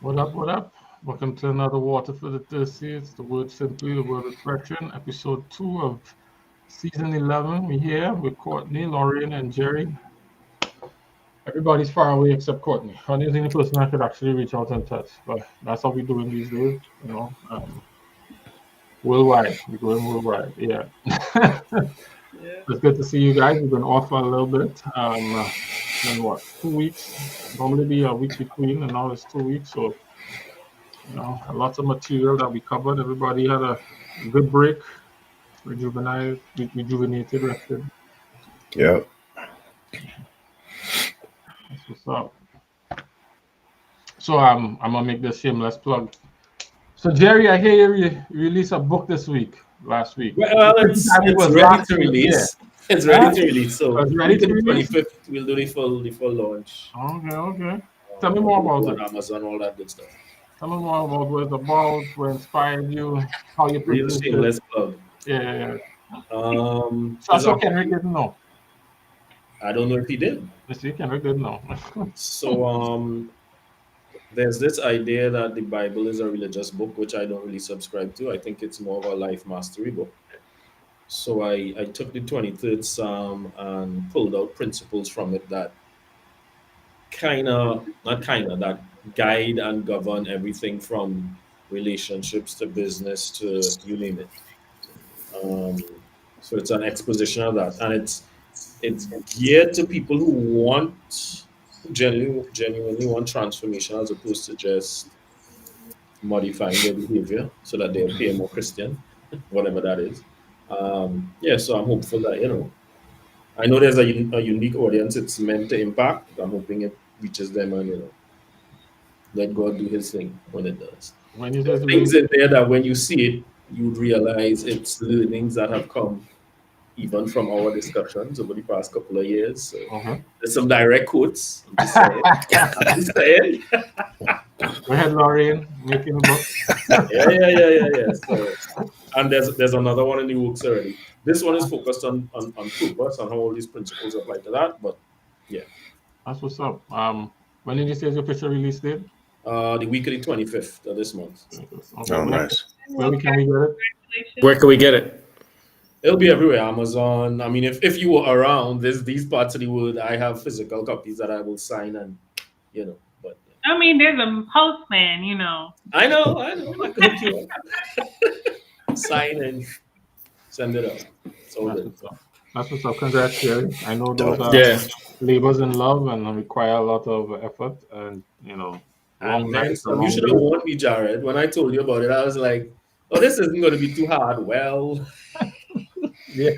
What up? What up? Welcome to another Water for the Thirsty. It's the word simply, the word reflection, episode 2 of season 11. We're here with Courtney, Lauren, and Jerry. Everybody's far away except Courtney. Courtney is the only person I could actually reach out and touch. But that's how we're doing these days, worldwide. We're going worldwide. Yeah. Yeah. It's good to see you guys. We've been off for a little bit. Been what, 2 weeks? Normally be a week between, and now it's 2 weeks. So lots of material that we covered. Everybody had a good break, rejuvenated, rested. Yeah. That's what's up. So I'm gonna make this shameless plug. So Jerry, I hear you released a book this week, last week. Well, it's ready to release. It's ready to release. So It's ready to release? 25th, we'll do the full launch. Okay. Tell me more about on it. Amazon, all that good stuff. Tell me more about what it's about, what inspired you, how you Real produced it. shameless plug. Yeah. So Kendrick didn't know. I don't know if he did. Mr. Kendrick didn't know. So there's this idea that the Bible is a religious book, which I don't really subscribe to. I think it's more of a life mastery book. So I took the 23rd Psalm and pulled out principles from it that that guide and govern everything from relationships to business to you name it. So it's an exposition of that, and it's geared to people who want genuinely want transformation as opposed to just modifying their behavior so that they appear more Christian, whatever that is. So I'm hopeful that I know there's a unique audience it's meant to impact. I'm hoping it reaches them and let God do His thing when it does. When you There's just things in there that when you see it, you realize it's learnings that have come even from our discussions over the past couple of years. So there's some direct quotes. I'm just saying. Go ahead, Lauren, making the book. Yeah. So, and there's another one in the works already. This one is focused on purpose and how all these principles apply to that. But yeah, that's what's up. When did you say the official release date? The week of the 25th of this month. Okay. Oh, nice. Where can we get it? Where can we get it? It'll be everywhere. Amazon. I mean, if you were around, there's these parts of the world. I have physical copies that I will sign and But I mean, there's a postman, I know. I could hook you up. Sign and send it up. So That's what's up. Congrats, Jerry. I know those are labors in love and require a lot of effort and long nights. You should have warned me, Jared. When I told you about it, I was like, "Oh, this isn't going to be too hard." Well, yeah.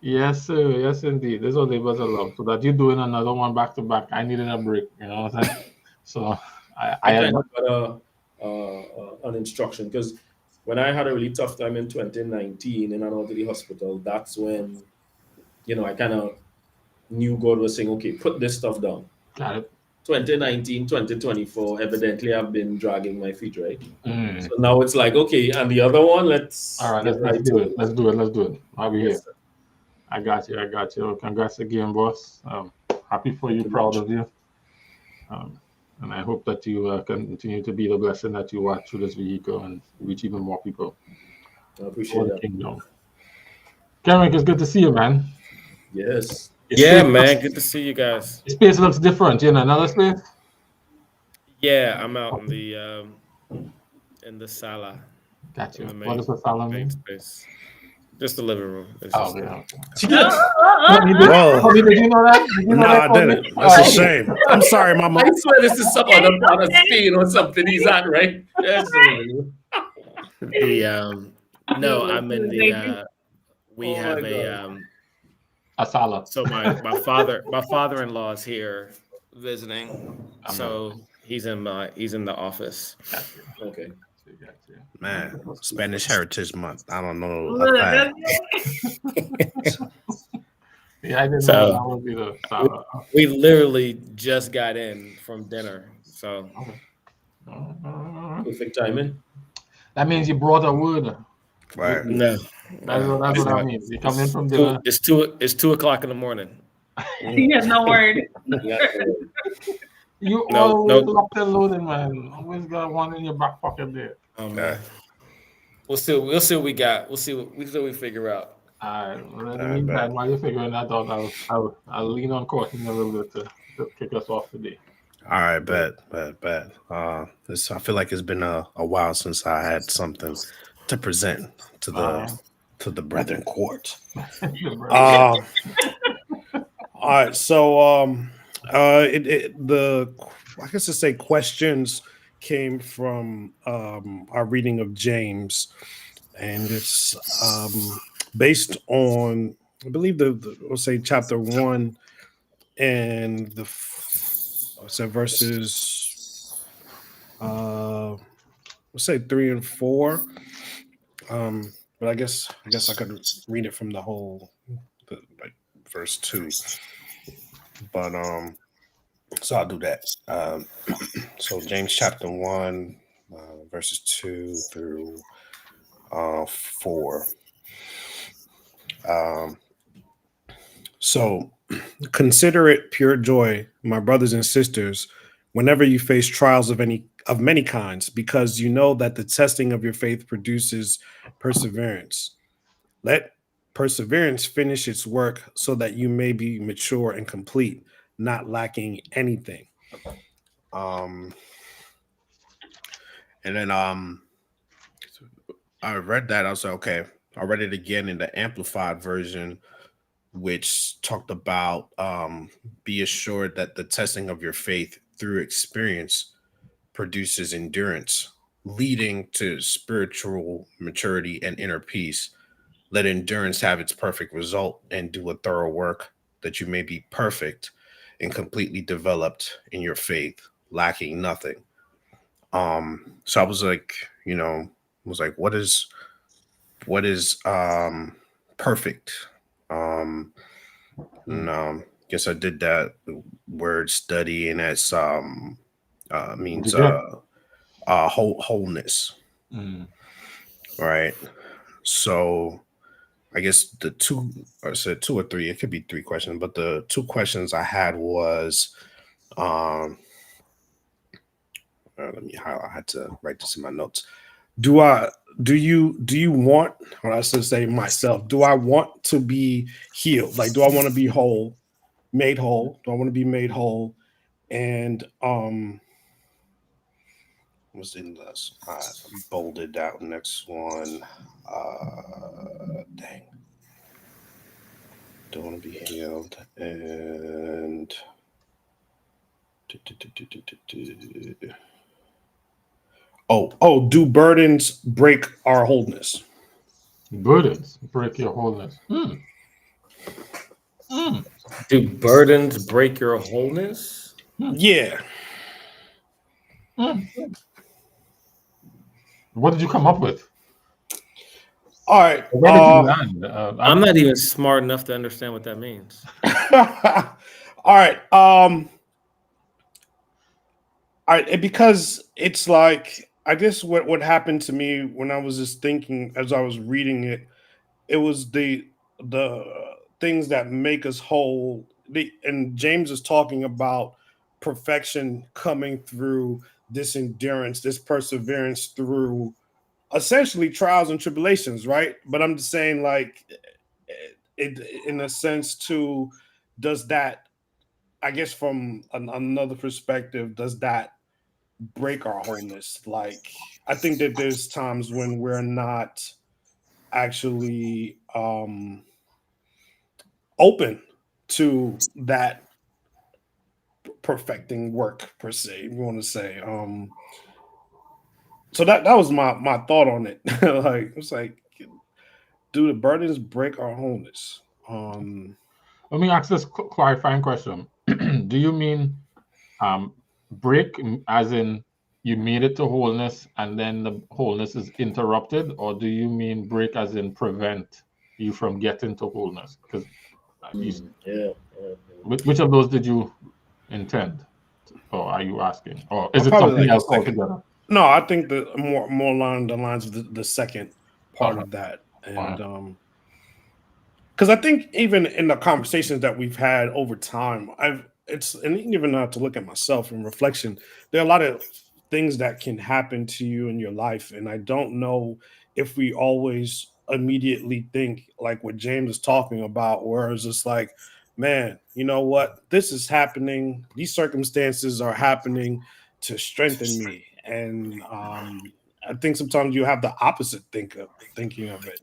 Yes, sir. Yes, indeed. These are labors of love. So that you're doing another one back to back, I needed a break. You know what I'm saying? So I kind of got an instruction because when I had a really tough time in 2019 in and out of the hospital, that's when I kind of knew God was saying, "Okay, put this stuff down." Got it. 2019, 2024, evidently I've been dragging my feet, right? So now it's like, okay, and the other one, let's do it. Let's do it. I'll be here. I got you. Congrats again, boss. Happy for you, proud of you. And I hope that you continue to be the blessing that you are through this vehicle and reach even more people. I appreciate that. Kenrick, it's good to see you, man. Yes. Man. Good to see you guys. The space looks different. You in another space? Yeah, I'm out in the sala. Gotcha. What is the sala mean? Space. Just the living room. Oh, yeah. Whoa. Did you know that? No, I didn't. That's a shame. I'm sorry, Mama. I swear this is some other part of Spain or something he's at, right? Yes. No, I'm in the we have a sala. So my father-in-law is here visiting. So he's in the office. Okay. Man, Spanish Heritage Month. I don't know. I didn't know that would be the sala. We literally just got in from dinner. So Perfect timing. That means you brought a wood. Right. No. That's what that means. You come in from dinner. It's 2:00 in the morning. He has no word. You No, always no. locked and loaded, man. Always got one in your back pocket there. Oh man. We'll see what we got. We'll see what we figure out. All right. Well, in the I bet. meantime, while you're figuring that out, I'll lean on Courtney a little bit to kick us off today. All right, bet. I feel like it's been a while since I had something to present to the brethren court. All right, so I guess to say questions came from our reading of James, and it's based on, I believe, we'll say chapter 1 and the verses let's say 3 and 4. But I guess I could read it from the whole, like verse 2. But so I'll do that. So James chapter 1, verses 2 through 4. So consider it pure joy, my brothers and sisters, whenever you face trials of many kinds, because you know that the testing of your faith produces perseverance. Let perseverance finish its work so that you may be mature and complete, not lacking anything. And then I read that. I was like, okay. I read it again in the Amplified version, which talked about be assured that the testing of your faith through experience produces endurance, leading to spiritual maturity and inner peace. Let endurance have its perfect result and do a thorough work, that you may be perfect and completely developed in your faith, lacking nothing. So I was like, what is perfect? Guess I did that word study, and that's means wholeness. Right. So I guess I said 2 or 3, it could be 3 questions, but the 2 questions I had was let me highlight. I had to write this in my notes. Do you want, or I should say myself, do I want to be healed? Like, do I want to be made whole? Do I want to be made whole? And what's in this? I bolded out next one. Dang. Don't want to be healed. And do burdens break our wholeness? Burdens break your wholeness. Do burdens break your wholeness? Yeah. What did you come up with? All right. Where did you land? I'm not even smart enough to understand what that means. All right. All right. Because it's like, I guess what happened to me when I was just thinking as I was reading it, it was the things that make us whole. And James is talking about perfection coming through this endurance, this perseverance through essentially trials and tribulations, right? But I'm just saying, like, it in a sense too, does that, I guess from another perspective, does that break our wholeness? Like, I think that there's times when we're not actually open to that perfecting work per se, if you want to say. So that was my thought on it. Like, it's like, do the burdens break our wholeness? Let me ask this clarifying question. Do you mean break as in you made it to wholeness and then the wholeness is interrupted, or do you mean break as in prevent you from getting to wholeness? Because which of those did you intend, or are you asking, or is it something else altogether? No, I think the more along the lines of the second part of that, and because I think even in the conversations that we've had over time, it's, and even not to look at myself in reflection, there are a lot of things that can happen to you in your life, and I don't know if we always immediately think like what James is talking about, where it's just like, man, you know what, this is happening, these circumstances are happening to strengthen me. And I think sometimes you have the opposite thinking of it,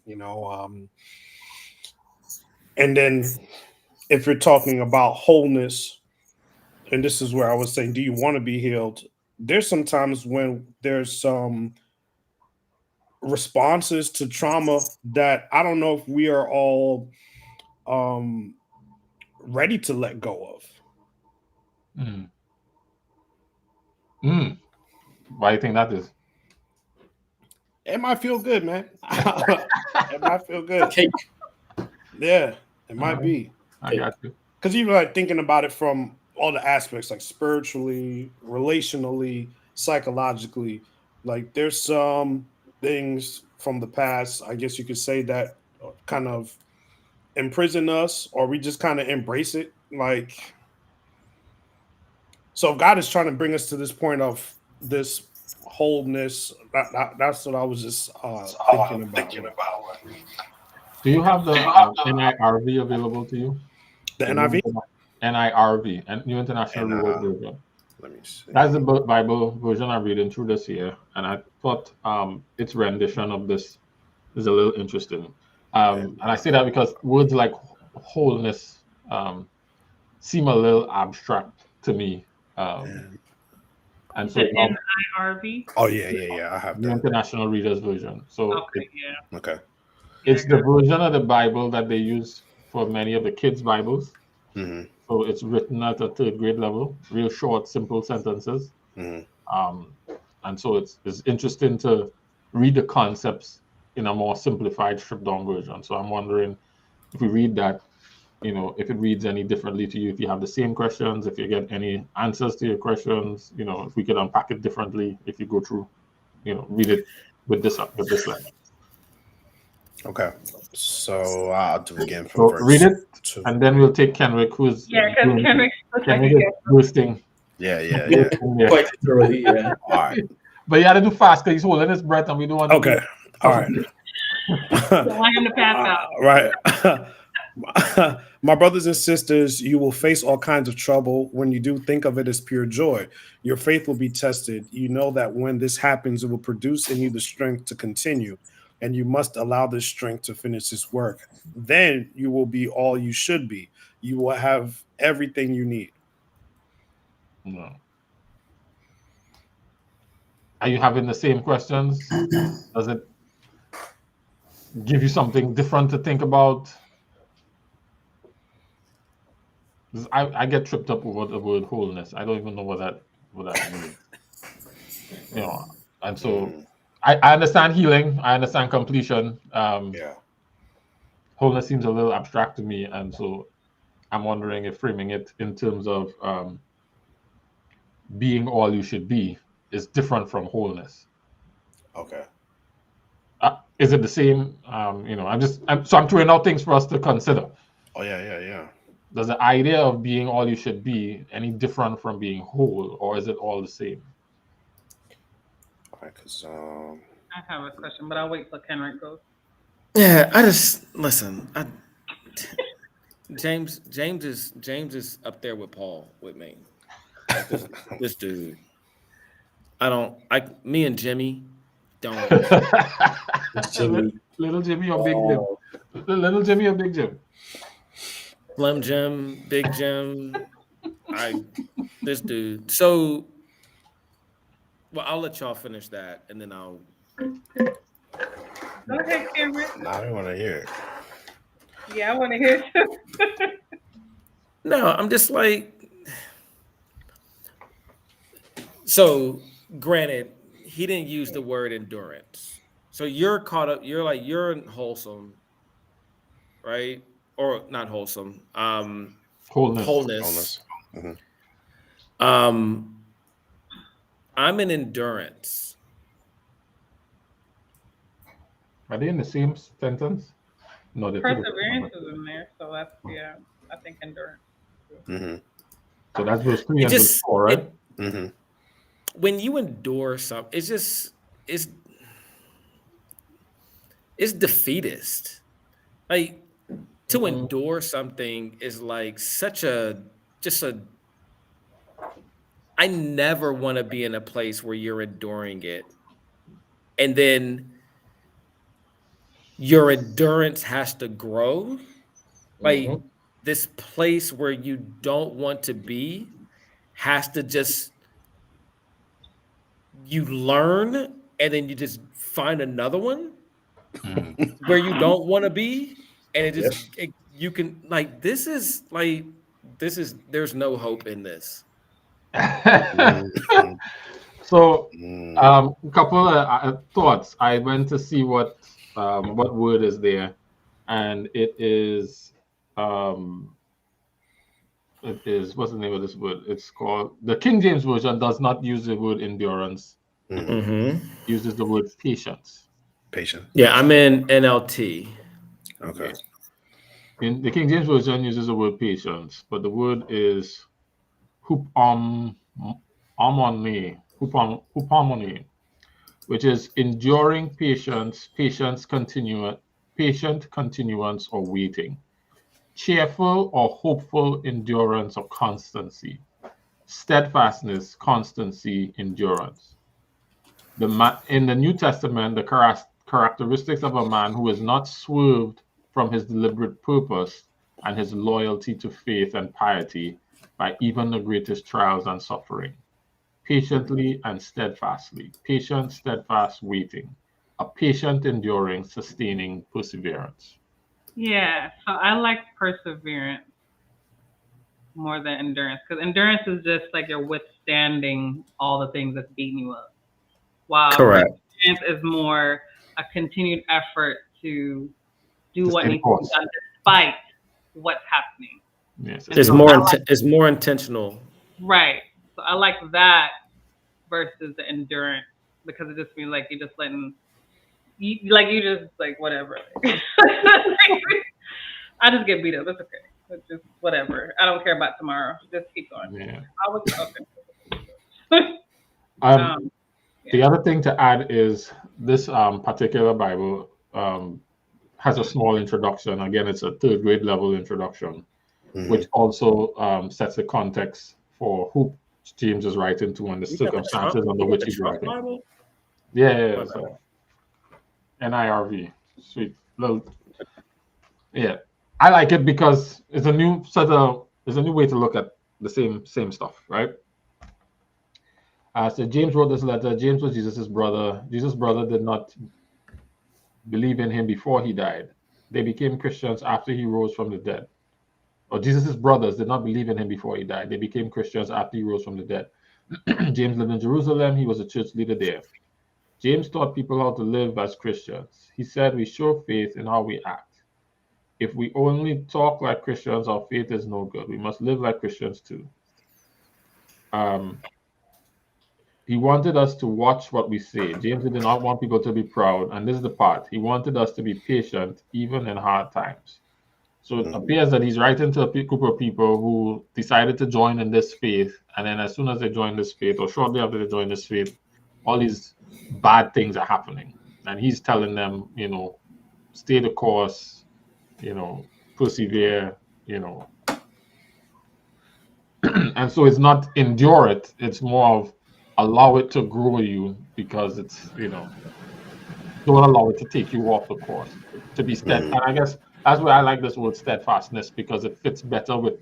and then if you're talking about wholeness, and this is where I was saying, do you want to be healed? There's sometimes when there's some responses to trauma that I don't know if we are all um, ready to let go of. Mm. Mm. Why do you think that is? It might feel good, man. It might feel good. Cake. Yeah, it might be. I got you. Because even like thinking about it from all the aspects, like spiritually, relationally, psychologically, like there's some things from the past, I guess you could say, that kind of imprison us, or we just kind of embrace it. Like, so if God is trying to bring us to this point of this wholeness, that's what I was just thinking about. Do you have the NIRV available to you? The NIV? NIRV, and New International And, Reader's Version. let me see. That's the Bible version I'm reading through this year, and I thought its rendition of this is a little interesting. And I say that because words like wholeness seem a little abstract to me. And so NIRV. Oh yeah. I have the that. International Reader's Version. So Okay, yeah. Okay. it's the version of the Bible that they use for many of the kids' Bibles. Mm-hmm. So it's written at a third grade level, real short, simple sentences. Mm-hmm. And so it's interesting to read the concepts in a more simplified, stripped down version. So I'm wondering if we read that, if it reads any differently to you, if you have the same questions, if you get any answers to your questions, if we could unpack it differently, if you go through, read it with this lens. Okay. So I'll do it again from So verse read it, 2. and then we'll take Kenrick, who's Yeah, because Kenrick looks like Kenrick he is gets boosting. Yeah. Quite literally, yeah. All right. But you got to do fast because he's holding his breath, and we don't want to. Okay. All right. don't want him to pass out. Right. My brothers and sisters, you will face all kinds of trouble. When you do, think of it as pure joy. Your faith will be tested. You know that when this happens, it will produce in you the strength to continue, and you must allow this strength to finish its work. Then you will be all you should be. You will have everything you need. No. Are you having the same questions? Does it give you something different to think about? I get tripped up over the word wholeness. I don't even know what that means. And so I understand healing. I understand completion. Yeah. Wholeness seems a little abstract to me, and so I'm wondering if framing it in terms of being all you should be is different from wholeness. Okay. Is it the same? I'm throwing out things for us to consider. Oh yeah. Does the idea of being all you should be any different from being whole, or is it all the same? All right, because I have a question, but I'll wait till Kenrick goes. Yeah, I just listen. James is up there with Paul with me. Like this dude. Me and Jimmy don't. Jimmy. Little Jimmy or Big Jim? Little Jimmy or Big Jim? Slim Jim, Big Jim. This dude. So, well, I'll let y'all finish that, and then I'll. Go ahead, Kenrick. I don't want to hear it. Yeah, I want to hear it. No, I'm just like. So, granted, he didn't use the word endurance. So you're caught up. You're wholesome, right? Or not wholesome. Wholeness. Mm-hmm. I'm in endurance. Are they in the same sentence? No, they're Perseverance is in there, so that's I think endurance. Mm-hmm. So that's verse 3 It and verse just 4, right? it Hmm. when you endure something, it's it's defeatist. Like to Mhm. endure something is like such a just a I never want to be in a place where you're enduring it and then your endurance has to grow. Like Mhm. this place where you don't want to be has to just you learn and then you just find another one where you don't want to be and Yep. you can like this is there's no hope in this. So, Mm. a couple of thoughts. I went to see what word is there, and um, it is what's the name of this word? It's called the King James version does not use the word endurance. Mm. Mm-hmm. Uses the word patience. Patient. Yeah, I'm in NLT. Okay. Yeah. In the King James version uses the word patience, but the word is hupomone, which is enduring patience, patient continuance or waiting, cheerful or hopeful endurance or constancy, steadfastness, constancy, endurance. In the New Testament, the characteristics of a man who is not swerved from his deliberate purpose and his loyalty to faith and piety by even the greatest trials and suffering. Patiently and steadfastly. Patient, steadfast, waiting. A patient, enduring, sustaining perseverance. Yeah, so I like perseverance more than endurance because endurance is just like you're withstanding all the things that's beating you up. While Correct. perseverance is more a continued effort to do To what stay the needs to be course. done despite what's happening. Yes, to And stay It's the so more I course. like it's more intentional. right. So I like that versus the endurance because it just means like you're just letting you just like whatever. I just get beat up. It's okay. It's just whatever. I don't care about tomorrow. Just keep going. Yeah. I was okay. Um, um, the yeah. other thing to add is this particular Bible has a small introduction. Again, it's a third grade level introduction, which Hmm. also sets the context for who James is writing to and the You got the Trump? circumstances under You got which the he's Trump writing. Bible? Yeah, yeah, yeah. Okay. So NIRV, sweet little. Yeah, I like it because it's a new way to look at the same stuff, right? So James wrote this letter. James was Jesus' brother. Jesus' brother did not believe in him before he died. They became Christians after he rose from the dead. Or Jesus' brothers did not believe in him before he died. They became Christians after he rose from the dead. James lived in Jerusalem. He was a church leader there. James taught people how to live as Christians. He said we show faith in how we act. If we only talk like Christians, our faith is no good. We must live like Christians too. Um, he wanted us to watch what we say. James did not want people to be proud, and this is the part. He wanted us to be patient even in hard times. So it Hmm. appears that he's writing to a group of people who decided to join in this faith, and then as soon as they join this faith, or shortly after they join this faith, all these bad things are happening, and he's telling them, stay the course, persevere, you know, and so it's not endure it; it's more of allow it to grow you because don't allow it to take you off the course. To be stead, Hmm. and I guess that's why I like this word steadfastness because it fits better with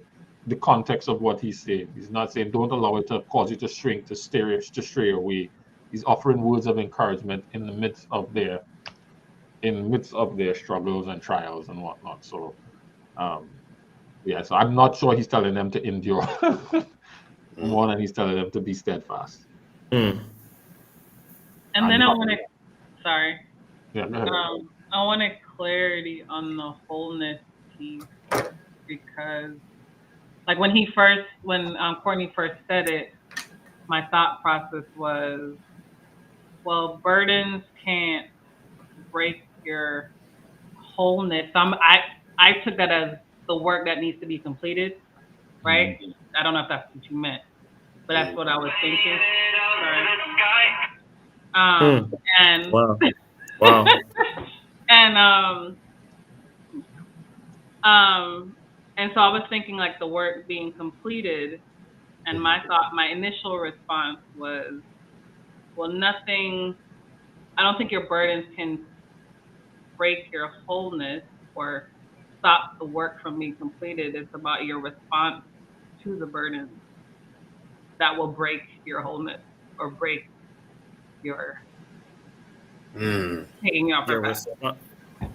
the context of what he's saying. He's not saying don't allow it to cause you to shrink, to stray away. He's offering words of encouragement in the midst of their struggles and trials and whatnot. So, um, yeah. So I'm not sure he's telling them to endure more than he's telling them to be steadfast. Mm. And And then I not, want to sorry. yeah, go ahead. I wanted clarity on the wholeness piece because like when Courtney first said it, my thought process was, well, burdens can't break your wholeness. I took that as the work that needs to be completed. right? I don't know if that's what you meant, but that's what I was thinking. Sorry. And Wow. Wow. and um and so I was thinking like the work being completed, and my initial response was, well, nothing. I don't think your burdens can break your wholeness or stop the work from being completed. It's about your response to the burdens that will break your wholeness or break your taking you off Your our path. response.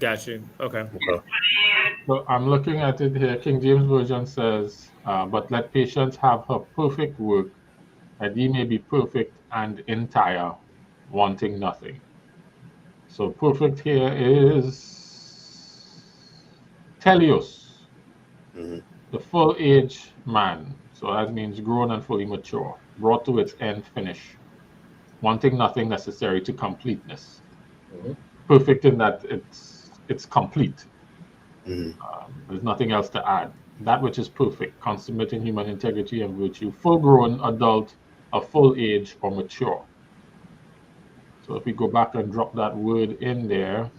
Got you. Okay. So I'm looking at it here. King James Version says, but let patience have her perfect work, that ye may be perfect and entire, wanting nothing. So perfect here is teleos, the full age man. So that means grown and fully mature, brought to its end finish, wanting nothing necessary to completeness. Perfect in that it's complete. There's nothing else to add. That which is perfect, consummate in human integrity and virtue, full grown, adult, of full age, or mature. So if we go back and drop that word in there,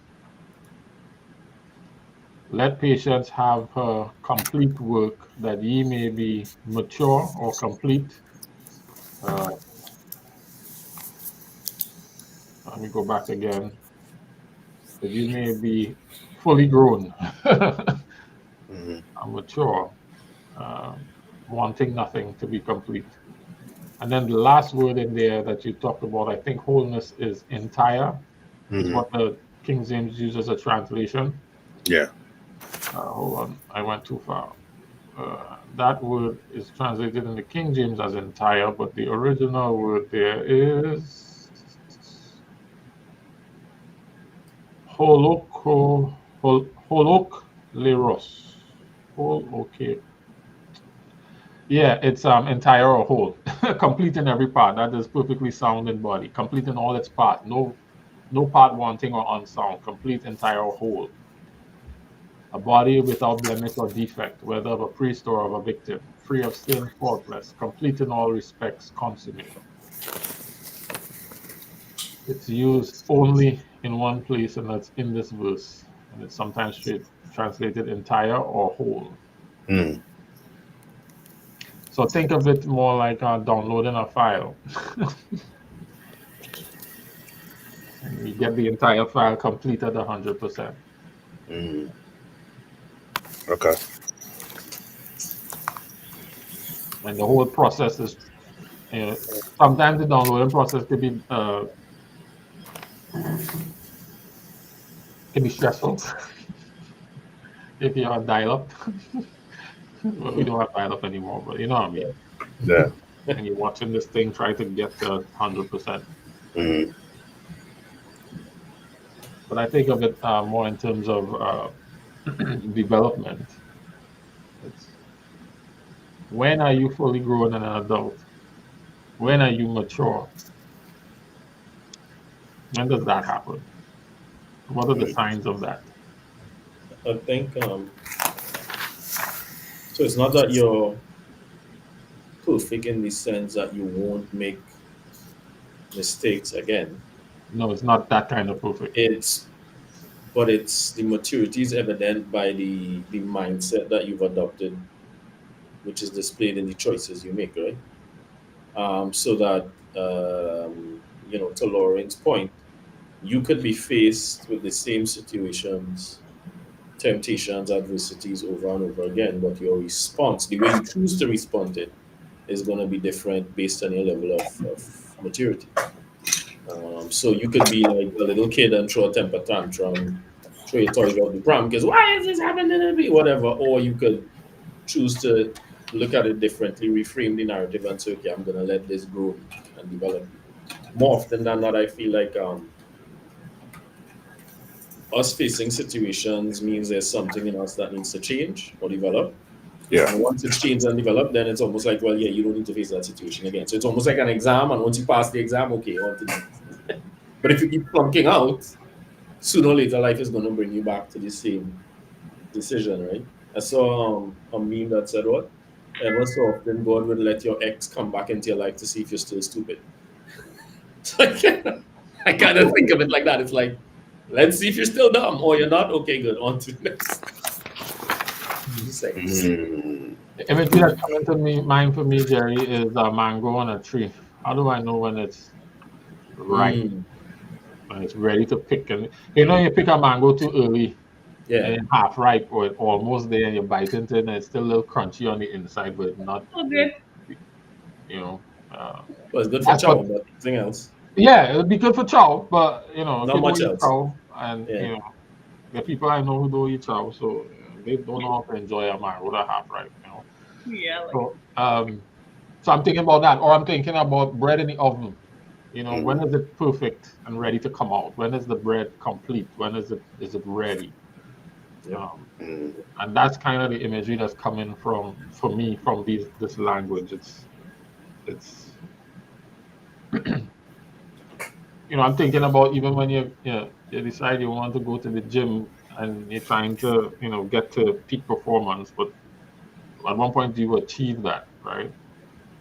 let patience have her complete work, that ye may be mature or complete. Let me go back again. That you may be fully grown, mature, wanting nothing to be complete. And then the last word in there that you talked about, I think wholeness is entire, is what the King James uses as a translation. Yeah. Hold on, I went too far. That word is translated in the King James as entire, but the original word there is holokleros. Okay. Yeah, it's entire or whole, complete in every part. That is perfectly sound in body, complete in all its parts. No part wanting or unsound, complete, entire, or whole. A body without blemish or defect, whether of a priest or of a victim, free of sin, faultless, complete in all respects, consummate. It's used only in one place, and that's in this verse. And it's sometimes translated entire or whole. So think of it more like downloading a file. And you get the entire file completed 100%. Okay. And the whole process is, sometimes the downloading process can be stressful if you're on dial-up. Well, we don't have dial-up anymore, but you know what I mean. Yeah. And you're watching this thing try to get to 100%. But I think of it more in terms of development. It's when are you fully grown and an adult? When are you mature? When does that happen? What are the signs of that? I think so. It's not that you're perfect in the sense that you won't make mistakes again. No, it's not that kind of perfect. It's but it's the maturity is evident by the mindset that you've adopted, which is displayed in the choices you make, right? So that to Lauren's point, you could be faced with the same situations, temptations, adversities over and over again, but your response, the way you choose to respond to it, is going to be different based on your level of maturity. So you could be like a little kid and throw a temper tantrum, throw your toys out the pram because why is this happening to me? Whatever. Or you could choose to look at it differently, reframe the narrative, and say, okay, I'm going to let this grow and develop. More often than not, I feel like us facing situations means there's something in us that needs to change or develop. Yeah. And once it's changed and developed, then it's almost like, well, yeah, you don't need to face that situation again. So it's almost like an exam, and once you pass the exam, okay, on to the next. But if you keep flunking out, sooner or later, life is going to bring you back to the same decision, right? I saw a meme that said what? ever so often God would let your ex come back into your life to see if you're still stupid. So I kind of think of it like that. It's like, let's see if you're still dumb or you're not. Okay, good. On to the next sex. Mm. The imagery that comes into mind for me, Jerry, is a mango on a tree. How do I know when it's ripe, Mm, when it's ready to pick? And you pick a mango too early and yeah. it's half ripe or it's almost there, and you bite into it and it's still a little crunchy on the inside, but not, Oh, good. you know. Uh, Well, it's good for that's what. chow, but nothing else. Yeah, it would be good for chow, but if Not you don't much eat else. chow, and Yeah. the people I know who don't eat chow, so they don't know how to enjoy a mango that half ripe. Yeah, like So, so I'm thinking about that, or I'm thinking about bread in the oven. When is it perfect and ready to come out? When is the bread complete? When is it ready? Yep. Um, and that's kind of the imagery that's coming for me from this language. It's I'm thinking about even when you decide you want to go to the gym and you're trying to get to peak performance, but at one point you achieve that, right?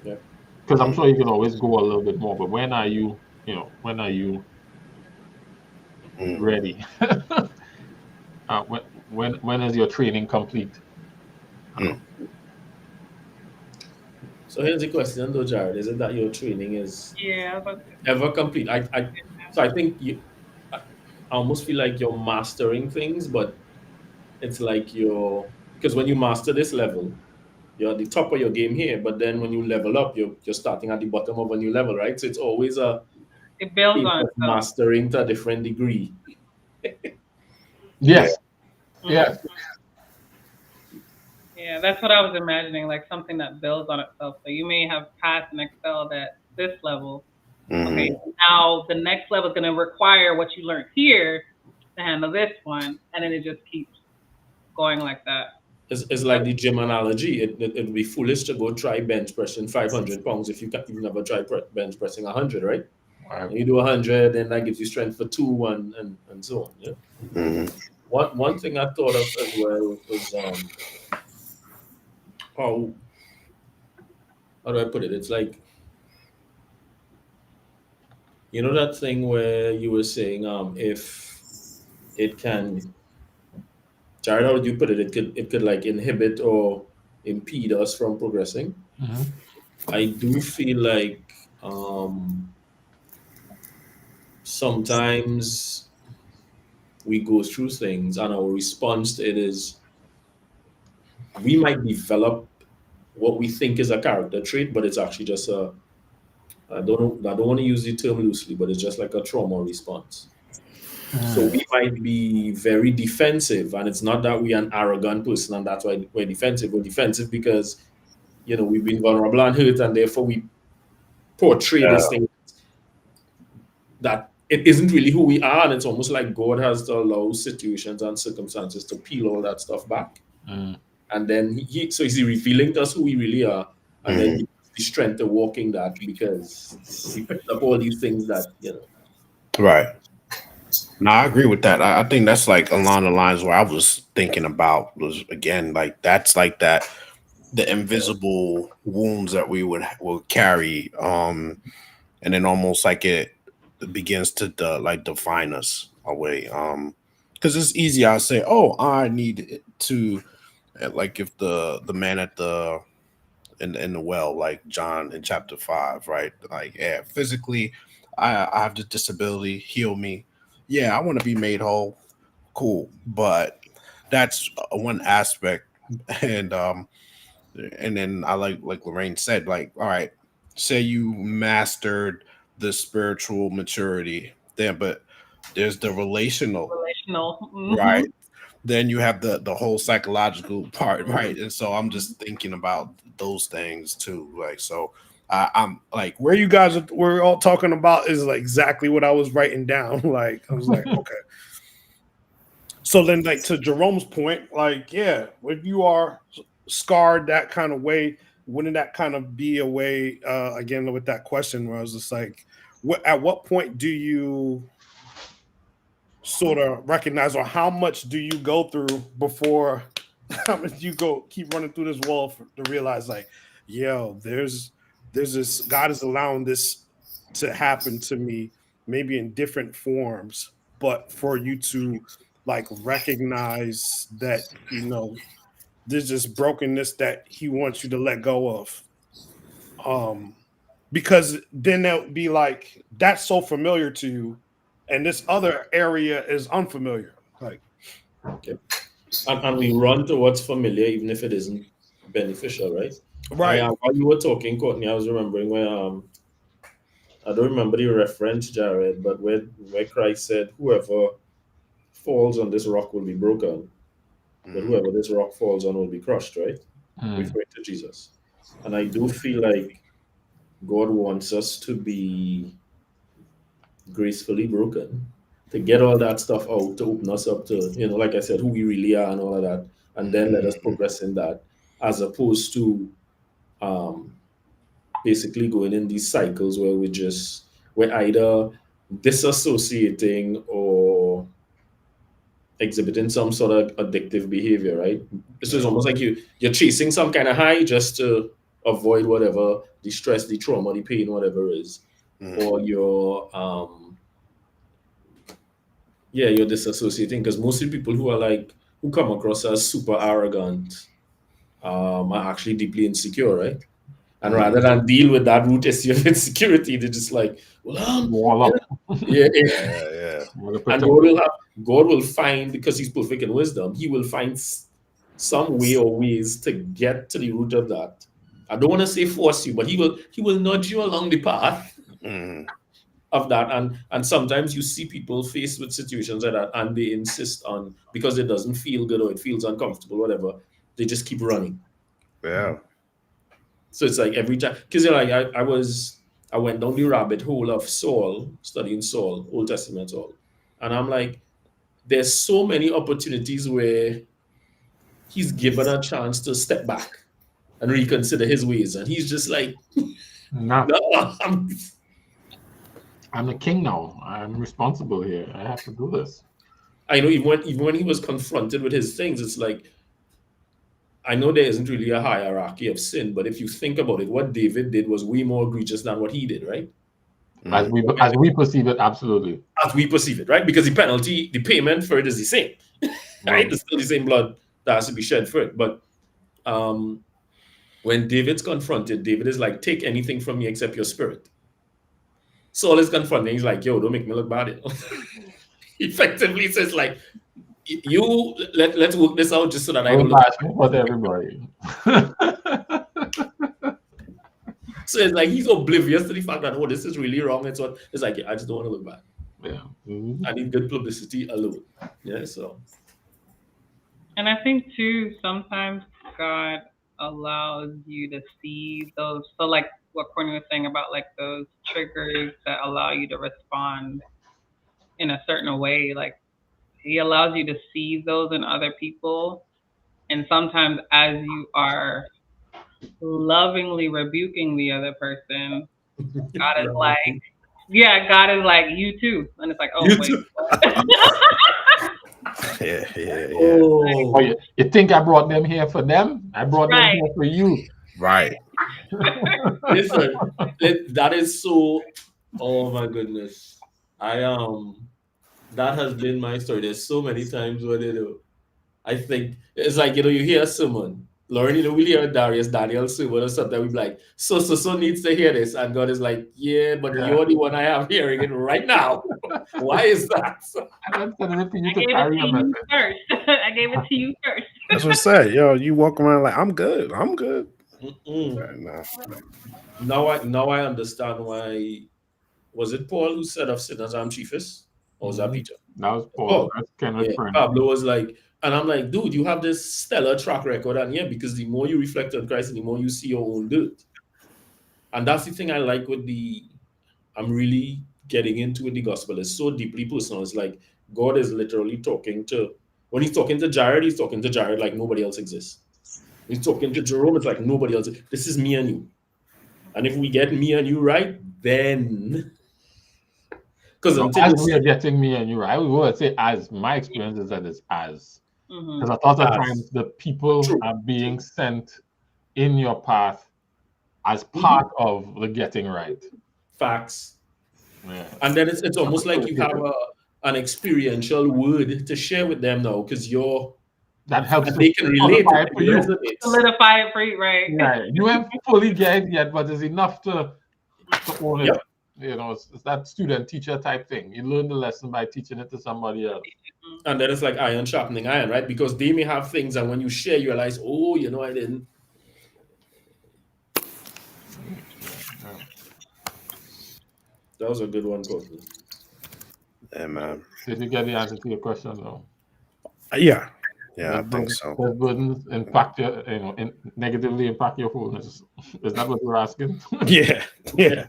Yep. Because I'm sure you can always go a little bit more, but when are you ready? When is your training complete? Um, So here's the question, though, Jared. Is it that your training is yeah, but ever complete? So I think I almost feel like you're mastering things, but it's like because when you master this level, you're at the top of your game here, but then when you level up, you're starting at the bottom of a new level, right? So it's always a it builds case on of itself. mastering to a different degree. Yeah. yes, Mhm. yes, Yeah, that's what I was imagining, like something that builds on itself. So you may have passed and excelled at this level. Okay, now the next level is going to require what you learned here to handle this one, and then it just keeps going like that. It's like the gym analogy. It would be foolish to go try bench pressing 500 pounds if you've never tried bench pressing 100, right? right. And you do 100, then that gives you strength for two and so on. Yeah. One thing I thought of as well was how how do I put it? It's like that thing where you were saying if it can, Jared, how would you put it? It could like inhibit or impede us from progressing. Mhm. I do feel like sometimes we go through things and our response to it is we might develop what we think is a character trait, but it's actually just I don't want to use the term loosely, but it's just like a trauma response. So Mm. we might be very defensive, and it's not that we're an arrogant person and that's why we're defensive. We're defensive because we've been vulnerable and hurt, and therefore we portray this thing that it isn't really who we are, and it's almost like God has to allow situations and circumstances to peel all that stuff back, Mm. and then so he's revealing to us who we really are, and then give us the strength to walking that because we picked up all these things that. Right. No, I agree with that. I think that's like along the lines where I was thinking about was again like that's like that the invisible wounds that we will carry, and then almost like it begins to like define us away. Because it's easy. I say, oh, I need to like if the man at the in the well, like John in chapter 5, right? Like, yeah, physically, I have the disability, heal me. Yeah, I want to be made whole. Cool, but that's one aspect, and then I like Lorraine said, like, all right, say you mastered the spiritual maturity, then but there's the relational, Relational. right? Then you have the whole psychological part, right? And so I'm just thinking about those things too. Like, so I'm like, where you guys we're all talking about is like exactly what I was writing down. Like, I was like, okay. So then, like to Jerome's point, like, yeah, if you are scarred that kind of way, wouldn't that kind of be a way again with that question where I was just like, at what point do you sort of recognize, or how much do you go through before You go keep running through this wall to realize, like, yo, there's this, God is allowing this to happen to me, maybe in different forms, but for you to like recognize that, there's this brokenness that He wants you to let go of. Um, because then that would be like, that's so familiar to you, and this other area is unfamiliar. Like, Okay. And we run to what's familiar, even if it isn't beneficial, right? right. While you were talking, Courtney, I was remembering where I don't remember the reference, Jared, but where Christ said, "Whoever falls on this rock will be broken, but Mhm. whoever this rock falls on will be crushed," right? Mm. Referring to Jesus. And I do feel like God wants us to be gracefully broken, to get all that stuff out, to open us up to, like I said, who we really are and all of that, and then let us Mhm. progress in that, as opposed to um, basically going in these cycles where we're either disassociating or exhibiting some sort of addictive behavior, right? So it's Yeah. almost like you're chasing some kind of high just to avoid whatever the stress, the trauma, the pain, whatever it is, Mhm. or you're disassociating, because mostly people who come across as super arrogant are actually deeply insecure, right? And rather Mhm. than deal with that root issue of insecurity, they're just like, well, Wall yeah, up. yeah, Yeah, yeah. Wanna and protect them. God will find, because He's perfect in wisdom, He will find some way or ways to get to the root of that. I don't want to say force you, but He will nudge you along the path Mhm. of that. And sometimes you see people faced with situations like that, and they insist on, because it doesn't feel good or it feels uncomfortable, whatever, they just keep running. Yeah. So it's like every time, because like I went down the rabbit hole of Saul, studying Saul, Old Testament Saul, and I'm like, there's so many opportunities where he's given a chance to step back and reconsider his ways, and he's just like, No, no, I'm the king now. I'm responsible here. I have to do this. I know, even when he was confronted with his things, it's like, I know there isn't really a hierarchy of sin, but if you think about it, what David did was way more egregious than what he did, right? As Mhm. we perceive it, absolutely. As we perceive it, right? Because the penalty, the payment for it is the same, right? Well, It's still the same blood that has to be shed for it. But um, when David's confronted, David is like, take anything from me except your spirit. Saul is confronting, he's like, yo, don't make me look bad. Effectively says like, you let's work this out just so that I we're don't look bashing for everybody. so it's like he's oblivious to the fact that, oh, this is really wrong. It's like, I just don't want to look bad. Yeah. Mhm. I need good publicity alone. Yeah, so And I think too, sometimes God allows you to see those. So like what Courtney was saying about like those triggers that allow you to respond in a certain way. Like He allows you to see those in other people. And sometimes as you are lovingly rebuking the other person, God is like, right. yeah, God is like, you too. And it's like, oh, You wait, too. what? Yeah, yeah, yeah. Oh, Oh, you think I brought them here for them? I brought them Right. here for you. Right. listen, that is so. Oh my goodness, that has been my story. There's so many times where I think it's like, you hear someone, Lauren, we hear Darius Daniel someone or something. We be like, so needs to hear this, and God is like, yeah, but Yeah. you're the one I am hearing it right now. Why is that? I'm sending it to you I to gave it carry to a you message. first. I gave it to you first. That's what I say. Yo, you walk around like, I'm good. I'm good. Mm-mm. Nah. Now I understand why. Was it Paul who said of sinners I'm chiefest, or was that Mhm. Peter? That was Paul. Paul. That's Kenneth Yeah, friend. Pablo was like, and I'm like, dude, you have this stellar track record, and yeah, because the more you reflect on Christ, and the more you see your own dirt, and that's the thing I like with I'm really getting into with the gospel. It's so deeply personal. It's like God is literally talking to, when He's talking to Jared, He's talking to Jared like nobody else exists. He's talking to Jerome, it's like nobody else. This is me and you. And if we get me and you right, then, because No, until as you we see, are getting me and you, I would say as my experience is that it's as. Because a lot of Yes. times the people True. are being sent in your path as part of the getting right. Facts. Yeah. And then it's almost like you have Facilitated. an experiential word to share with them now because That helps and to they can relate, solidify it it for you. resonates. Solidify it for you, right? Yeah, you ain't fully get it yet, but it's enough to own it. Yep. You know, it's that student teacher type thing. You learn the lesson by teaching it to somebody else. And then it's like iron sharpening iron, right? Because they may have things, and when you share, you realize, oh, I didn't. Yeah. That was a good one, Courtney. Yeah, man. Did you get the answer to your question though? Yeah, I Does think so. Does burdens impact your, negatively impact your wholeness? Is that what you're asking? Yeah. Yeah.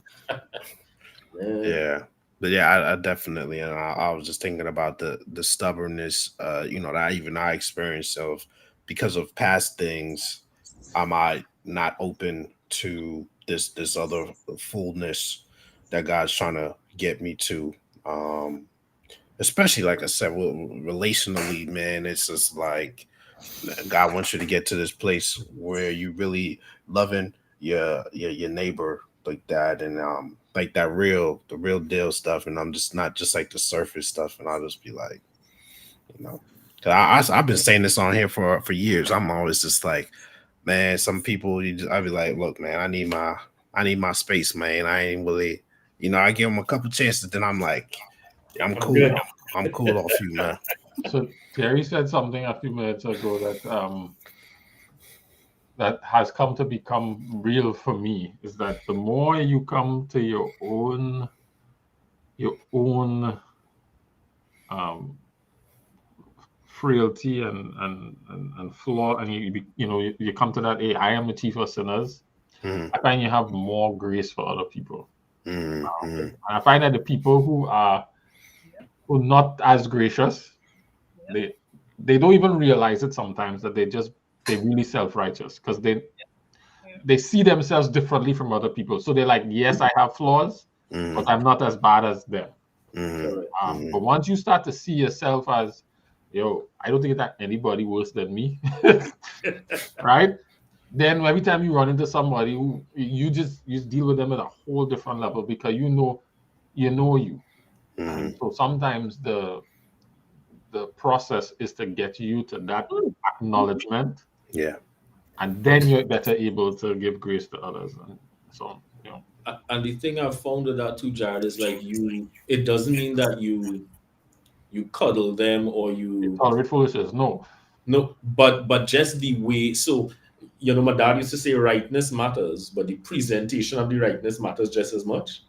But yeah, I definitely, and I was just thinking about the stubbornness, that I experienced of because of past things, am I not open to this other fullness that God's trying to get me to? Especially like I said, relationally, man, it's just like God wants you to get to this place where you really loving your neighbor like that, and like the real deal stuff, and I'm just not just like the surface stuff, and I'll just be like, because I've been saying this on here for years. I'm always just like, man, some people I'd be like, look, man, I need my space, man. I ain't really, I give them a couple chances, then I'm like, I'm cool. good. I'm cool off you, man. So Jerry said something a few minutes ago that has come to become real for me, is that the more you come to your own frailty and flaw, and you come to that, hey, I am the chief of sinners. I find you have more grace for other people. And I find that the people who are not as gracious, they don't even realize it sometimes, that they really self-righteous, because they see themselves differently from other people. So they're like, yes, I have flaws, but I'm not as bad as them. But once you start to see yourself as, I don't think that anybody worse than me, right? Then every time you run into somebody who you deal with them at a whole different level, because you know you. And so sometimes the process is to get you to that acknowledgement. Yeah. And then you're better able to give grace to others. And so, And the thing I've found with that too, Jared, is like it doesn't mean that you cuddle them or you tolerate foolishness. No, but just the way. So, my dad used to say rightness matters, but the presentation of the rightness matters just as much.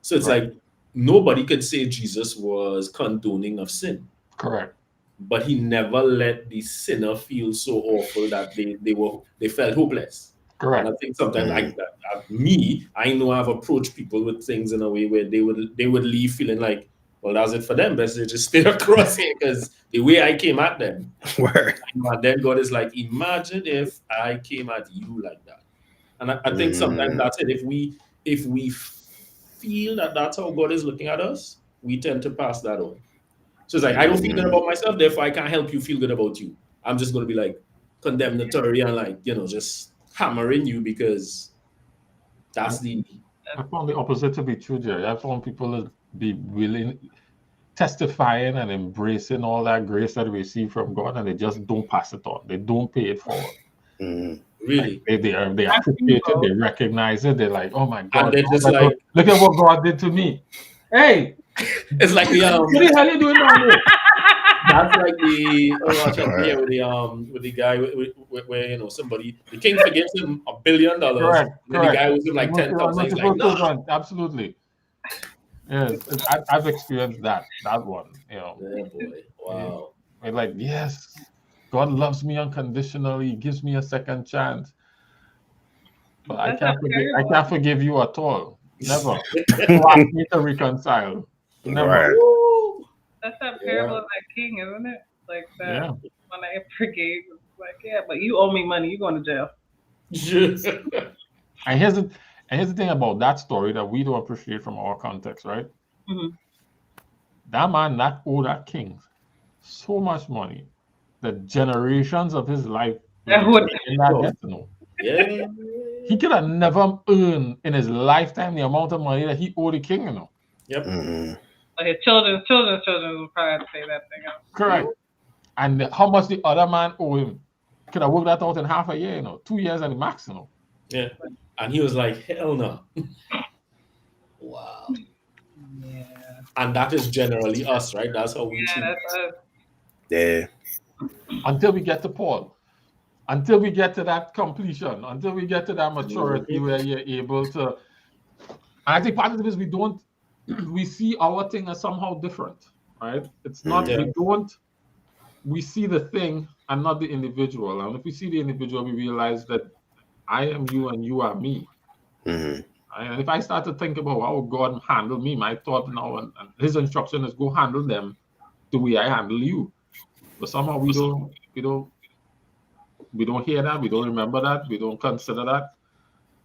So it's like nobody could say Jesus was condoning of sin. Correct. But he never let the sinner feel so awful that they felt hopeless. Correct. And I think sometimes I know I've approached people with things in a way where they would leave feeling like, well, that's it for them. Best they just stay across here, because the way I came at them. And then God is like, imagine if I came at you like that. And I think sometimes that's it. If we feel that that's how God is looking at us, we tend to pass that on. So it's like, I don't feel good about myself, therefore I can't help you feel good about you. I'm just going to be like condemnatory and like, just hammering you because that's the... I found the opposite to be true, Jerry. I found people to be willing, testifying and embracing all that grace that they receive from God, and they just don't pass it on. They don't pay it forward. Really? Like they appreciate it, they recognize it, they're like, oh my God, and they're just like, look at what God did to me. Hey, it's like the what the hell are you doing down there? That's like with the guy where somebody, the king forgives him $1 billion, correct. The guy was in like 10,000. He's like, no. Absolutely. Yes, I've experienced that one. Yeah, boy. Wow. And like, yes, God loves me unconditionally. He gives me a second chance. But I can't forgive you at all. Never. You ask me to reconcile. Never. Right. That's that parable of that king, isn't it? Like that when I forgave, it's like, but you owe me money. You're going to jail. And here's the thing about that story that we don't appreciate from our context, right? That man that owed that king so much money, the generations of his life That would- in that debt, you know. Yeah. He could have never earned in his lifetime the amount of money that he owed the king, you know. Yep. But his children's will probably have to pay that thing out. Correct. And how much the other man owe him? Could have worked that out in half a year, you know, 2 years at the max, you know. Yeah. And he was like, hell no. Wow. Yeah. And that is generally us, right? That's how we Yeah, treat. that's us. Yeah. Until we get to Paul. Until we get to that completion, until we get to that maturity where you're able to. And I think part of it is we see our thing as somehow different, right? It's not, we see the thing and not the individual. And if we see the individual, we realize that I am you and you are me. And if I start to think about how God handled me, my thought now and his instruction is go handle them the way I handle you. But somehow we don't hear that, we don't remember that, we don't consider that,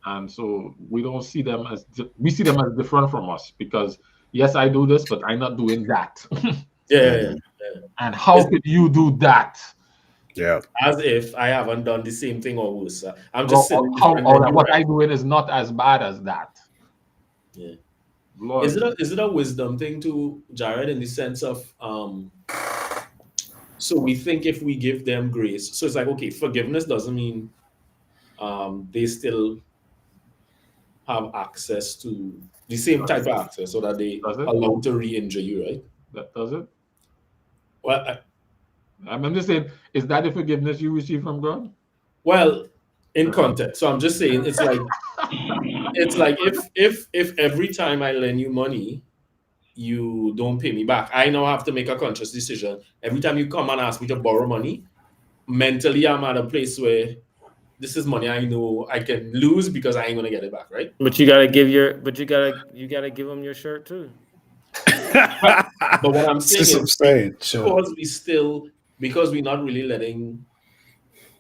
and so we don't see them as we see them as different from us because yes, I do this, but I'm not doing that. Yeah. And how could you do that? Yeah. As if I haven't done the same thing or worse. I'm just saying. What I'm doing is not as bad as that. Yeah. Lord. Is it a wisdom thing to Jared in the sense of so we think if we give them grace, so it's like, okay, forgiveness doesn't mean they still have access to the same type of access so that they allow to re-injure you, right? That does it. Well, I'm just saying, is that the forgiveness you receive from God? Well, in context. So I'm just saying it's like if every time I lend you money, you don't pay me back, I now have to make a conscious decision. Every time you come and ask me to borrow money, mentally I'm at a place where this is money I know I can lose because I ain't gonna get it back, right? But you gotta give you gotta give them your shirt too. But what I'm saying is sure. because we're not really letting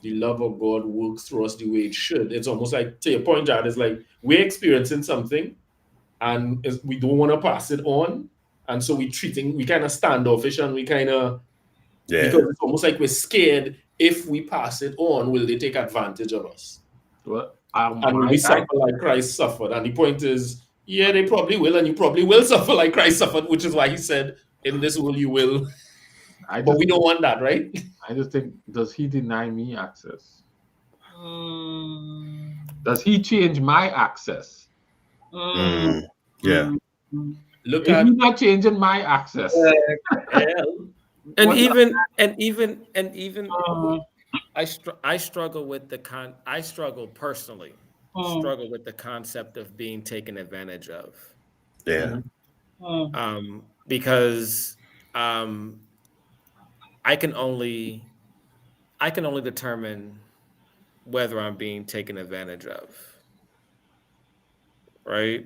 the love of God work through us the way it should. It's almost like, to your point, Jared, it's like we're experiencing something and we don't want to pass it on. And so we kind of standoffish and we kind of, because it's almost like we're scared if we pass it on, will they take advantage of us? Well, and will we suffer like Christ suffered? And the point is, yeah, they probably will, and you probably will suffer like Christ suffered, which is why he said, in this world you will. But we don't want that, right? I just think, does he deny me access? Does he change my access? Yeah. Look if he's not changing my access. And even I struggle with I struggle personally. Struggle with the concept of being taken advantage of. Yeah. Because I can only determine whether I'm being taken advantage of. Right?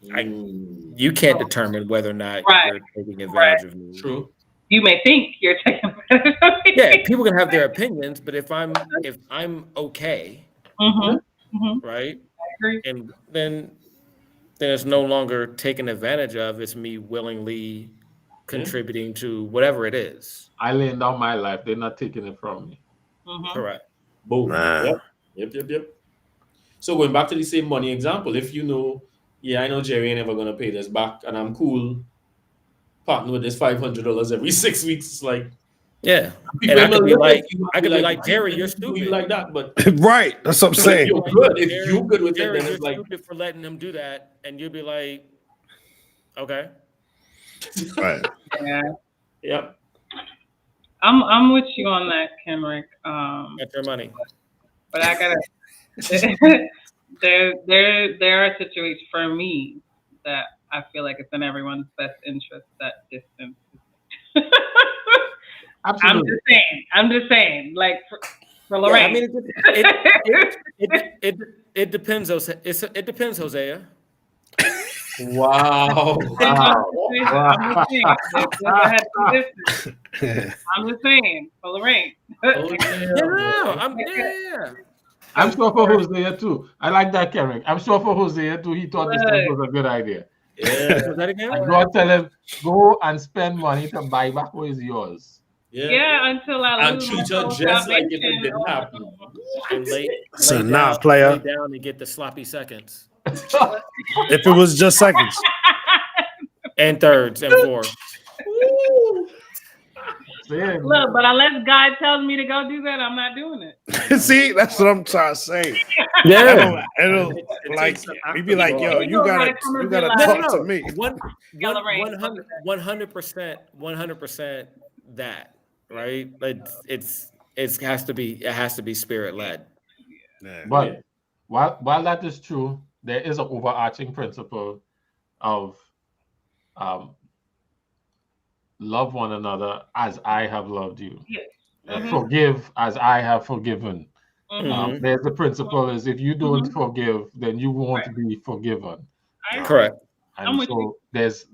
You can't determine whether or not you're taking advantage of me. True. You may think you're taking advantage of me. Yeah, people can have their opinions, but if I'm okay, right? I agree. And then it's no longer taken advantage of. It's me willingly contributing to whatever it is. I laying down my life. They're not taking it from me. Correct. Boom. Yep. So going back to the same money example, if you know, I know Jerry ain't ever gonna pay this back, and I'm cool partner with this $500 every 6 weeks, it's like, yeah. And I could be like, Jerry, you're stupid. Like that, but right. That's what I'm saying. If you're good with Jerry, it, then you're it's like stupid for letting them do that, and you'll be like, okay. Right. Yeah. Yep. I'm with you on that, Kenrick. Get your money. But I gotta. there are situations for me that I feel like it's in everyone's best interest that distance. Absolutely. I'm just saying. Like for Lorraine. Yeah, I mean, it depends. It depends, Hosea. Wow. I'm just saying for Lorraine. I'm sure for Hosea too. I like that, Karen. I'm sure for Hosea too. He thought this was a good idea. Yeah. That again? And God tell him, go and spend money to buy back what is yours. Yeah, until I And lose my treat her soul just like if it salvation. didn't happen. And So nah, player. lay down and get the sloppy seconds If it was just seconds. and thirds and fourths. Saying, Look, but unless God tells me to go do that, I'm not doing it. See, that's what I'm trying to say. Yeah. It'll It like takes an we act be of like, God. yo, you gotta No, talk to me. 100% that, right? Like it has to be spirit led. Yeah. but while that is true, there is an overarching principle of um, love one another as I have loved you. Yes. Forgive as I have forgiven. Mhm. There's the principle is if you don't Mhm. forgive, then you won't Right. be forgiven. I agree. Correct. I'm And with you. so there's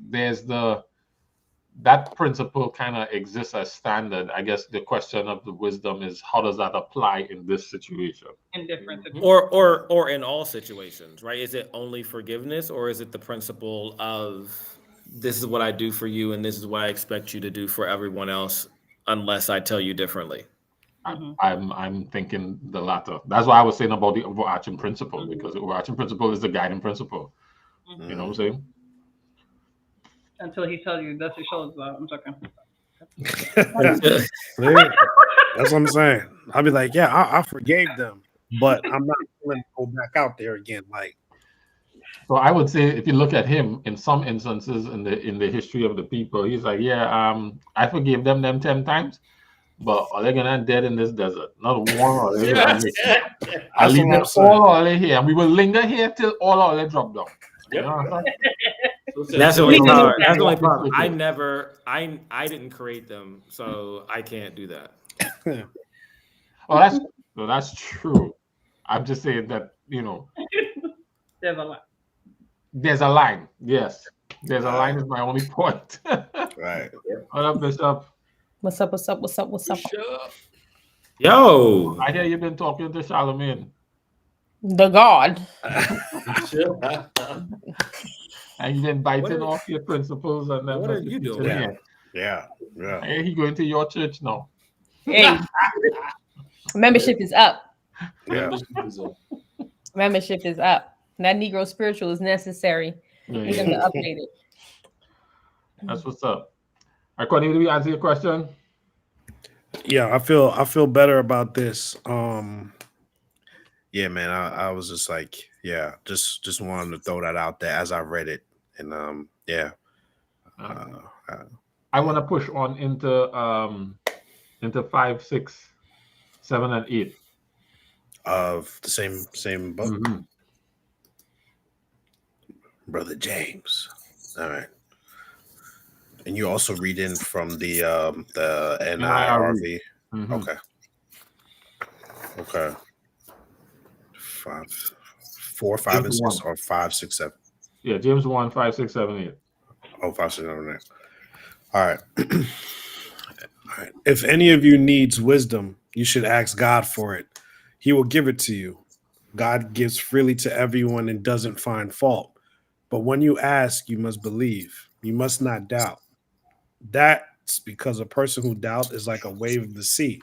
that principle kind of exists as standard. I guess the question of the wisdom is how does that apply in this situation? In different situations. Or in all situations, right? Is it only forgiveness, or is it the principle of this is what I do for you and this is what I expect you to do for everyone else unless I tell you differently? I'm thinking the latter. That's why I was saying about the overarching principle, because the overarching principle is the guiding principle. You know what I'm saying? Until he tells you dust your shoulders off. I'm joking. See? That's what I'm saying. I'll be like, yeah, I forgave them, but I'm not willing to go back out there again. Like, So I would say if you look at him in some instances in the history of the people, he's like, yeah, I forgave them 10 times, but all they're gonna dead in this desert. Not one or they I that's leave what it I'm saying. all here, and we will linger here till all they drop down. Yep. You know what I'm saying? That's the We only can part. do That's the only that. part. I didn't create them, so I can't do that. Oh, that's true. I'm just saying that, There's a lot. there's a line. Yes. There's a line is my only point. Right. What up, Bishop? What's up? What's up? What's up? What's up? Yo, I hear you've been talking to Charlemagne. The God. And you've been biting What are- off your principles and then what are you doing? Yeah. I hear he going to your church now. Hey, membership is up. Yeah. Membership is up. That Negro spiritual is necessary. Yeah, Need them to update it. That's what's up. I couldn't even answer your question. Yeah, I feel better about this. Yeah, man, I was just like, yeah, just wanted to throw that out there as I read it. And yeah. I want to push on into 5, 6, 7, and 8 of the same book. Mm-hmm. Brother James. All right. And you also read in from the NIRV. Mm-hmm. Okay. 4, 5, and 6, or 5, 6, 7. Yeah, James 1, 5, 6, 7, 8. Oh, 5, 6, 7, 8. All right. All right. If any of you needs wisdom, you should ask God for it. He will give it to you. God gives freely to everyone and doesn't find fault. But when you ask, you must believe. You must not doubt. That's because a person who doubts is like a wave of the sea.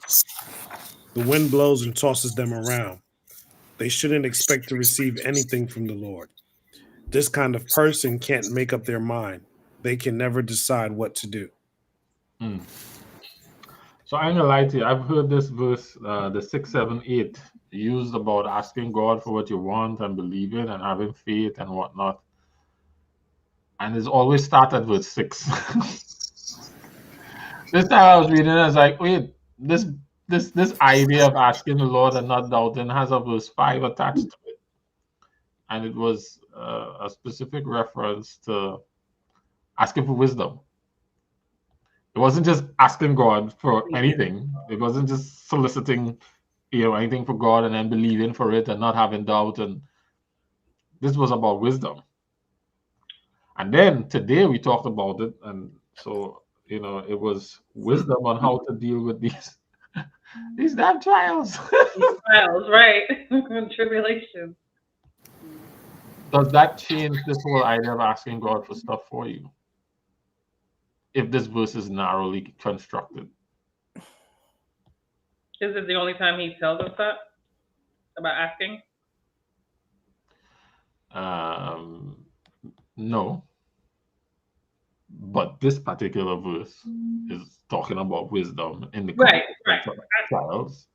The wind blows and tosses them around. They shouldn't expect to receive anything from the Lord. This kind of person can't make up their mind. They can never decide what to do. So I'm gonna lie to you. I've heard this verse, the 6, 7, 8, used about asking God for what you want and believing and having faith and whatnot. And it's always started with 6. This time I was reading, I was like, wait, this idea of asking the Lord and not doubting has a verse 5 attached to it, and it was a specific reference to asking for wisdom. It wasn't just asking God for anything. It wasn't just soliciting, anything for God and then believing for it and not having doubt. And this was about wisdom. And then today we talked about it, and so it was wisdom on how to deal with these damn trials. Trials, right? Tribulation. Does that change this whole idea of asking God for stuff for you? If this verse is narrowly constructed. Is it the only time he tells us that about asking? No, but this particular verse is talking about wisdom in the Right, context of trials.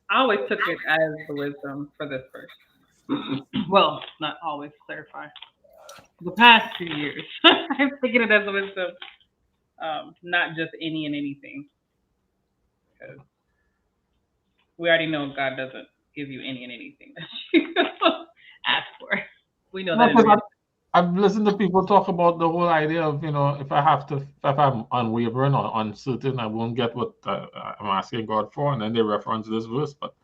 I always took it as the wisdom for this verse. Well, not always, clarify. The past 2 years, I've taken it as a wisdom, not just any and anything. Because we already know God doesn't give you any and anything that you ask for. We know that in advance. I've listened to people talk about the whole idea of, if I'm unwavering or uncertain, I won't get what I'm asking God for, and then they reference this verse. But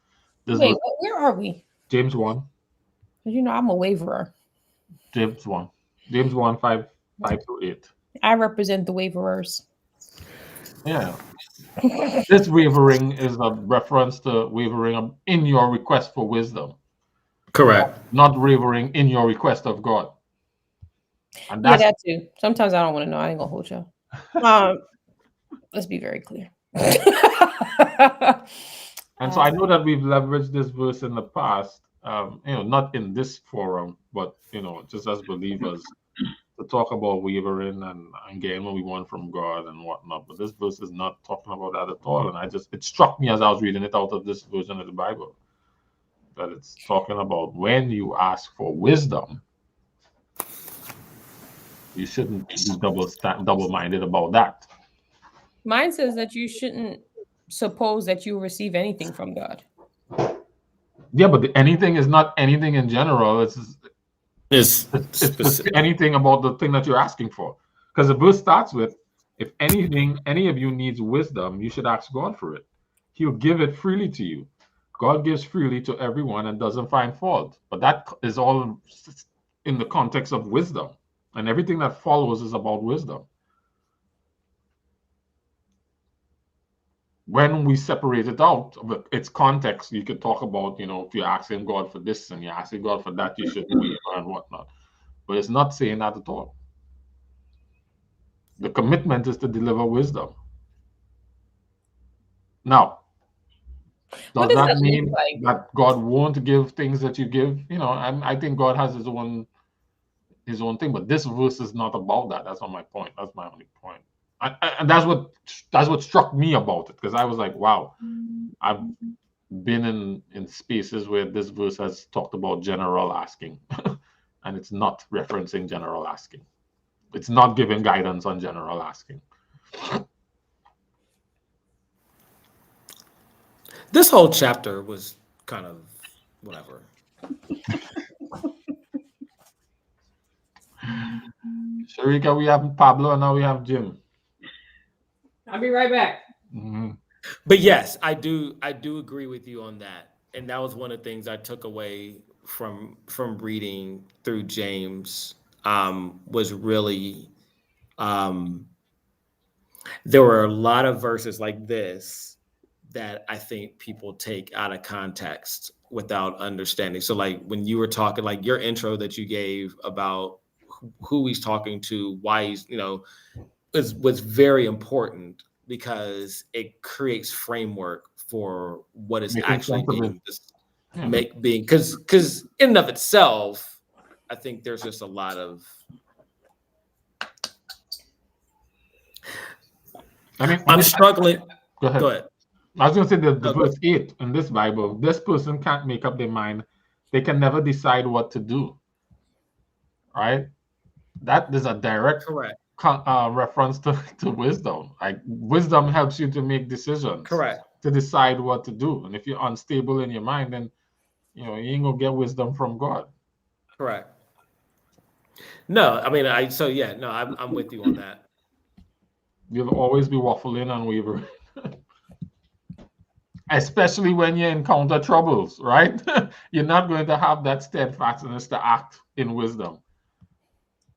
this Wait, verse, where are we? James 1. Because I'm a waverer. James 1. James 1, 5 to 8. I represent the waverers. Yeah. This wavering is a reference to wavering in your request for wisdom. Correct. Not wavering in your request of God. And Yeah, that too. Sometimes I don't want to know. I ain't gonna hold you. Let's be very clear. And so I know that we've leveraged this verse in the past, not in this forum, but just as believers, to talk about wavering and getting what we want from God and whatnot. But this verse is not talking about that at all. And it struck me as I was reading it out of this version of the Bible, that it's talking about when you ask for wisdom, you shouldn't be double-minded about that. Mine says that you shouldn't suppose that you receive anything from God. Yeah, but anything is not anything in general. It's It's anything about the thing that you're asking for. Because the verse starts with, if anything, any of you needs wisdom, you should ask God for it. He'll give it freely to you. God gives freely to everyone and doesn't find fault. But that is all in the context of wisdom. And everything that follows is about wisdom. When we separate it out of its context, you could talk about, if you're asking God for this and you're asking God for that, you should waver and whatnot. But it's not saying that at all. The commitment is to deliver wisdom. Now, does that mean that God won't give things that you give? I think God has his own thing, but this verse is not about that. That's not my point. That's my only point. And that's what struck me about it, because I was like, wow, I've been in spaces where this verse has talked about general asking, and it's not referencing general asking. It's not giving guidance on general asking. This whole chapter was kind of whatever. Sharika, we have Pablo, and now we have Jim. I'll be right back. Mm-hmm. But yes, I do agree with you on that. And that was one of the things I took away from reading through James, was really there were a lot of verses like this that I think people take out of context without understanding. So like when you were talking, like your intro that you gave about who he's talking to, why he's, was very important, because it creates framework for what is actually being because in and of itself, I think there's just a lot of I'm struggling. Go ahead. I was going to say the verse 8 in this Bible, this person can't make up their mind. They can never decide what to do. Right? That is a direct reference to wisdom. Like wisdom helps you to make decisions. Correct. To decide what to do. And if you're unstable in your mind, then you ain't gonna get wisdom from God. Correct. No, I mean, I'm with you on that. You'll always be waffling and wavering. Especially when you encounter troubles, right? You're not going to have that steadfastness to act in wisdom.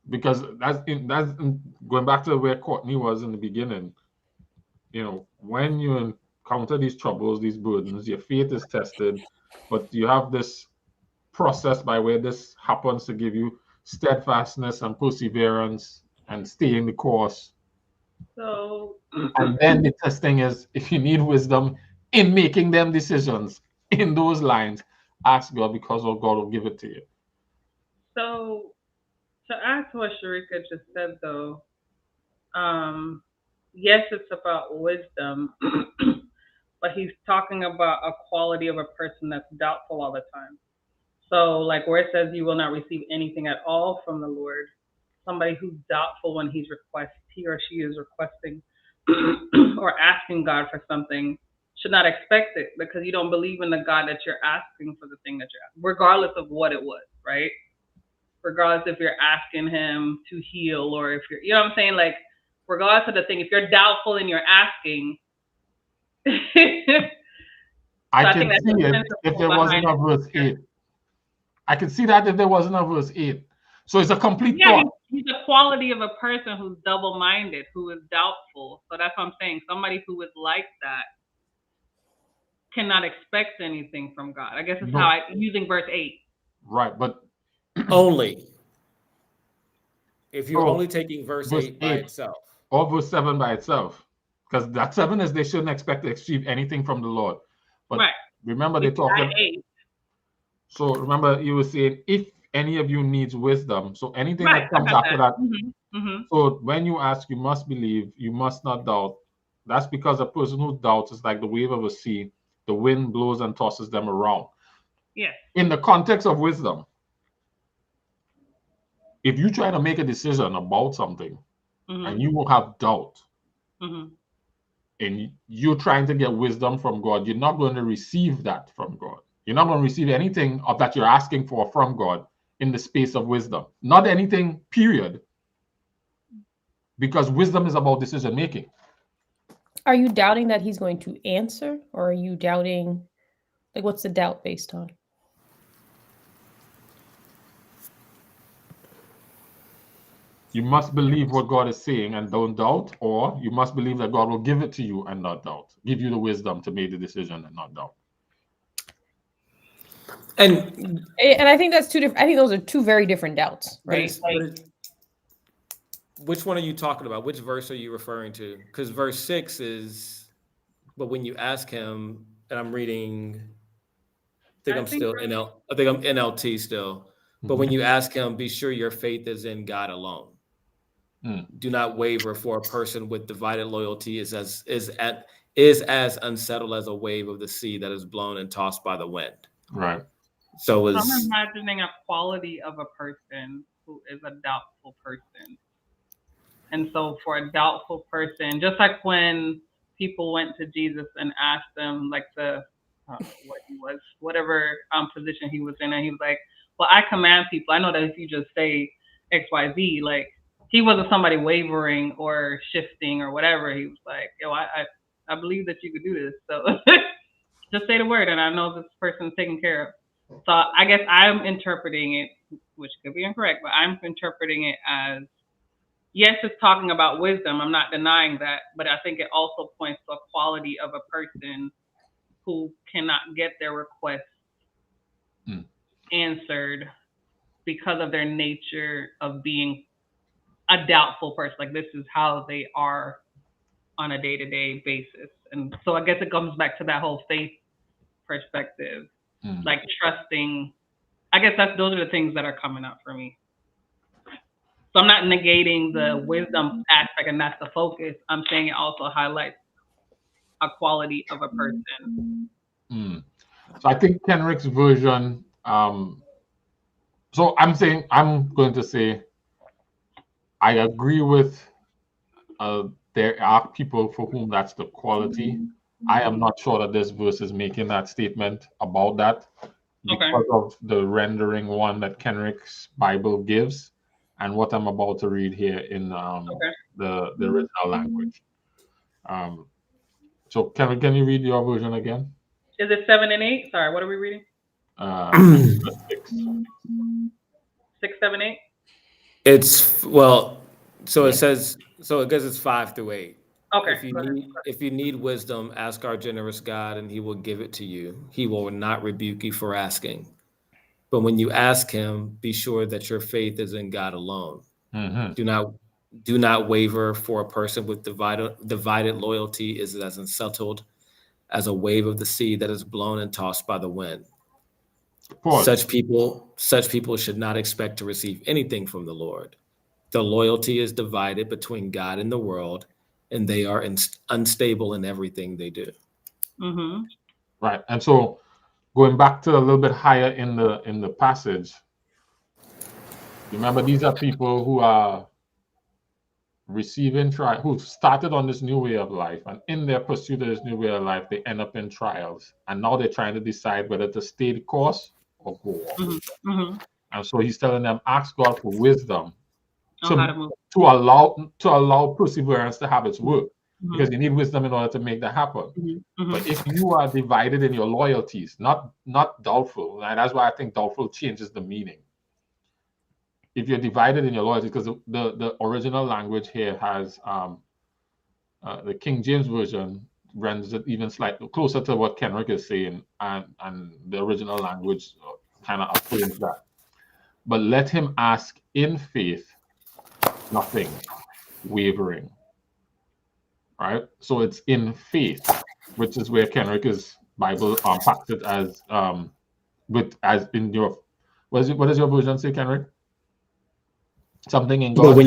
Because that's going back to where Courtney was in the beginning. When you encounter these troubles, these burdens, your faith is tested, but you have this process by where this happens to give you steadfastness and perseverance and staying the course. So And then the testing is if you need wisdom in making them decisions in those lines, ask God because God will give it to you. so to ask what Sharika just said though, yes, it's about wisdom, but he's talking about a quality of a person that's doubtful all the time. So, like where it says you will not receive anything at all from the Lord, somebody who's doubtful when he or she is requesting or asking God for something should not expect it because you don't believe in the God that you're asking for the thing that you're asking, regardless of what it was, right? Regardless if you're asking him to heal or if you're, you know what I'm saying? Like, regardless of the thing, if you're doubtful and you're asking, so I I think can that's see the it if principle there wasn't behind a verse 8. I can see that if there wasn't a verse 8. So it's a complete yeah, thought. he's the quality of a person who's double-minded, who is doubtful. So that's what I'm saying. Somebody who is like that cannot expect anything from God. I guess it's how No, using verse 8. right. But Only if you're so only taking verse verse 8 by 8 itself. or verse 7 by itself, because that 7 is they shouldn't expect to receive anything from the Lord. But Right. remember, You they talked. got 8. So remember, you were saying if any of you needs wisdom. So anything Right. that I comes got after that. that. Mm-hmm. So when you ask, you must believe, you must not doubt. That's because a person who doubts is like the wave of a sea. The wind blows and tosses them around. Yes. In the context of wisdom, if you try to make a decision about something and you will have doubt and you're trying to get wisdom from God, you're not going to receive that from God. You're not going to receive anything of that you're asking for from God in the space of wisdom. Not anything, period. Because wisdom is about decision making. Are you doubting that he's going to answer, or are you doubting, like, what's the doubt based on? You must believe what God is saying and don't doubt, or you must believe that God will give it to you and not doubt, give you the wisdom to make the decision and not doubt. And I think that's two different. I think those are two very different doubts, right? Which one are you talking about? Which verse are you referring to? Because verse 6 is, but when you ask him, and I'm reading, I think I'm NLT still. But when you ask him, be sure your faith is in God alone. Do not waver, for a person with divided loyalty is as unsettled as a wave of the sea that is blown and tossed by the wind. Right. So I'm imagining a quality of a person who is a doubtful person. And so for a doubtful person, just like when people went to Jesus and asked him like what he was, whatever position he was in, and he was like, well, I command people. I know that if you just say X, Y, Z, like he wasn't somebody wavering or shifting or whatever. He was like, yo, I believe that you could do this. So just say the word and I know this person's taken care of. So I guess I'm interpreting it, which could be incorrect, but I'm interpreting it as, yes, it's talking about wisdom. I'm not denying that, but I think it also points to a quality of a person who cannot get their requests answered because of their nature of being a doubtful person. Like this is how they are on a day-to-day basis. And so I guess it comes back to that whole faith perspective, like trusting. I guess those are the things that are coming up for me. So I'm not negating the wisdom aspect, and that's the focus. I'm saying it also highlights a quality of a person. So I think Kenrick's version. So I'm going to say I agree with. There are people for whom that's the quality. I am not sure that this verse is making that statement about that because of the rendering one that Kenrick's Bible gives and what I'm about to read here in the original language. So Kevin, can you read your version again? Is it 7 and 8? Sorry, what are we reading? 6. 6, 7, 8? It's so it says, so it goes, it's 5 through 8. Okay. If you need wisdom, ask our generous God and he will give it to you. He will not rebuke you for asking. But when you ask him, be sure that your faith is in God alone. Do not Do not waver, for a person with divided loyalty is as unsettled as a wave of the sea that is blown and tossed by the wind. Pause. Such people should not expect to receive anything from the Lord. The loyalty is divided between God and the world, and they are unstable in everything they do. Mm-hmm. Right. And so going back to a little bit higher in the passage, remember these are people who are receiving who started on this new way of life, and in their pursuit of this new way of life, they end up in trials, and now they're trying to decide whether to stay the course or go off. Mm-hmm. Mm-hmm. And so he's telling them, ask God for wisdom On how to move. to allow perseverance to have its work, Mm-hmm. because you need wisdom in order to make that happen. Mm-hmm. But if you are divided in your loyalties, not doubtful, and that's why I think doubtful changes the meaning. If you're divided in your loyalties, because the original language here has the King James Version renders it even slightly closer to what Kenrick is saying, and the original language kind of affirms that. But let him ask in faith, nothing wavering. Right? So it's in faith, which is where Kenrick's Bible unpacks it as as in your what does your version say, Kenrick? Something in God. But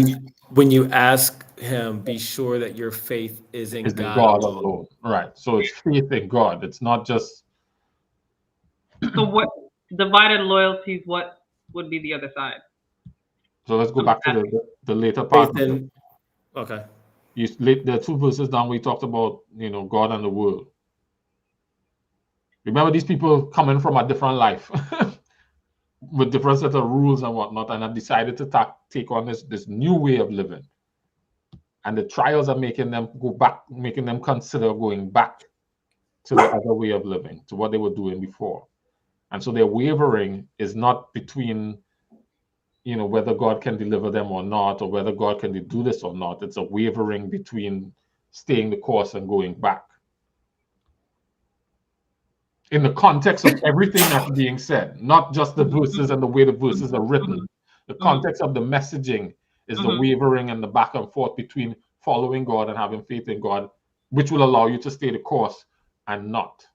when you ask him, be sure that your faith is in God alone. alone. Right. So it's faith in God. It's not just. So what divided loyalties? What would be the other side? So let's go back to the later part. Faith in, okay. The two verses down, we talked about God and the world. Remember, these people coming from a different life with different set of rules and whatnot, and have decided to take on this new way of living. And the trials are making them go back, making them consider going back to the other way of living, to what they were doing before. And so their wavering is not between, whether God can deliver them or not, or whether God can do this or not. It's a wavering between staying the course and going back. In the context of everything that's being said, not just the verses and the way the verses are written. The context of the messaging is the wavering and the back and forth between following God and having faith in God, which will allow you to stay the course and not.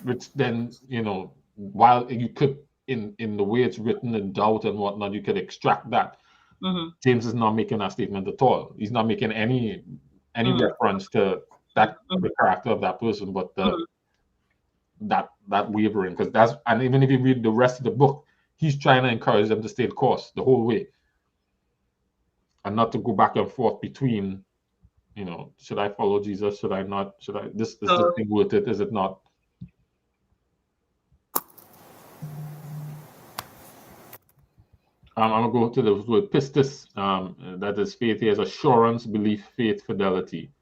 Which then, while you could, in the way it's written in doubt and whatnot, you could extract that. James is not making that statement at all. He's not making any reference to that the character of that person, but that wavering, because that's, and even if you read the rest of the book, he's trying to encourage them to stay the course the whole way, and not to go back and forth between, should I follow Jesus? Should I not? Should I? Is this thing worth it? Is it not? I'm gonna go to the word pistis. That is faith. Here is assurance, belief, faith, fidelity.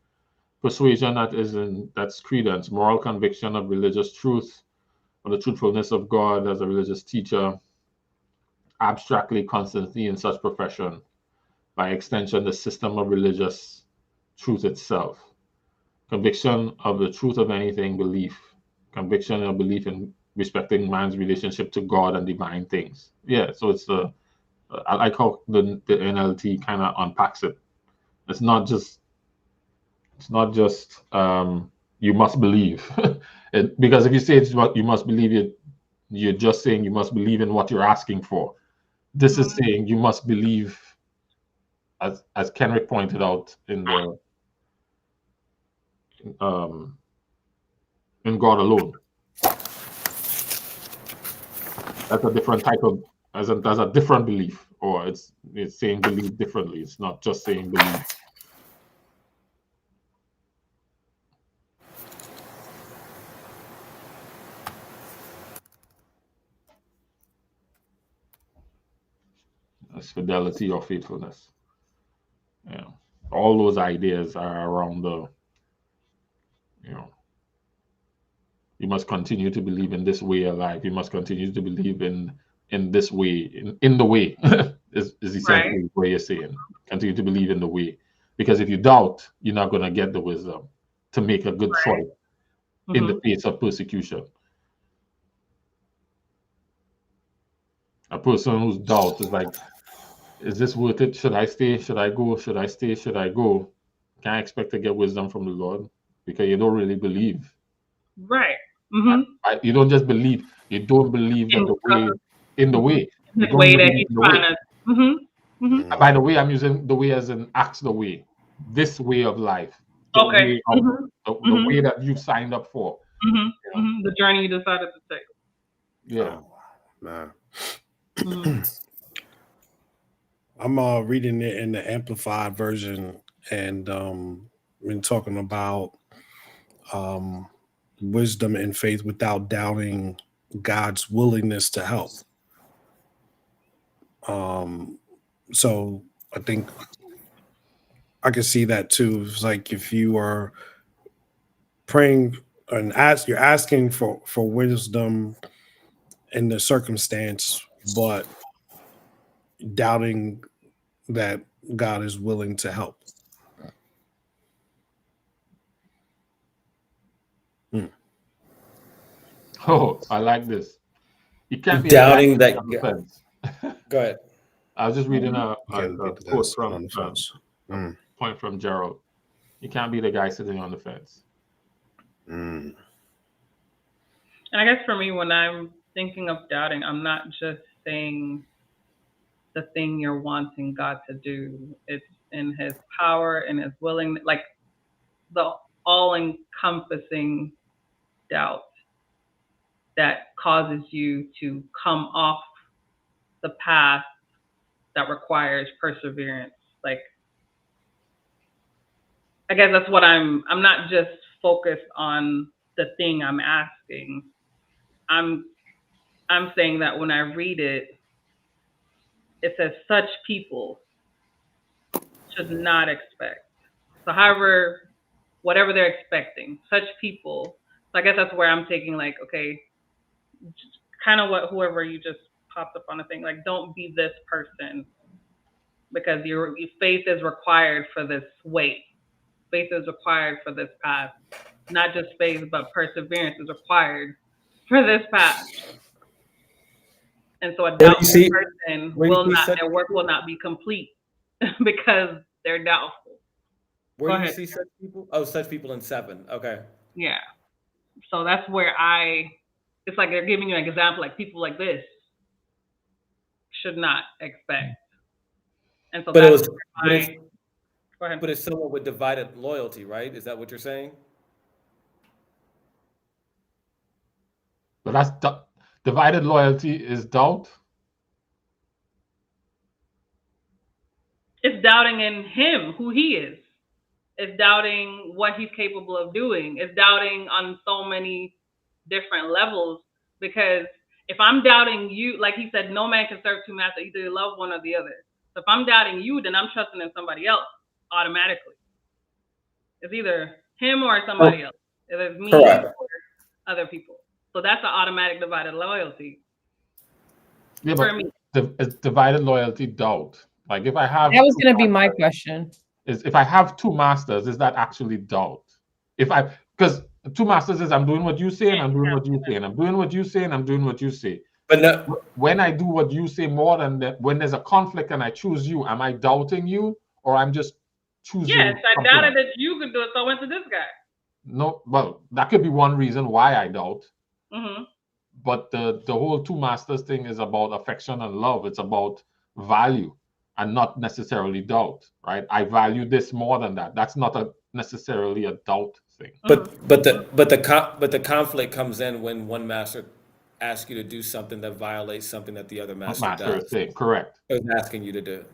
Persuasion, that's credence, moral conviction of religious truth, of the truthfulness of God as a religious teacher, abstractly, constantly in such profession, by extension, the system of religious truth itself. Conviction of the truth of anything, belief. Conviction of belief in respecting man's relationship to God and divine things. Yeah, so it's I like how the NLT kind of unpacks it. It's not just you must believe. Because if you say it's what you must believe, you're just saying you must believe in what you're asking for. This is saying you must believe, as Kenrick pointed out in God alone. That's a different type of, that's a different belief, or it's saying believe differently. It's not just saying believe. As fidelity or faithfulness. Yeah, all those ideas are around you must continue to believe in this way of life. You must continue to believe in this way, in the way is essentially what you're saying. Continue to believe in the way, because if you doubt, you're not going to get the wisdom to make a good choice in the face of persecution. A person whose doubt is like, is this worth it? Should I stay? Should I go? Should I stay? Should I go? Can't expect to get wisdom from the Lord because you don't really believe. Right. Mm-hmm. You don't just believe. You don't believe that the way in the way. You The don't way that believe he's in the trying way. to. Mm-hmm. Mm-hmm. By the way, I'm using the way as an axe the way. This way of life. The Okay. way of Mm-hmm. the way that you've signed up for. Mm-hmm. You know? Mm-hmm. The journey you decided to take. Yeah. Oh, man. Mm-hmm. I'm reading it in the amplified version, and been talking about wisdom and faith without doubting God's willingness to help. So I think I can see that too. It's like if you are praying and you're asking for wisdom in the circumstance, but doubting that God is willing to help. Oh, I like this. You can't be Doubting the guy that. on the fence. Go ahead. I was just reading a Again, quote from on the fence. a point from Gerald. You can't be the guy sitting on the fence. Mm. And I guess for me, when I'm thinking of doubting, I'm not just saying the thing you're wanting God to do. It's in His power and His willing, like the all-encompassing doubt that causes you to come off the path that requires perseverance. Like, I guess that's what I'm not just focused on the thing I'm asking. I'm saying that when I read it, it says such people should not expect. So however, whatever they're expecting, such people. So I guess that's where I'm taking like, okay, kind of what whoever you just popped up on the thing, like don't be this person because your faith is required for this weight. Faith is required for this path. Not just faith, but perseverance is required for this path. And so a doubtful person will not, their work will not be complete because they're doubtful. Where do you see such people? Oh, such people in 7. Okay. Yeah. So that's where it's like they're giving you an example, like people like this should not expect. And so but it's someone with divided loyalty, right? Is that what you're saying? But that's divided loyalty is doubt. It's doubting in Him, who He is. It's doubting what He's capable of doing. It's doubting on so many different levels, because if I'm doubting you, like He said, no man can serve two masters, either you love one or the other. So if I'm doubting you, then I'm trusting in somebody else automatically. It's either Him or somebody else. It's me or other people. So that's an automatic divided loyalty. Yeah, but it's divided loyalty doubt. Like if I have that was going to be my question. If I have two masters, is that actually doubt? Because two masters is I'm doing what you say and I'm doing what you say and I'm doing what you say and I'm doing what you say. But no, when I do what you say more than that, when there's a conflict and I choose you, am I doubting you or I'm just choosing? Yes, I doubted that you could do it, so I went to this guy. No, well, that could be one reason why I doubt. Mm-hmm. But the whole two masters thing is about affection and love. It's about value and not necessarily doubt, right? I value this more than that. That's not necessarily a doubt thing. But the conflict comes in when one master asks you to do something that violates something that the other master does. Thing. Correct. Is asking you to do.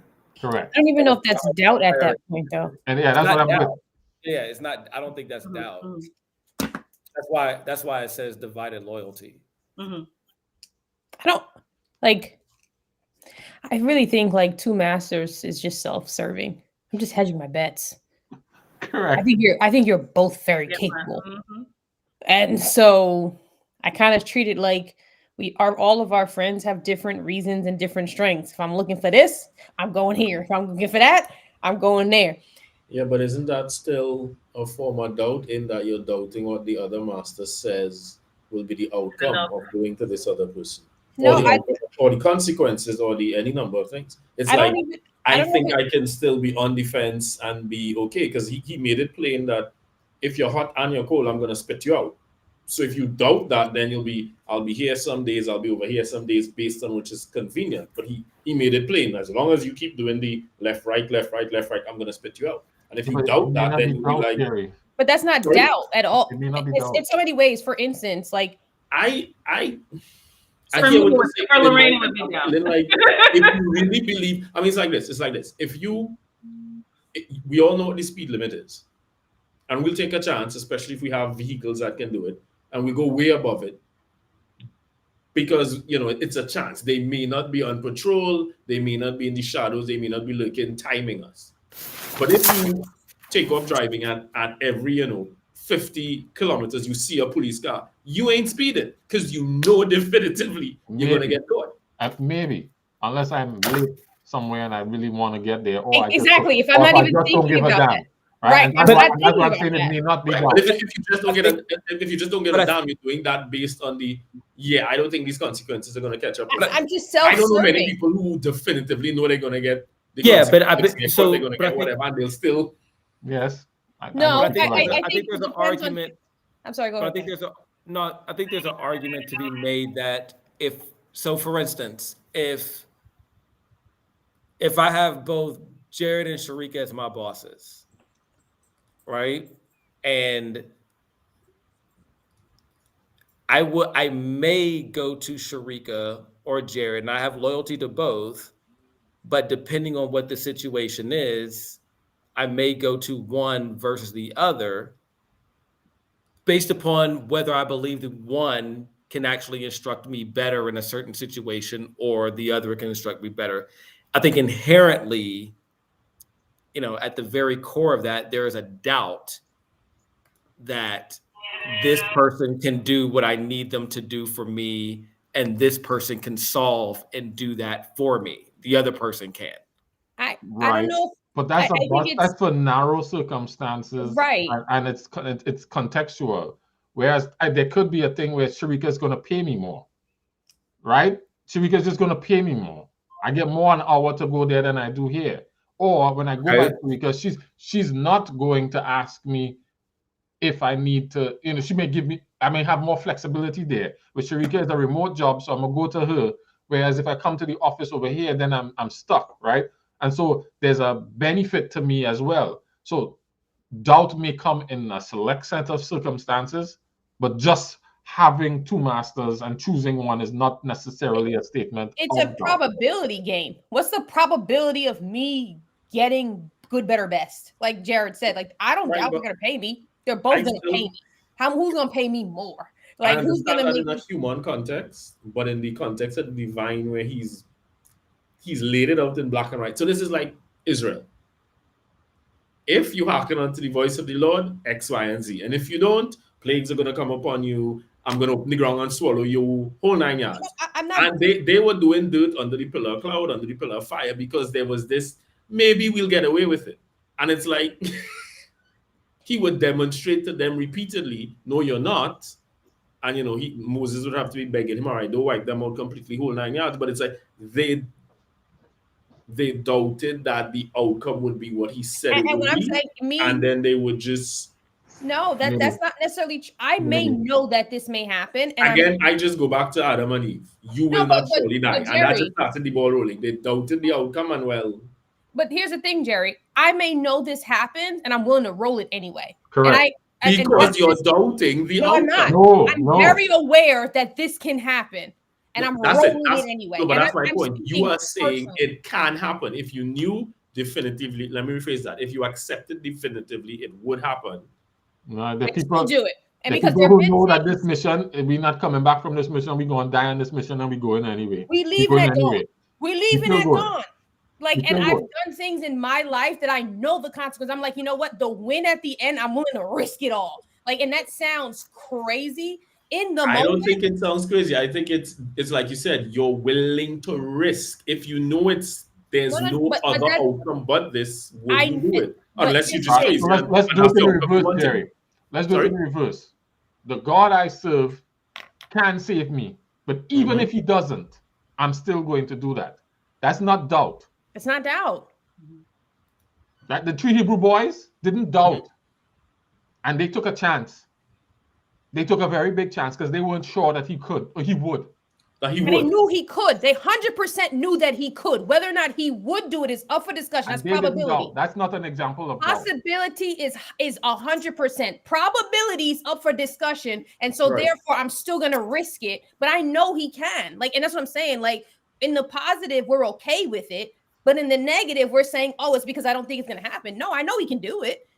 Correct. I don't even know if that's doubt at that point, though. And yeah, that's what I'm with. Yeah, it's not. I don't think that's doubt. That's why it says divided loyalty. Mm-hmm. I don't like. I really think like two masters is just self-serving. I'm just hedging my bets. Correct. I think you're both very capable, and so I kind of treat it like all of our friends have different reasons and different strengths. If I'm looking for this, I'm going here. If I'm looking for that, I'm going there. Yeah, but isn't that still a form of doubt in that you're doubting what the other master says will be the outcome of doing to this other person? No, or the consequences or the any number of things. It's I like don't even. I think I can still be on defense and be okay because he made it plain that if you're hot and you're cold, I'm gonna spit you out. So if you doubt that, then I'll be here some days, I'll be over here some days based on which is convenient. But he made it plain. As long as you keep doing the left, right, left, right, left, right, I'm gonna spit you out. And if you But doubt it may that, not then be you'll be doubt, like, Jerry. But that's not Sorry? doubt at all. It may not be It's, doubt. it's so many ways. For instance, like I For hear me, what you're for saying. Lorraine, it would be doubt. Then, like, if you really believe, I mean, it's like this. We all know what the speed limit is, and we'll take a chance, especially if we have vehicles that can do it, and we go way above it because it's a chance. They may not be on patrol, they may not be in the shadows, they may not be looking, timing us. But if you take off driving at every 50 kilometers, you see a police car, you ain't speeding because you know definitively you're going to get caught. Maybe, unless I'm late somewhere and I really want to get there. Or exactly. If I'm not even thinking about that. Right. And that's what I'm saying. It may not be But if you just don't get a damn, you're doing that based on I don't think these consequences are going to catch up. I'm just self-serving. I don't know many people who definitively know they're going to get the but they're going to get whatever, and they'll still. Yes. I think there's an argument. I'm sorry. Go ahead. I think there's an argument to be made that for instance, if I have both Jared and Sharika as my bosses, right, and I may go to Sharika or Jared, and I have loyalty to both, but depending on what the situation is, I may go to one versus the other based upon whether I believe that one can actually instruct me better in a certain situation or the other can instruct me better. I think inherently, at the very core of that, there is a doubt that this person can do what I need them to do for me, and this person can solve and do that for me. The other person can't. I don't know. But that's for narrow circumstances, right? And it's contextual. Whereas there could be a thing where Sharika is going to pay me more, right? Sharika is just going to pay me more. I get more an hour to go there than I do here. Or when I go by Sharika, she's not going to ask me if I need to. She may give me. I may have more flexibility there. With Sharika, is a remote job, so I'm gonna go to her. Whereas if I come to the office over here, then I'm stuck, right? And so there's a benefit to me as well. So doubt may come in a select set of circumstances, but just having two masters and choosing one is not necessarily a statement. It's a probability game. What's the probability of me getting good, better, best? Like Jared said, like I don't doubt they're gonna pay me. They're both gonna pay me. Who's gonna pay me more? Like who's gonna make in a human context, but in the context of the divine, where he's laid it out in black and white. So this is like Israel. If you hearken unto the voice of the Lord, X, Y, and Z. And if you don't, plagues are going to come upon you. I'm going to open the ground and swallow you, whole 9 yards. And they were doing dirt under the pillar of cloud, under the pillar of fire, because there was this, maybe we'll get away with it. And it's like, he would demonstrate to them repeatedly, no, you're not. And, Moses would have to be begging him, all right, don't wipe them out completely, whole 9 yards. But it's like, they doubted that the outcome would be what he said it would be, and then they would just that's not necessarily I may know that this may happen, and again I just go back to Adam and Eve. You will not surely die, and that just started the ball rolling. They doubted the outcome, and but here's the thing, Jerry, I may know this happened and I'm willing to roll it anyway. Correct. Because you're doubting the outcome. I'm very aware that this can happen. And I'm rolling it anyway. No, but that's my point. You are saying it can happen. If you knew definitively, let me rephrase that. If you accepted definitively, it would happen. No, the people do it. And because people who know that this mission, we're not coming back from this mission, we're going to die on this mission, and we're going anyway. We leaving it gone. We're leaving it gone. Like, and I've done things in my life that I know the consequence. I'm like, you know what? The win at the end, I'm willing to risk it all. Like, and that sounds crazy. I don't think it sounds crazy. I think it's like you said, you're willing to risk. If you know there's no other outcome but this, would you do it? Unless you just crazy. Let's do it in reverse, Jerry. Let's do it in reverse. The God I serve can save me. But even if he doesn't, I'm still going to do that. That's not doubt. It's not doubt. That the 3 Hebrew boys didn't doubt, and they took a chance. They took a very big chance because they weren't sure that he could or he would. That he And would. they knew he could. They 100% knew that he could. Whether or not he would do it is up for discussion. And That's they didn't probability. doubt. That's not an example of doubt. Possibility is 100%. Probability is up for discussion, and so therefore I'm still gonna risk it. But I know he can. Like, and that's what I'm saying. Like, in the positive, we're okay with it, but in the negative, we're saying, "Oh, it's because I don't think it's gonna happen." No, I know he can do it,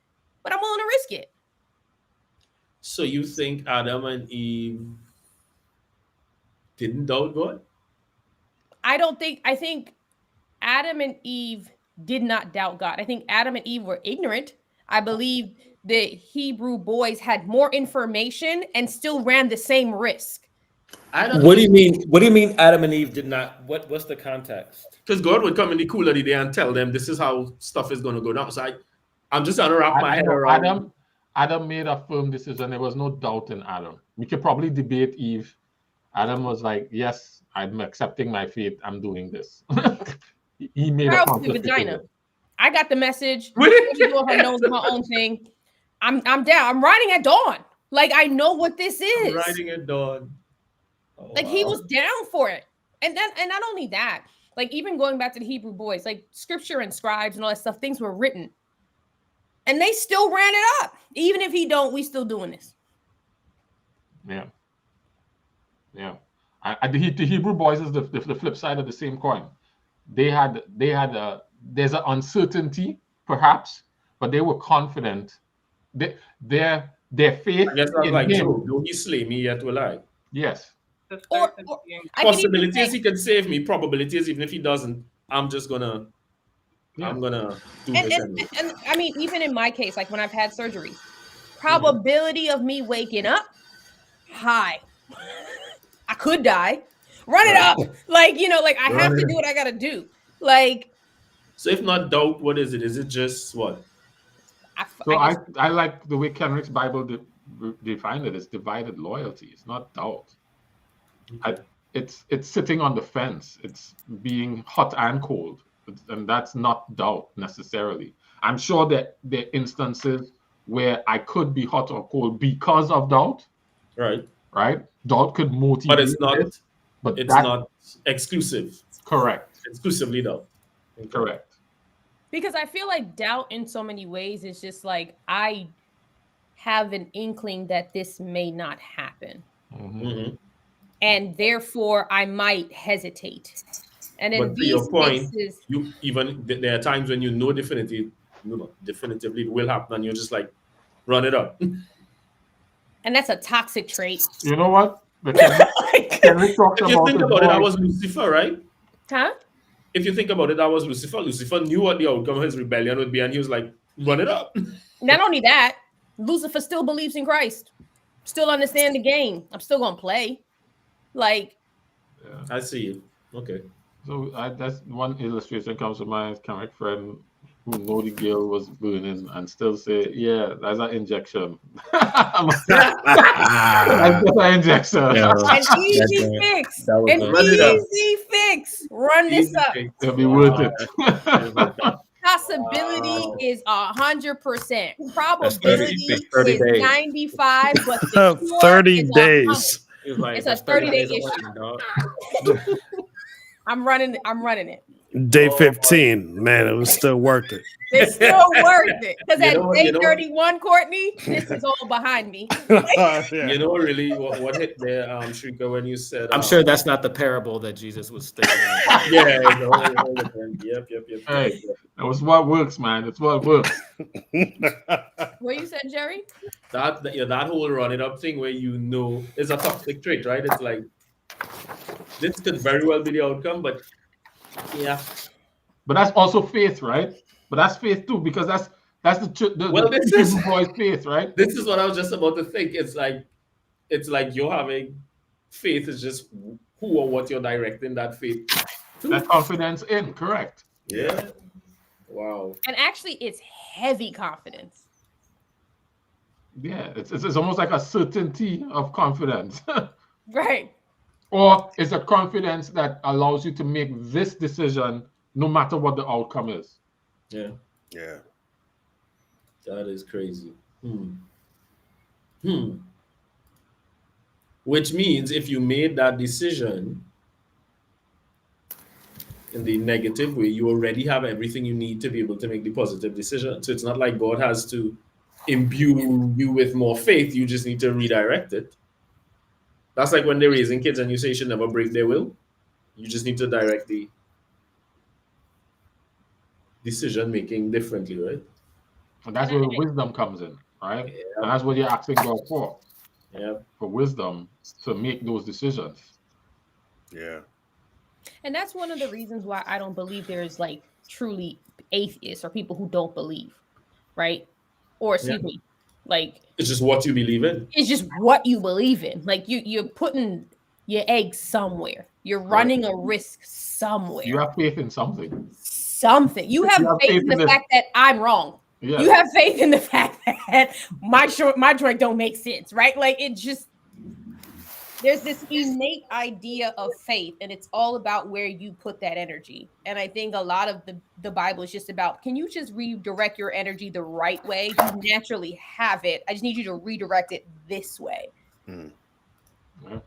but I'm willing to risk it. So you think Adam and Eve didn't doubt God? I think Adam and Eve did not doubt God. I think Adam and Eve were ignorant. I believe the Hebrew boys had more information and still ran the same risk. What do you mean? What do you mean Adam and Eve did not? What's the context? Because God would come in the cool of the day and tell them this is how stuff is going to go down. So I'm just trying to wrap my head around. Adam made a firm decision. There was no doubt in Adam. We could probably debate Eve. Adam was like, "Yes, I'm accepting my fate. I'm doing this." He made a conscious vagina. I got the message. She's doing her nose, my own thing. I'm down. I'm riding at dawn. Like, I know what this is. I'm riding at dawn. Oh, like, wow. He was down for it. And not only that, like, even going back to the Hebrew boys, like scripture and scribes and all that stuff, things were written. And they still ran it up. Even if he don't, we still doing this. Yeah. Yeah. The Hebrew boys is the flip side of the same coin. There's an uncertainty, perhaps, but they were confident. Their faith. I guess that's like Job. Though he slay me, yet will I. Yes. Or possibility is he can save me. Probability is even if he doesn't, I'm just gonna. Yeah. I'm gonna do this. And I mean, even in my case, like when I've had surgery, probability of me waking up, high. I could die. Run it up. Like, like I have to do what I gotta do. Like, so if not doubt, what is it? Is it just what? I like the way Kenrick's Bible defined it. It's divided loyalty. It's not doubt. It's sitting on the fence. It's being hot and cold. And that's not doubt necessarily. I'm sure that there are instances where I could be hot or cold because of doubt. Right. Doubt could motivate. But it's not. It, but it's not exclusive. Correct. Exclusively doubt. Correct. Because I feel like doubt in so many ways is just like I have an inkling that this may not happen. Mm-hmm. And therefore I might hesitate. And in but to these your point, cases, there are times when you know definitively it will happen, and you're just like, run it up. And that's a toxic trait. You know what? Can we talk if you think about it, that was Lucifer, right? Huh? If you think about it, that was Lucifer. Lucifer knew what the outcome of his rebellion would be, and he was like, run it up. Not only that, Lucifer still believes in Christ. Still understand the game. I'm still gonna play. Like, I see you. Okay. So that's one illustration comes to mind. Kenrick friend who know the girl was burning and still say, "Yeah, that's an injection." That's just an injection. Yeah, an easy fix. Run this up. It'll be worth it. Possibility is 100%. Probability is 95, but the 30 days. It's a 30-day issue. I'm running it. Day 15, man, it was still worth it. It's still worth it. Because at day 31, Courtney, this is all behind me. You know, really, what hit there, Shrika, when you said... I'm sure that's not the parable that Jesus was thinking of. Yep. Hey, that was what works, man. It's what works. What you said, Jerry? That whole run it up thing where it's a toxic trait, right? It's like, this could very well be the outcome, but yeah. But that's also faith, right? But that's faith too, because that's the boy's faith, right? This is what I was just about to think. It's like you're having faith is just who or what you're directing that faith to. That confidence in, correct. Yeah. Wow. And actually, it's heavy confidence. Yeah, it's almost like a certainty of confidence. Right. Or is a confidence that allows you to make this decision no matter what the outcome is. Yeah. Yeah. That is crazy. Which means if you made that decision in the negative way, you already have everything you need to be able to make the positive decision. So it's not like God has to imbue you with more faith. You just need to redirect it. That's like when they're raising kids and you say you should never break their will. You just need to direct the decision making differently, right? And that's where wisdom comes in, right? Yeah. And that's what you're asking God for. Yeah. For wisdom to make those decisions. Yeah. And that's one of the reasons why I don't believe there's like truly atheists or people who don't believe, right? Or excuse me, like It's just what you believe in. it's just what you believe in. Like you're putting your eggs somewhere. You're running a risk somewhere. You have faith in something. Something. You have faith in the fact that I'm wrong. Yes. You have faith in the fact that my joint don't make sense, right? Like it just there's this innate idea of faith, and it's all about where you put that energy. And I think a lot of the Bible is just about, can you just redirect your energy the right way? You naturally have it. I just need you to redirect it this way. Yeah.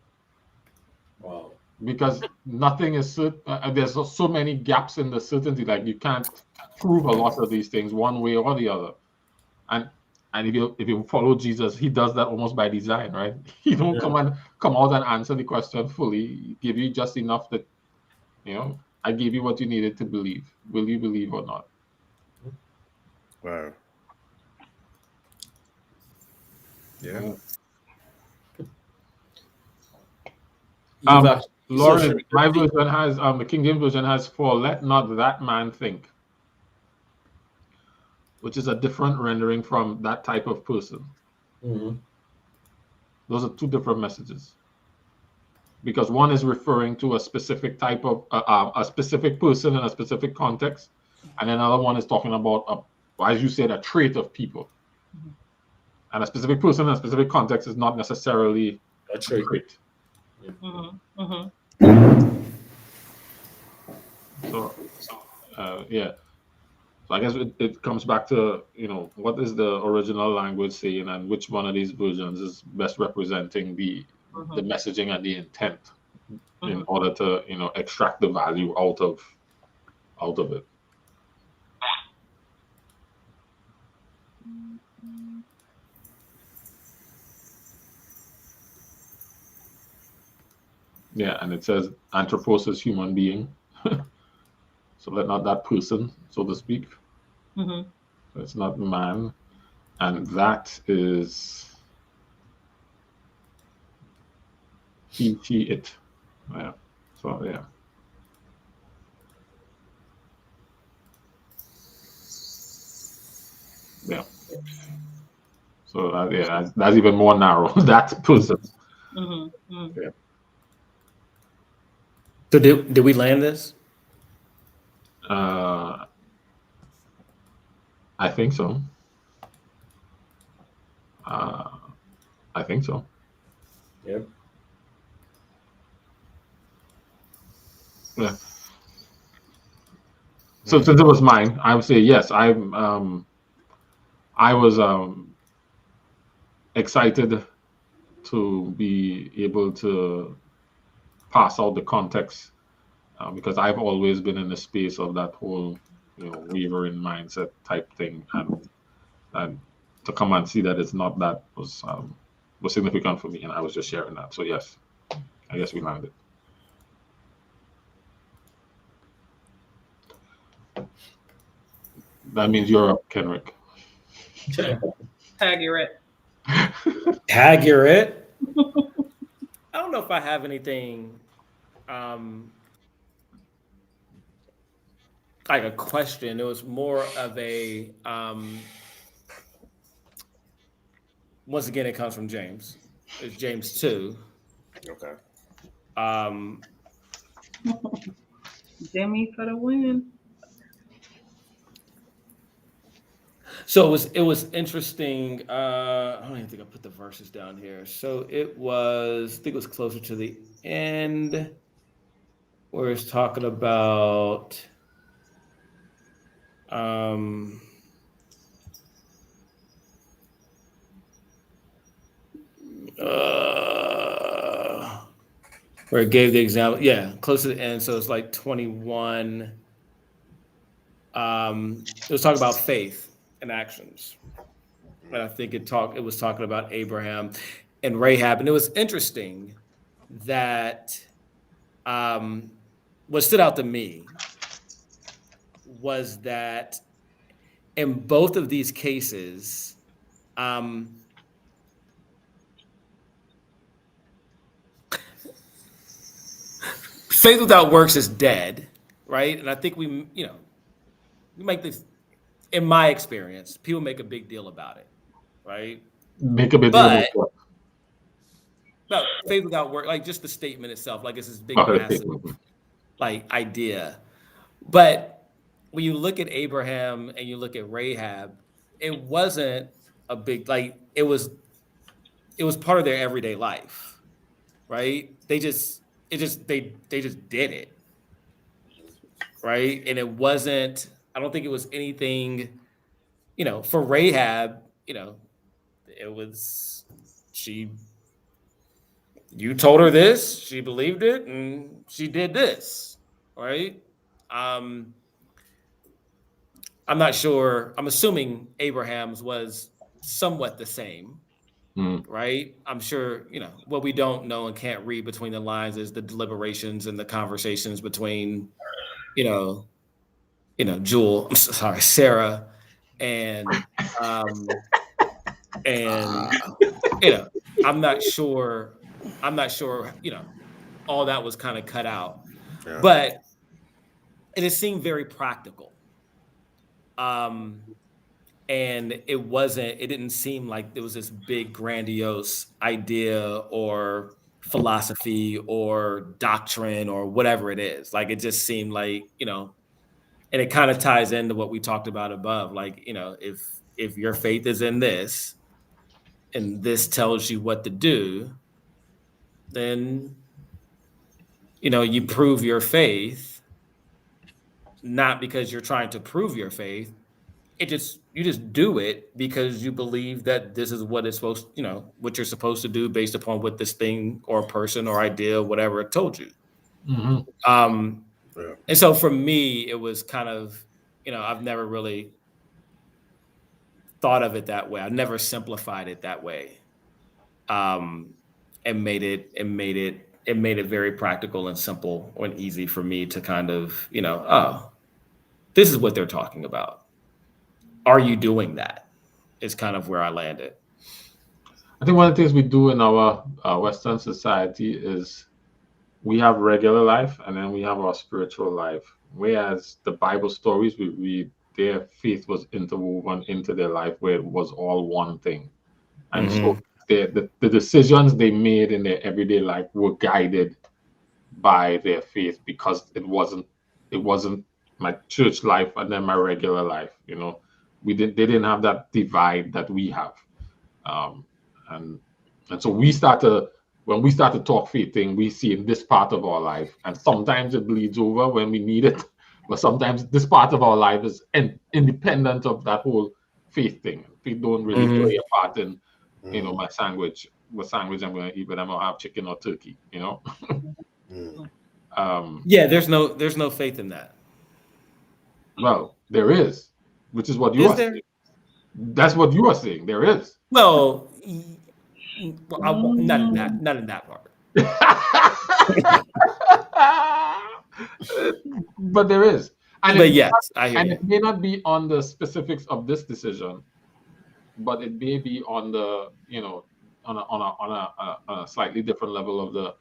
Wow. Because nothing is certain. There's so many gaps in the certainty. Like you can't prove a lot of these things one way or the other. And if you follow Jesus, he does that almost by design, right? He don't come out and answer the question fully. He give you just enough that, I gave you what you needed to believe. Will you believe or not? Wow. Yeah. Lauren, my version has the King James version has, "For let not that man think," which is a different rendering from "that type of person." Those are two different messages, because one is referring to a specific type of a specific person in a specific context, and another one is talking about as you said, a trait of people. And a specific person in a specific context is not necessarily a trait. So I guess it comes back to, what is the original language saying, and which one of these versions is best representing the messaging and the intent in order to, extract the value out of it. Yeah, and it says anthropos is human being. So let not that person, so to speak. So it's not man. And that is he, she, it. Yeah. So yeah. Yeah. So that's even more narrow. That person. Yeah. So did we land this? I think so. I think so. Yep. Yeah. So since it was mine, I would say yes. I was excited to be able to pass out the context, because I've always been in the space of that whole, wavering mindset type thing, and to come and see that it's not, that was significant for me, and I was just sharing that. So yes, I guess we landed. That means you're up, Kenrick. Accurate. Accurate. I don't know if I have anything like a question. It was more of a once again, it comes from James. It's James 2. Okay. Demi for the win. So it was interesting. I don't even think I put the verses down here. So it was, I think it was closer to the end where it's talking about um where it gave the example. Yeah, close to the end. So it's like 21. It was talking about faith and actions. And I think it was talking about Abraham and Rahab. And it was interesting that what stood out to me was that in both of these cases, faith without works is dead, right? And I think we make this, in my experience, people make a big deal about it, right? Make a big deal But about what? no, faith without work, like just the statement itself, like it's this big, Okay, massive, like idea. But when you look at Abraham and you look at Rahab, it wasn't a big, like it was part of their everyday life, right? They just did it, right? And it wasn't, I don't think it was anything, for Rahab, it was you told her this, she believed it, and she did this, right? I'm not sure. I'm assuming Abraham's was somewhat the same, right? I'm sure, what we don't know and can't read between the lines is the deliberations and the conversations between, Sarah and I'm not sure, all that was kind of cut out. Yeah. But it seemed very practical. And it didn't seem like there was this big grandiose idea or philosophy or doctrine or whatever it is. Like it just seemed like, and it kind of ties into what we talked about above. Like, if your faith is in this and this tells you what to do, then, you prove your faith, not because you're trying to prove your faith. You just do it because you believe that this is what it's supposed, what you're supposed to do based upon what this thing or person or idea, whatever it told you. Mm-hmm. And so for me, it was kind of, I've never really thought of it that way. I never simplified it that way. And made it very practical and simple and easy for me to kind of, this is what they're talking about. Are you doing that? Is kind of where I landed. I think one of the things we do in our Western society is we have regular life and then we have our spiritual life. Whereas the Bible stories we read, their faith was interwoven into their life where it was all one thing. And so the decisions they made in their everyday life were guided by their faith because it wasn't my church life and then my regular life. They didn't have that divide that we have. And so when we start to talk faith thing, we see in this part of our life, and sometimes it bleeds over when we need it, but sometimes this part of our life is independent of that whole faith thing. Faith don't really play a part in, my sandwich. What sandwich I'm going to eat, but I'm going to have chicken or turkey. Yeah, there's no faith in that. Well, there is, which is what you are saying. That's what you are saying. There is. Well, not in that part. But there is. But yes, I hear you. And it may not be on the specifics of this decision, but it may be on the, on a slightly different level of the,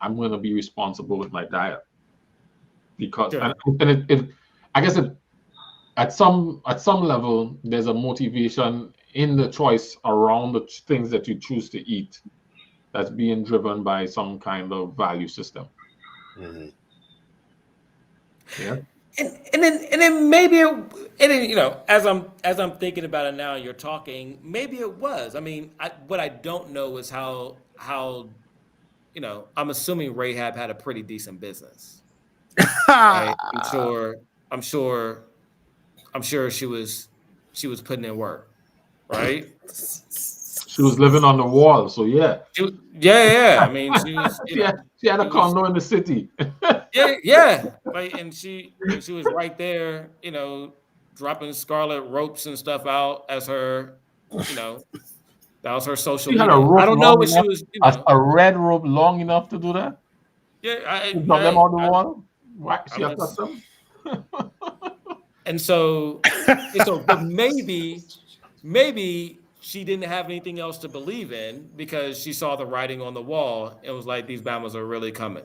I'm going to be responsible with my diet. Because, sure. and I guess at some level, there's a motivation in the choice around the things that you choose to eat that's being driven by some kind of value system. Yeah. And then maybe as I'm thinking about it now, you're talking. Maybe it was. I mean, what I don't know is how I'm assuming Rahab had a pretty decent business. Right? I'm sure she was putting in work, right? She was living on the wall, so yeah. Yeah. I mean, she was, she had a condo in the city. yeah. Like, and she was right there, dropping scarlet ropes and stuff out as her, that was her social She had a media. I rope don't know long what she enough, was, a red rope long enough to do that. Yeah, To drop them on the wall. Why she have got them? And so, but maybe she didn't have anything else to believe in because she saw the writing on the wall and was like, "These Bamas are really coming."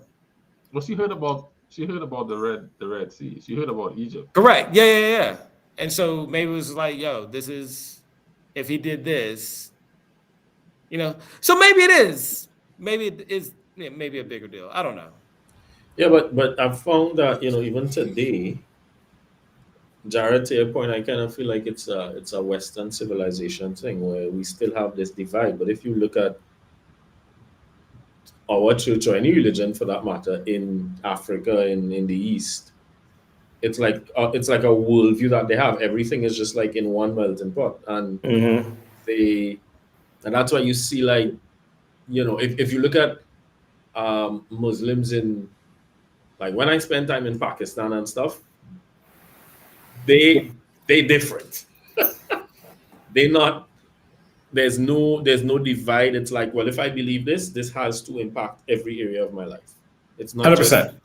Well, she heard about the Red Sea. She heard about Egypt. Correct. Yeah. And so maybe it was like, "Yo, this is if he did this, So maybe it is. Maybe it is. Maybe a bigger deal. I don't know. Yeah, but I've found that even today, Jared, to your point, I kind of feel like it's a Western civilization thing where we still have this divide. But if you look at our church or any religion for that matter in Africa and in the East, it's like a worldview that they have. Everything is just like in one melting pot, and they and that's why you see like if you look at Muslims in like when I spend time in Pakistan and stuff, they different. They not there's no divide. It's like, well, if I believe this has to impact every area of my life. It's not 100%. just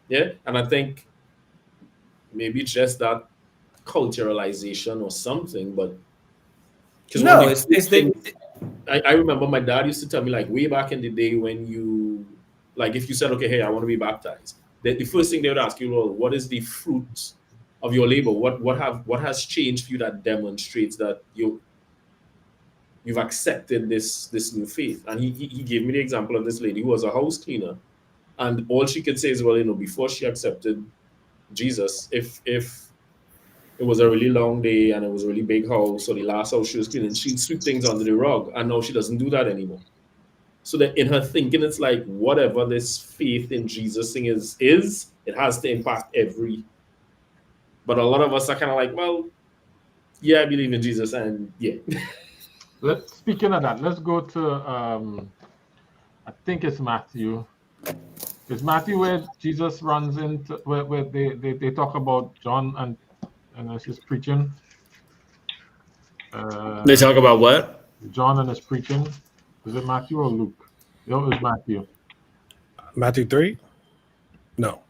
yeah. And I think maybe it's just that culturalization or something, but because No, it's they. I remember my dad used to tell me like way back in the day when you like if you said, okay, hey, I want to be baptized, the first thing they would ask you, well, what is the fruit of your labor? What has changed for you that demonstrates that you've accepted this new faith? And he gave me the example of this lady who was a house cleaner, and all she could say is, well, before she accepted Jesus, if it was a really long day and it was a really big house, or the last house she was cleaning, she'd sweep things under the rug, and now she doesn't do that anymore. So that in her thinking, it's like whatever this faith in Jesus thing is it has to impact every. But a lot of us are kind of like, well, yeah, I believe in Jesus, and yeah. Speaking of that, let's go to I think it's Matthew. It's Matthew where Jesus runs into where they talk about John and his preaching. They talk about what? John and his preaching. Is it Matthew or Luke? No, it was Matthew. Matthew 3? No.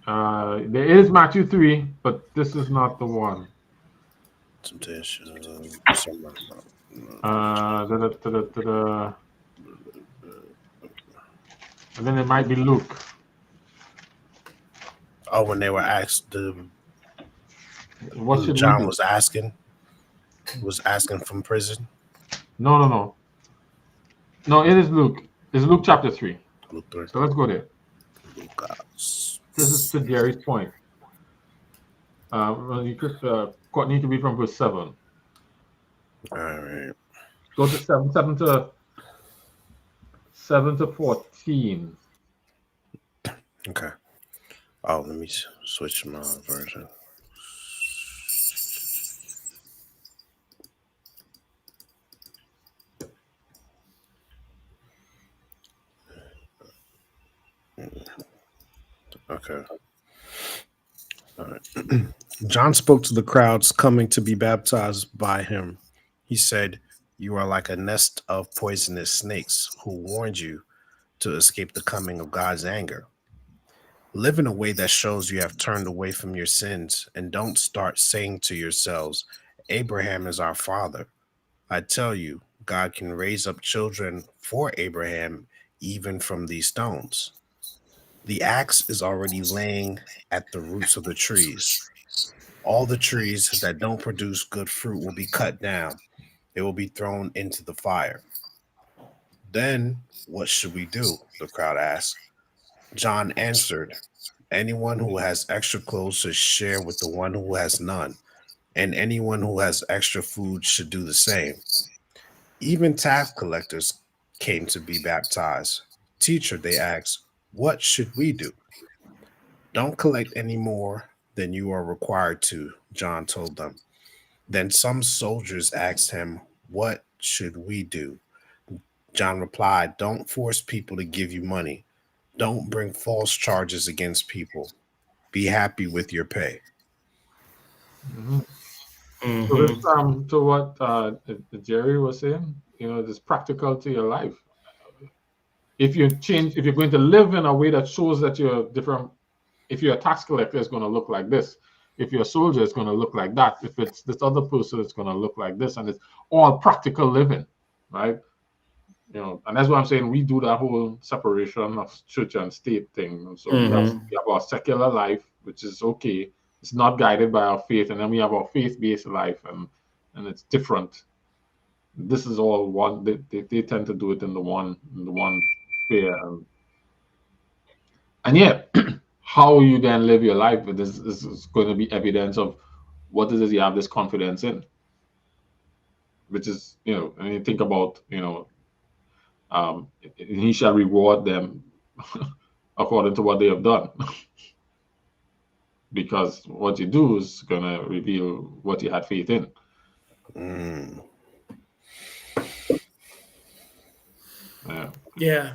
There is Matthew 3, but this is not the one. And then it might be Luke. Oh, when they were asked, What should John we do? was asking from prison. No, it is Luke. It's Luke chapter 3. Luke 3. So let's go there. This is to Jerry's point. You could need to read from verse 7. All right. Go to 7 to 14. Okay. Oh, let me switch my version. Okay. All right. John spoke to the crowds coming to be baptized by him. He said, "You are like a nest of poisonous snakes who warned you to escape the coming of God's anger. Live in a way that shows you have turned away from your sins, and don't start saying to yourselves, 'Abraham is our father.' I tell you, God can raise up children for Abraham even from these stones. The axe is already laying at the roots of the trees. All the trees that don't produce good fruit will be cut down. They will be thrown into the fire." Then what should we do? The crowd asked. John answered, anyone who has extra clothes should share with the one who has none, and anyone who has extra food should do the same. Even tax collectors came to be baptized. Teacher, they asked, what should we do? Don't collect any more than you are required to, John told them. Then some soldiers asked him, what should we do? John replied, don't force people to give you money. Don't bring false charges against people. Be happy with your pay. Mhm. So Mhm. this to what Jerry was saying, it's practical to your life. If you're going to live in a way that shows that you're different, if you're a tax collector, it's going to look like this. If you're a soldier, it's going to look like that. If it's this other person, it's going to look like this. And it's all practical living, right? And that's why I'm saying we do that whole separation of church and state thing. So we have our secular life, which is okay. It's not guided by our faith, and then we have our faith-based life, and it's different. This is all one. They tend to do it in the one sphere, and yet how you then live your life with this is going to be evidence of what it is you have this confidence in, which is and you think about he shall reward them according to what they have done. Because what you do is going to reveal what you had faith in. Yeah.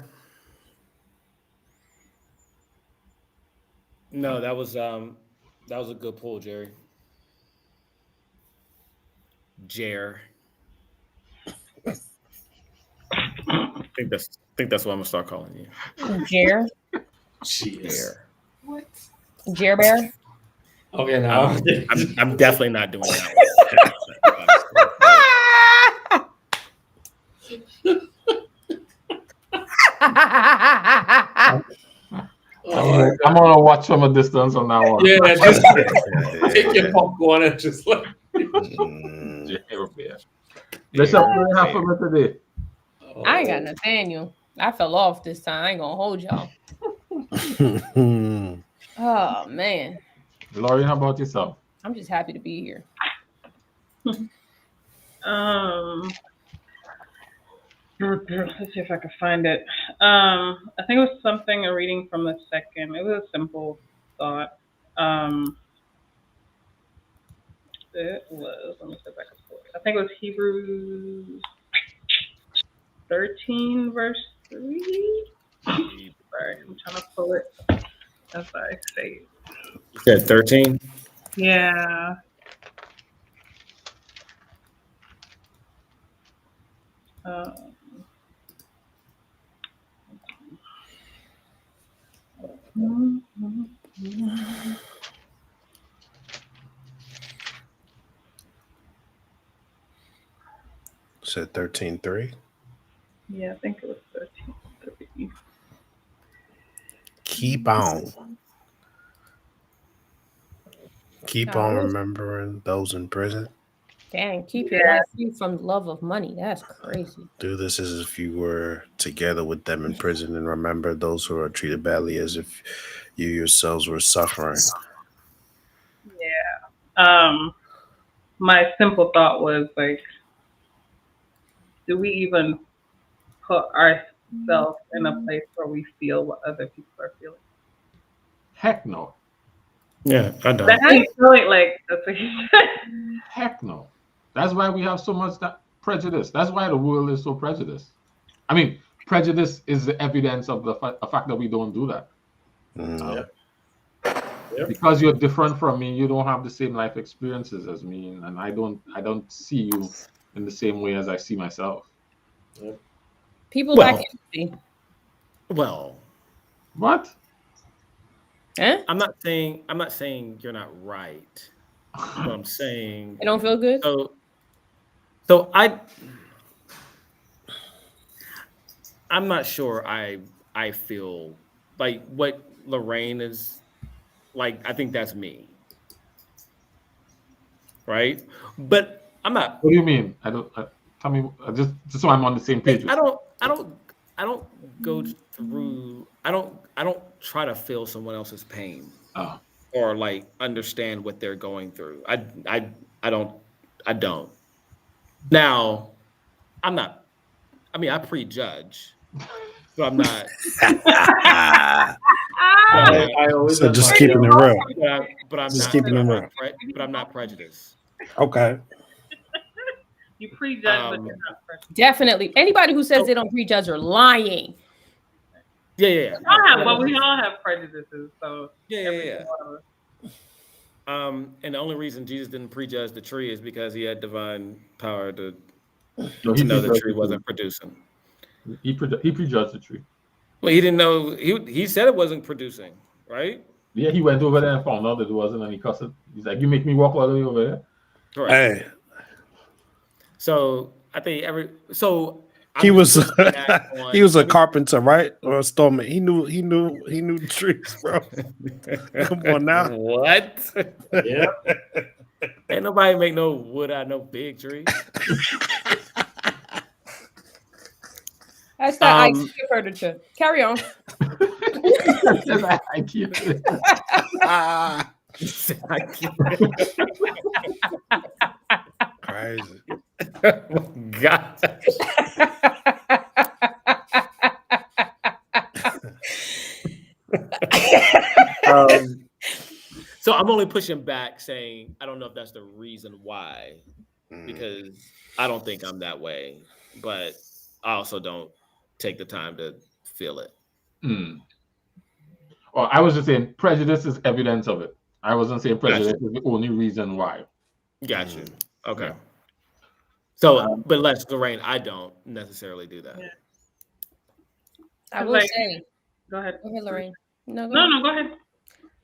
No, that was a good pull, Jerry. Jer. I think that's what I'm gonna start calling you. Jer. Jeez. What? Jer Bear. Okay, now I'm definitely not doing that one. I'm gonna watch from a distance on that one. Yeah, just take your popcorn and just like. Let's have half of it today. I ain't got Nathaniel. I fell off this time. I ain't gonna hold y'all. Oh man. Laurie, how about yourself? I'm just happy to be here. Let's see if I can find it. I think it was something, a reading from the second. It was a simple thought. It was, let me see if I can pull it. I think it was Hebrews 13, verse 3. Sorry, I'm trying to pull it as I say. You said 13? Yeah. Said 13:3. Yeah, I think it was 13:3. Keep on. Keep on remembering those in prison. Dang, keep your life free from the love of money. That's crazy. Do this as if you were together with them in prison, and remember those who are treated badly as if you yourselves were suffering. Yeah. My simple thought was like, do we even put ourselves in a place where we feel what other people are feeling? Heck no. Yeah, I don't. But how you feeling like that's what you said? Heck no. That's why we have so much prejudice. That's why the world is so prejudiced. I mean, prejudice is the evidence of the fact that we don't do that. Because you're different from me, you don't have the same life experiences as me, and I don't see you in the same way as I see myself. People lack empathy. Well, what? Eh? I'm not saying you're not right. But I'm saying it don't feel good. So I'm not sure I feel like what Lorraine is like. I think that's me, right? But I'm not. What do you mean? Tell me just so I'm on the same page. I don't go through. I don't try to feel someone else's pain or like understand what they're going through. I don't. Now, I'm not. I mean, I prejudge, but I'm not. I always So just admire keeping it real. But I'm Just not. keeping it real. But I'm not prejudiced. Okay. You prejudge, but you're not prejudiced. Definitely. Anybody who says they don't prejudge are lying. Yeah. But we all have prejudices, so Yeah. And the only reason Jesus didn't prejudge the tree is because he had divine power to know the tree wasn't producing. He prejudged the tree. Well, he didn't know. He said it wasn't producing, right? Yeah, he went over there and found out that it wasn't, and he cussed it. He's like, "You make me walk all the way over there." Correct. Hey. So I think he was a carpenter, right? Or a stoneman. He knew the trees, bro. Come on now. What? Yeah. Ain't nobody make no wood out of no big tree. That's not IKEA furniture. Carry on. Crazy. Oh, God. So I'm only pushing back saying I don't know if that's the reason why, because I don't think I'm that way, but I also don't take the time to feel it. Well, I was just saying prejudice is evidence of it. I wasn't saying prejudice is the only reason why. Got you. Okay. Yeah. So, but Lorraine, I don't necessarily do that. Yeah. I will say. Go ahead. Go ahead, Lorraine. No, go ahead.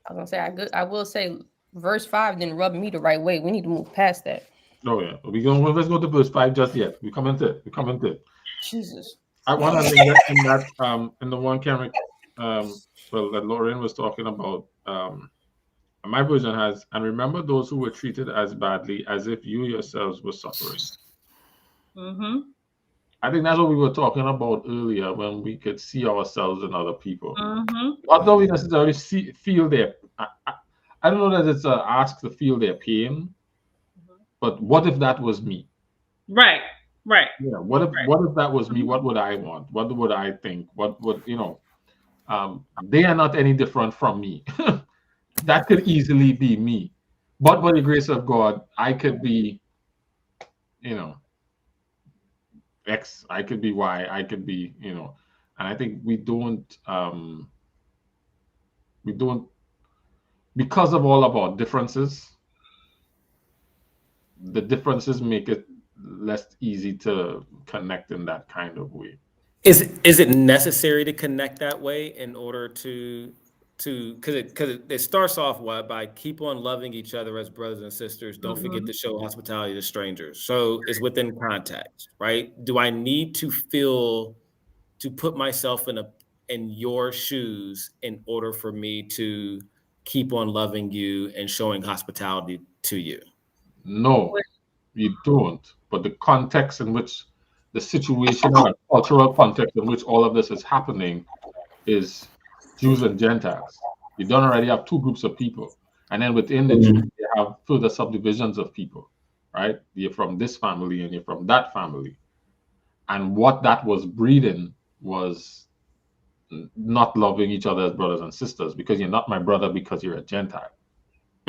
I was gonna say I will say verse 5 didn't rub me the right way. We need to move past that. Oh yeah, let's go to verse 5 just yet. We come into it. Jesus. I want to think that in the one camera that Lorraine was talking about. My version has, and remember those who were treated as badly as if you yourselves were suffering. Mm-hmm. I think that's what we were talking about earlier when we could see ourselves in other people. Mm-hmm. Although we necessarily feel their, I don't know that it's a ask to feel their pain, but what if that was me? Right. Yeah. What if that was me? What would I want? What would I think? What would they are not any different from me. That could easily be me, but by the grace of God, I could be, X. I could be Y. I could be, and I think we don't, because of all of our differences. The differences make it less easy to connect in that kind of way. Is it necessary to connect that way in order to because it starts off by keep on loving each other as brothers and sisters. Don't forget to show hospitality to strangers. So it's within context, right? Do I need to put myself in your shoes in order for me to keep on loving you and showing hospitality to you? No, you don't. But the context in which the situation or cultural context in which all of this is happening is Jews and Gentiles. You don't already have two groups of people. And then within the Jews, you have further subdivisions of people, right? You're from this family and you're from that family. And what that was breeding was not loving each other as brothers and sisters, because you're not my brother because you're a Gentile.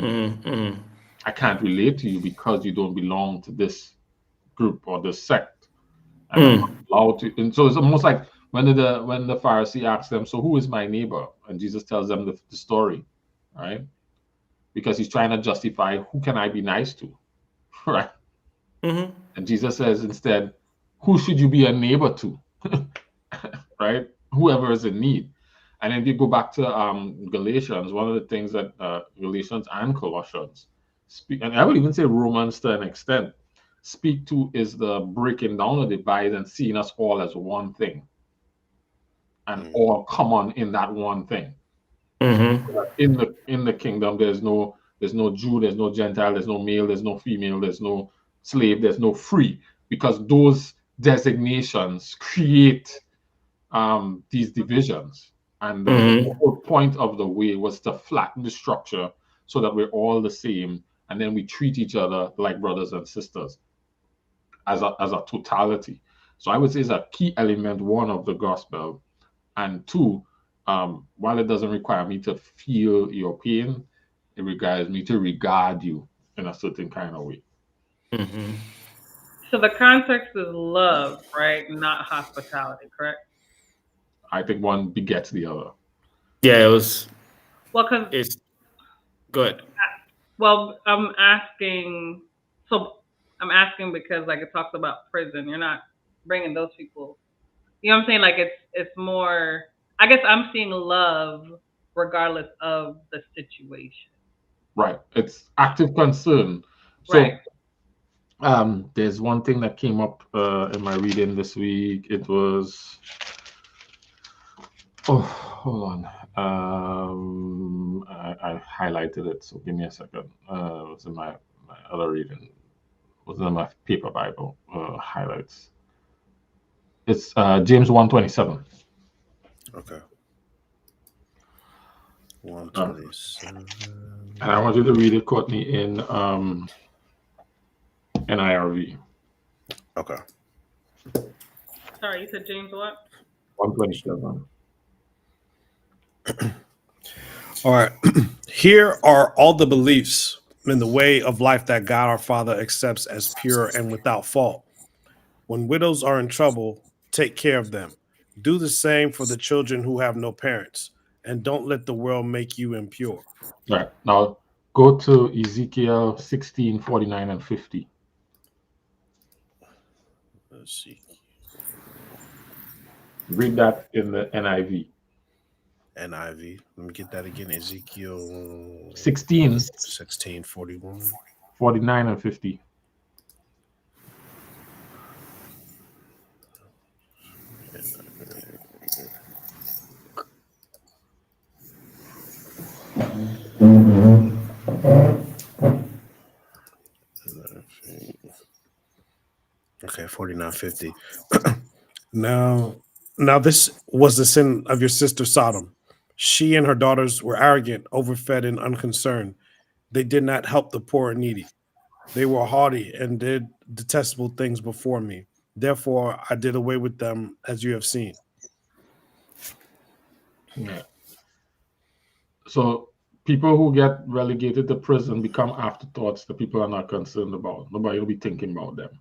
I can't relate to you because you don't belong to this group or this sect. I'm not allowed to. And so it's almost like when the Pharisee asks them, so who is my neighbor? And Jesus tells them the story, right? Because he's trying to justify who can I be nice to, right? And Jesus says instead, who should you be a neighbor to, right? Whoever is in need. And if you go back to Galatians, one of the things that Galatians and Colossians speak, and I would even say Romans to an extent, speak to is the breaking down of the divide and seeing us all as one thing. And all common in that one thing. In the kingdom, there's no Jew, there's no Gentile, there's no male, there's no female, there's no slave, there's no free, because those designations create these divisions. And the whole point of the way was to flatten the structure so that we're all the same, and then we treat each other like brothers and sisters as a totality. So I would say it's a key element, one, of the gospel, and two, while it doesn't require me to feel your pain, it requires me to regard you in a certain kind of way. Mm-hmm. So the context is love, right? Not hospitality, correct? I think one begets the other. Yeah, it was. Well, because It's good. well, I'm asking. So I'm asking because like it talks about prison. You're not bringing those people. You know what I'm saying? Like it's more. I guess I'm seeing love regardless of the situation. Right. It's active concern. Right. So there's one thing that came up in my reading this week. It was, oh, hold on. I highlighted it, so give me a second. It was in my other reading. It was in my paper Bible highlights. It's James 1:27. Okay. 127. And I want you to read it, Courtney, in NIRV. Okay. Sorry, you said James what? 1:27. All right. Here are all the beliefs in the way of life that God our Father accepts as pure and without fault. When widows are in trouble, take care of them. Do the same for the children who have no parents, and don't let the world make you impure. All right. Now go to Ezekiel 16:49 and 50. Let's see. Read that in the NIV. NIV. Let me get that again. Ezekiel 16:49 41. and 50. Okay, 49:50. Now this was the sin of your sister Sodom. She and her daughters were arrogant, overfed, and unconcerned. They did not help the poor and needy. They were haughty and did detestable things before me. Therefore, I did away with them, as you have seen. Yeah. So people who get relegated to prison become afterthoughts that people are not concerned about. Nobody will be thinking about them.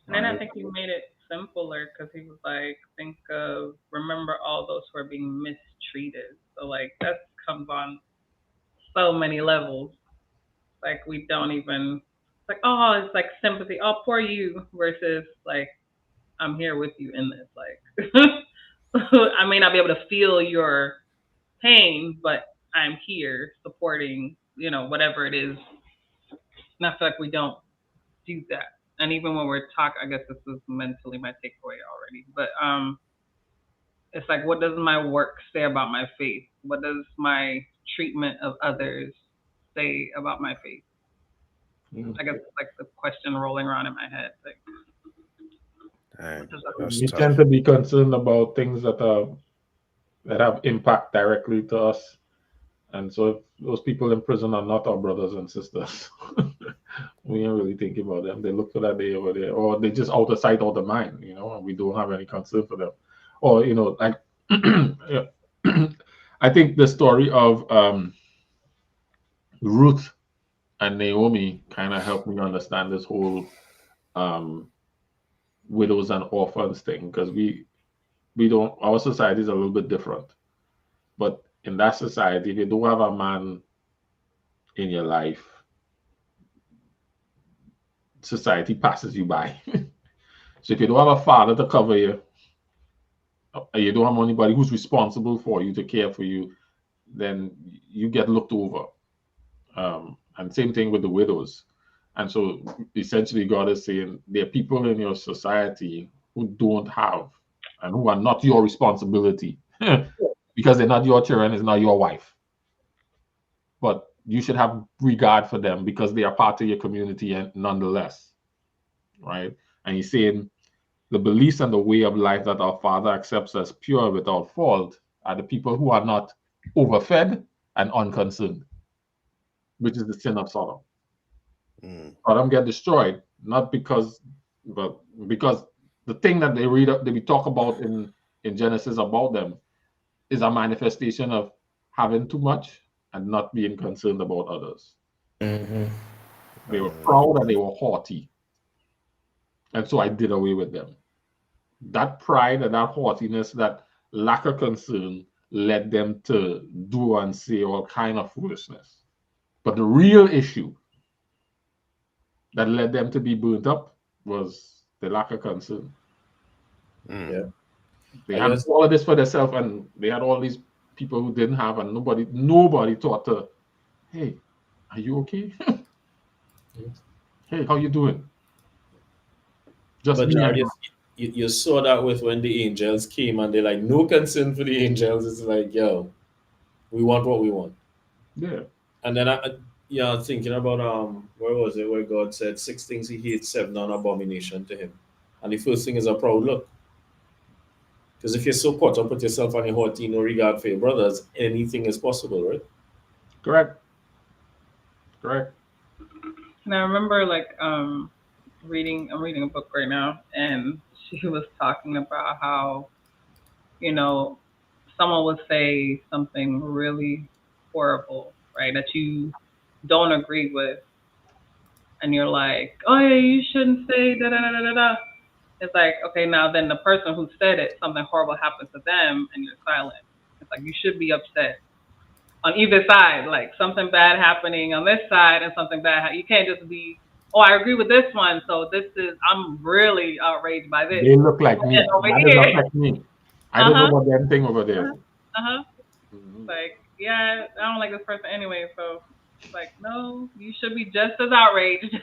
And then I think he made it simpler because he was like, remember all those who are being mistreated. So like that comes on so many levels. Like we don't even, it's like, oh, it's like sympathy. Oh, poor you versus like, I'm here with you in this. Like, I may not be able to feel your pain, but I'm here supporting, whatever it is. And I feel like we don't do that. And even when we're talking, I guess this is mentally my takeaway already. But it's like, what does my work say about my faith? What does my treatment of others say about my faith? I guess it's like the question rolling around in my head. Like, we tend to be concerned about things that have impact directly to us. And so if those people in prison are not our brothers and sisters, we ain't really thinking about them. They look for that day over there, or they just out of sight, out of mind, and we don't have any concern for them. Or, like, I think the story of Ruth and Naomi kind of helped me understand this whole widows and orphans thing, because we don't, our society is a little bit different. But in that society, if you don't have a man in your life, society passes you by. So if you don't have a father to cover you, you don't have anybody who's responsible for you to care for you, then you get looked over. And same thing with the widows. And so essentially God is saying there are people in your society who don't have and who are not your responsibility because they're not your children, it's not your wife. But you should have regard for them because they are part of your community and nonetheless. Right? And he's saying the beliefs and the way of life that our Father accepts as pure without fault are the people who are not overfed and unconcerned, which is the sin of Sodom. Sodom get destroyed, not because, but because the thing that we talk about in Genesis about them is a manifestation of having too much and not being concerned about others. They were proud and they were haughty. And so I did away with them. That pride and that haughtiness, that lack of concern led them to do and say all kind of foolishness. But the real issue that led them to be burnt up was the lack of concern. Yeah. They had all of this for themselves, and they had all these people who didn't have, and nobody thought to, hey, are you okay? Hey, how you doing? Just But me and you saw that with when the angels came and they're like, no concern for the angels. It's like, yo, we want what we want. Yeah. And then I was thinking about where was it where God said 6 things he hates, 7 are an abomination to him. And the first thing is a proud look. Because if you're so caught up with yourself and your haughty, no regard for your brothers, anything is possible, right? Correct. And I remember I'm reading a book right now, and she was talking about how, someone would say something really horrible, right, that you don't agree with, and you're like, oh yeah, you shouldn't say da da da da da. It's like, okay, now then the person who said it, something horrible happened to them, and you're silent. It's like you should be upset on either side, like something bad happening on this side and something bad. You can't just be, oh, I agree with this one, so I'm really outraged by this. They look like me. That does not affect me. I don't know what damn thing over there. Like, yeah, I don't like this person anyway, so it's like, no, you should be just as outraged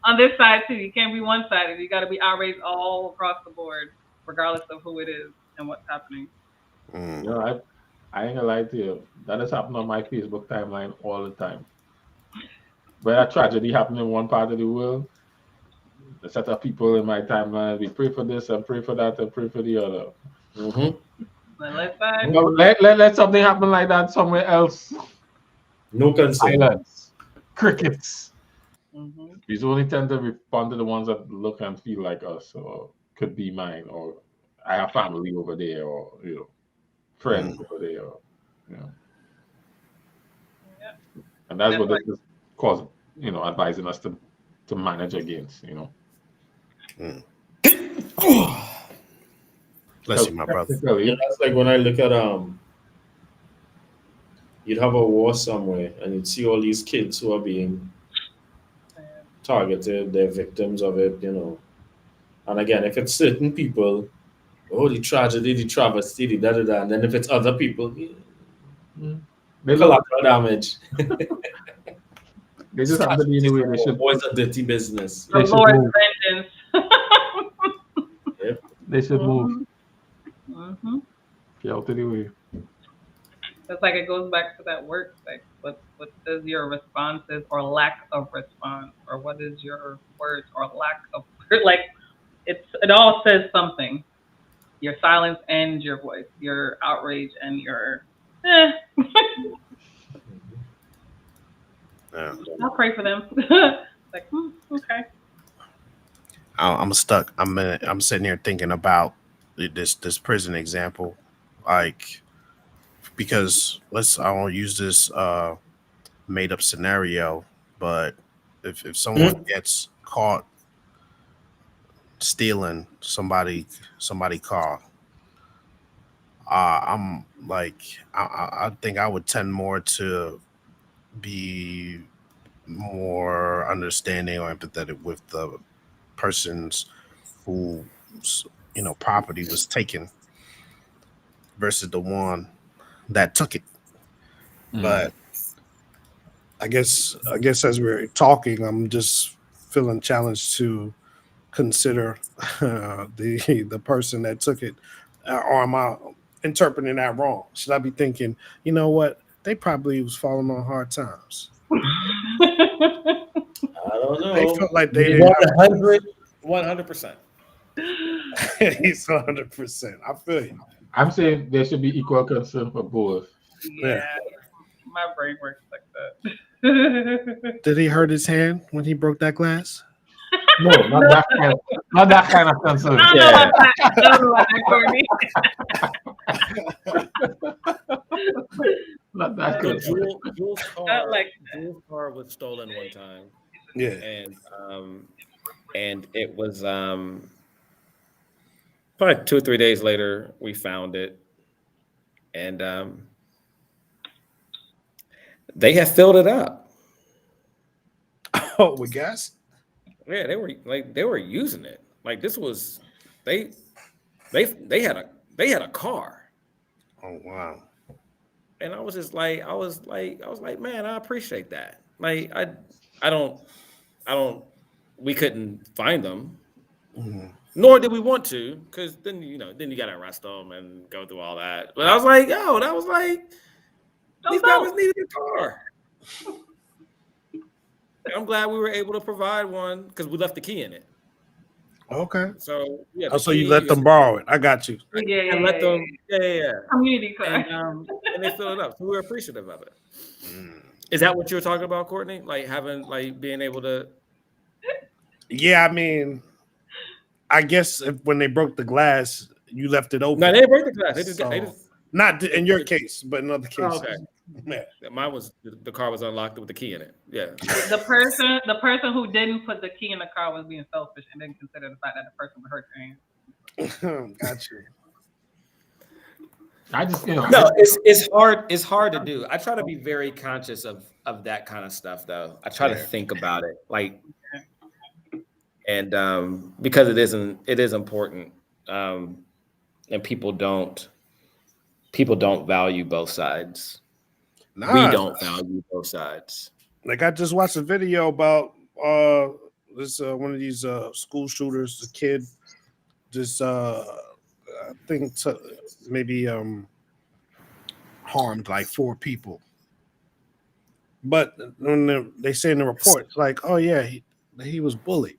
on this side too. You can't be one-sided. You got to be outraged all across the board, regardless of who it is and what's happening. I ain't gonna lie to you. That has happened on my Facebook timeline all the time. When a tragedy happened in one part of the world, a set of people in my timeline, we pray for this and pray for that and pray for the other. Let something happen like that somewhere else. No concern. Silence. Crickets. We only tend to respond to the ones that look and feel like us, or could be mine, or I have family over there, or friends over there, and that's what this is causing, advising us to manage against, Bless you, my brother. That's like when I look at you'd have a war somewhere and you'd see all these kids who are being targeted, they're victims of it, And again, if it's certain people, the tragedy, the travesty, the da-da-da. And then if it's other people, collateral damage. They just have to be in the way they should. Boys are dirty business. The Lord's vengeance. Yep. They should move. Get out of the way. It's like it goes back to that work. Like, what is your responses or lack of response, or what is your words or lack of like? It all says something. Your silence and your voice, your outrage and your I'll pray for them. Like, okay. I'm stuck. I'm sitting here thinking about this prison example, like, because I won't use this made up scenario, but if someone gets caught stealing somebody car, I'm like, I think I would tend more to be more understanding or empathetic with the persons whose property was taken versus the one that took it. But I guess as we're talking, I'm just feeling challenged to consider the person that took it, or am I interpreting that wrong? Should I be thinking, you know what, they probably was falling on hard times? I don't know. They felt like they 100%. He's 100%. I feel you. I'm saying there should be equal concern for both. Yeah, my brain works like that. Did he hurt his hand when he broke that glass? No, not that kind of concern. I don't know about that. I don't know about that, Courtney. Not that So concern. Jules' Not like that. Jules' car was stolen one time, Yeah. and it was probably 2 or 3 days later we found it, and they had filled it up. Oh, with gas? Yeah, they were using it. Like this was they had a car. Oh wow. And I was like, man, I appreciate that. Like I don't we couldn't find them. Mm-hmm. Nor did we want to, because then you gotta arrest them and go through all that. But I was like, these guys needed a car. I'm glad we were able to provide one because we left the key in it. Okay. So yeah. Oh, so you let them borrow it. I got you. Yeah. Let them. Yeah. Community car. And they filled it up. So we were appreciative of it. Is that what you were talking about, Courtney? Like being able to? Yeah, I mean, I guess when they broke the glass, you left it open. No, they didn't break the glass. They just not in your case, but in other cases. Oh, okay. Yeah. Mine was the car was unlocked with the key in it. Yeah. The person who didn't put the key in the car was being selfish and didn't consider the fact that the person would hurt their hand. Got you. I just No, it's hard to do. I try to be very conscious of that kind of stuff though. I try to think about it. Like and because it is important. And people don't value both sides. Nah, we don't value both sides. Like I just watched a video about this one of these school shooters, a kid just I think maybe harmed like 4 people. But when they say in the report, it's like, oh yeah, he was bullied.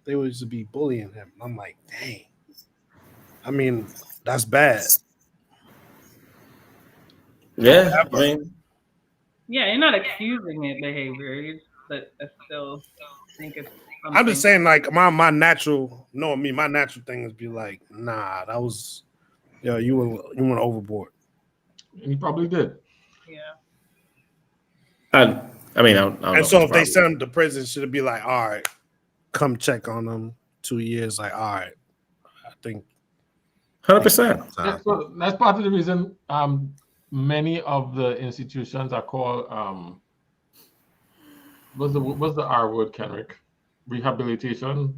They used to be bullying him. I'm like, dang. I mean, that's bad. Yeah, you're not accusing it behavior, but I still think it's something. I'm just saying, like my natural, knowing me, my natural thing is be like, nah, that was, you went overboard. And he probably did. Yeah. I mean, I don't and so if they send him to prison, should it be like, all right, come check on them 2 years? Like, all right, I think 100%. That's part of the reason. Many of the institutions are called what's the R word, Kenrick? Rehabilitation.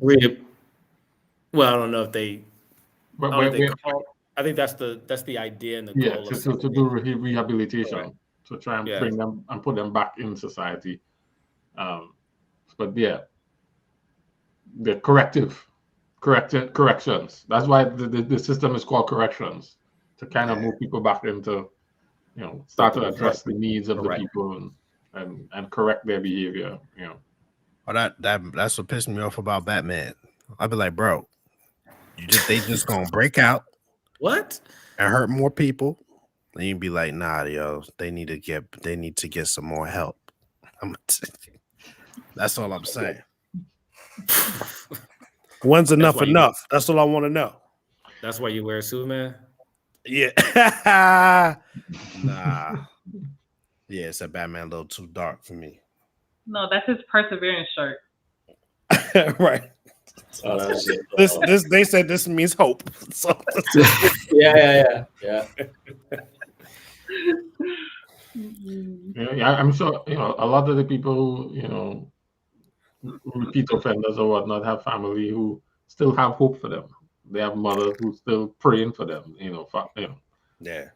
Well, I don't know if they. I think that's the idea and the goal. To do rehabilitation, to try and bring them and put them back in society. But yeah, the corrections. That's why the system is called corrections, to kind of move people back into. Start to address the needs of the people and correct their behavior. Oh, that's what pissed me off about Batman. I'd be like, bro, they just gonna break out, what, and hurt more people. And you'd be like, nah, yo, they need to get some more help. That's all I'm saying. When's enough? That's all I want to know. That's why you wear Superman. Yeah. Nah. Yeah, it's a Batman a little too dark for me. No, that's his perseverance shirt. Right. Oh, that's it. This they said this means hope. So yeah. I'm sure a lot of the people who repeat offenders or whatnot have family who still have hope for them. They have mothers who still praying for them. Yeah.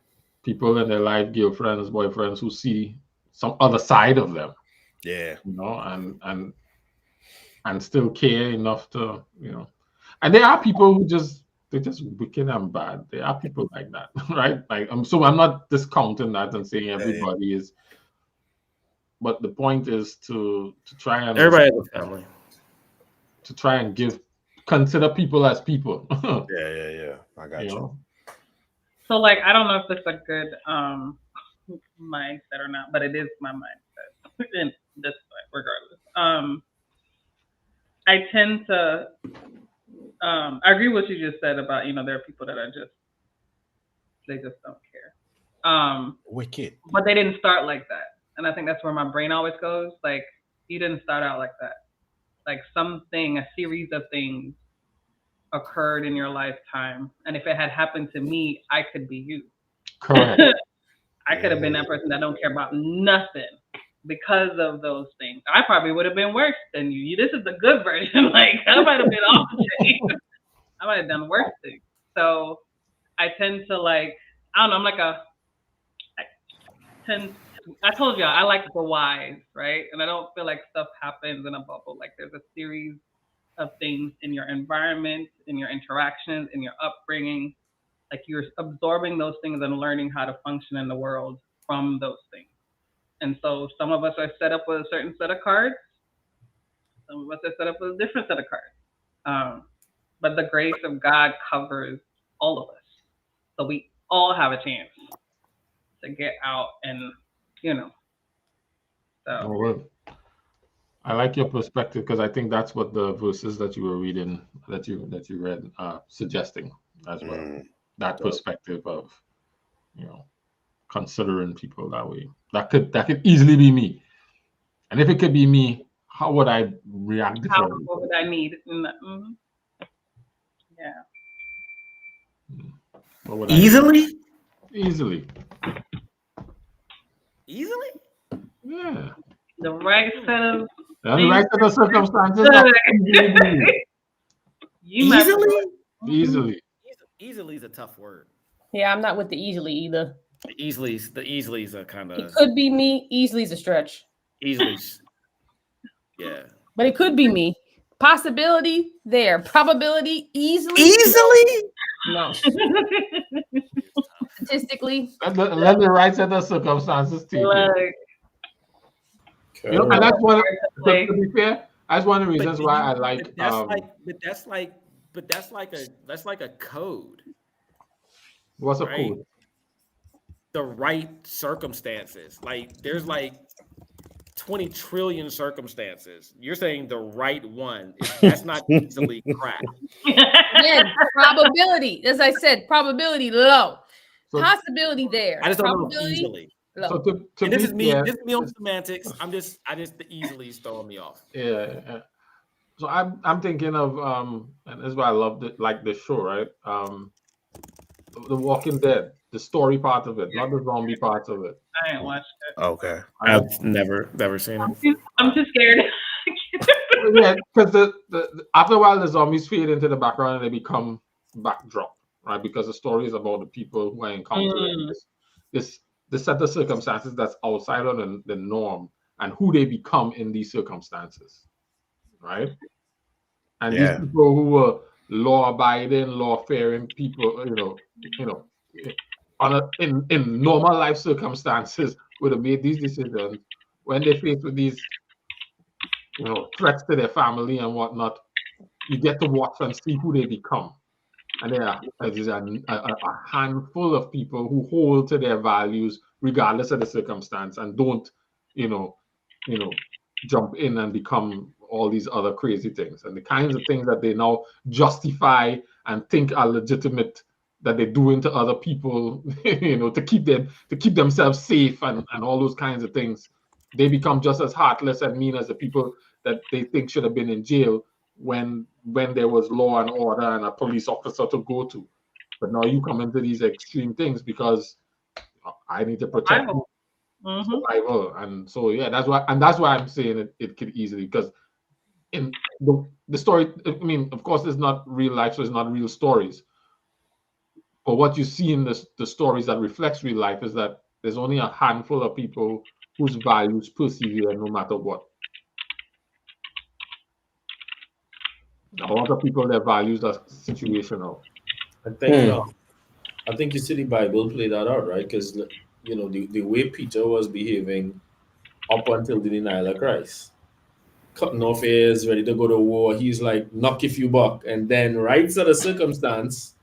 People in their life, girlfriends, boyfriends who see some other side of them. Yeah. And still care enough to, and there are people who they're just wicked and bad. There are people like that, right? Like I'm not discounting that and saying everybody is, but the point is to try and everybody has a family. To try and give consider people as people. Yeah. I got you. So like, I don't know if this is a good mindset or not, but it is my mindset in this way, regardless. I tend to I agree with what you just said about, there are people that are they just don't care. Wicked. But they didn't start like that. And I think that's where my brain always goes. Like, you didn't start out like that. Like, a series of things occurred in your lifetime. And if it had happened to me, I could be you. Correct. I could have been that person that don't care about nothing because of those things. I probably would have been worse than you. This is the good version. Like, I might have been off the chain. I might have done worse things. So I tend to, like, I don't know, I told you I like the whys, right? And I don't feel like stuff happens in a bubble. Like, there's a series of things in your environment, in your interactions, in your upbringing. Like, you're absorbing those things and learning how to function in the world from those things. And so some of us are set up with a certain set of cards. Some of us are set up with a different set of cards. But the grace of God covers all of us. So we all have a chance to get out and, so. I like your perspective, because I think that's what the verses that you were reading, that you read, suggesting as well. That perspective of, considering people that way. That could easily be me. And if it could be me, how would I react differently? What would I need? Mm-hmm. Yeah. What would Easily? Easily. Easily? Yeah. The right set of circumstances. Easily. Easily is a tough word. Yeah, I'm not with the easily either. The easily is a kind of. It could be me. Easily is a stretch. Easily. Yeah. But it could be me. Possibility there. Probability easily. No. Statistically. Let the right set of circumstances take it. And that's one. To be fair, that's one of the reasons why I like. That's like a code. What's a code? The right circumstances. Like, there's like 20 trillion circumstances. You're saying the right one. That's not easily cracked. Again, probability. As I said, probability low. So, possibility there. I just don't know easily. Low. So to this is me on semantics. The easily is throwing me off. Yeah. So I'm thinking of and that's why I love it, like the show, right? The Walking Dead, the story part of it, not the zombie part of it. I ain't watched it. Okay. I've never seen it. I'm too scared. Yeah, because the after a while the zombies fade into the background and they become backdrop, right? Because the story is about the people who are encountering this set of circumstances that's outside of the norm and who they become in these circumstances, right? And these people who were law-abiding, law-fearing people, in normal life circumstances would have made these decisions. When they're faced with these, threats to their family and whatnot, you get to watch and see who they become. And there are a handful of people who hold to their values regardless of the circumstance and don't, jump in and become all these other crazy things. And the kinds of things that they now justify and think are legitimate that they're doing to other people, to keep themselves safe and all those kinds of things. They become just as heartless and mean as the people that they think should have been in jail when there was law and order and a police officer to go to. But now you come into these extreme things because I need to protect survival. And so that's why I'm saying it could easily, because in the story, I mean, of course it's not real life, so it's not real stories. But what you see in the stories that reflects real life is that there's only a handful of people whose values persevere no matter what. A lot of people, their values are situational. I think you see the Bible play that out, right? Because the way Peter was behaving up until the denial of Christ, cutting off ears, ready to go to war. He's like, knock if you buck. And then right to the circumstance,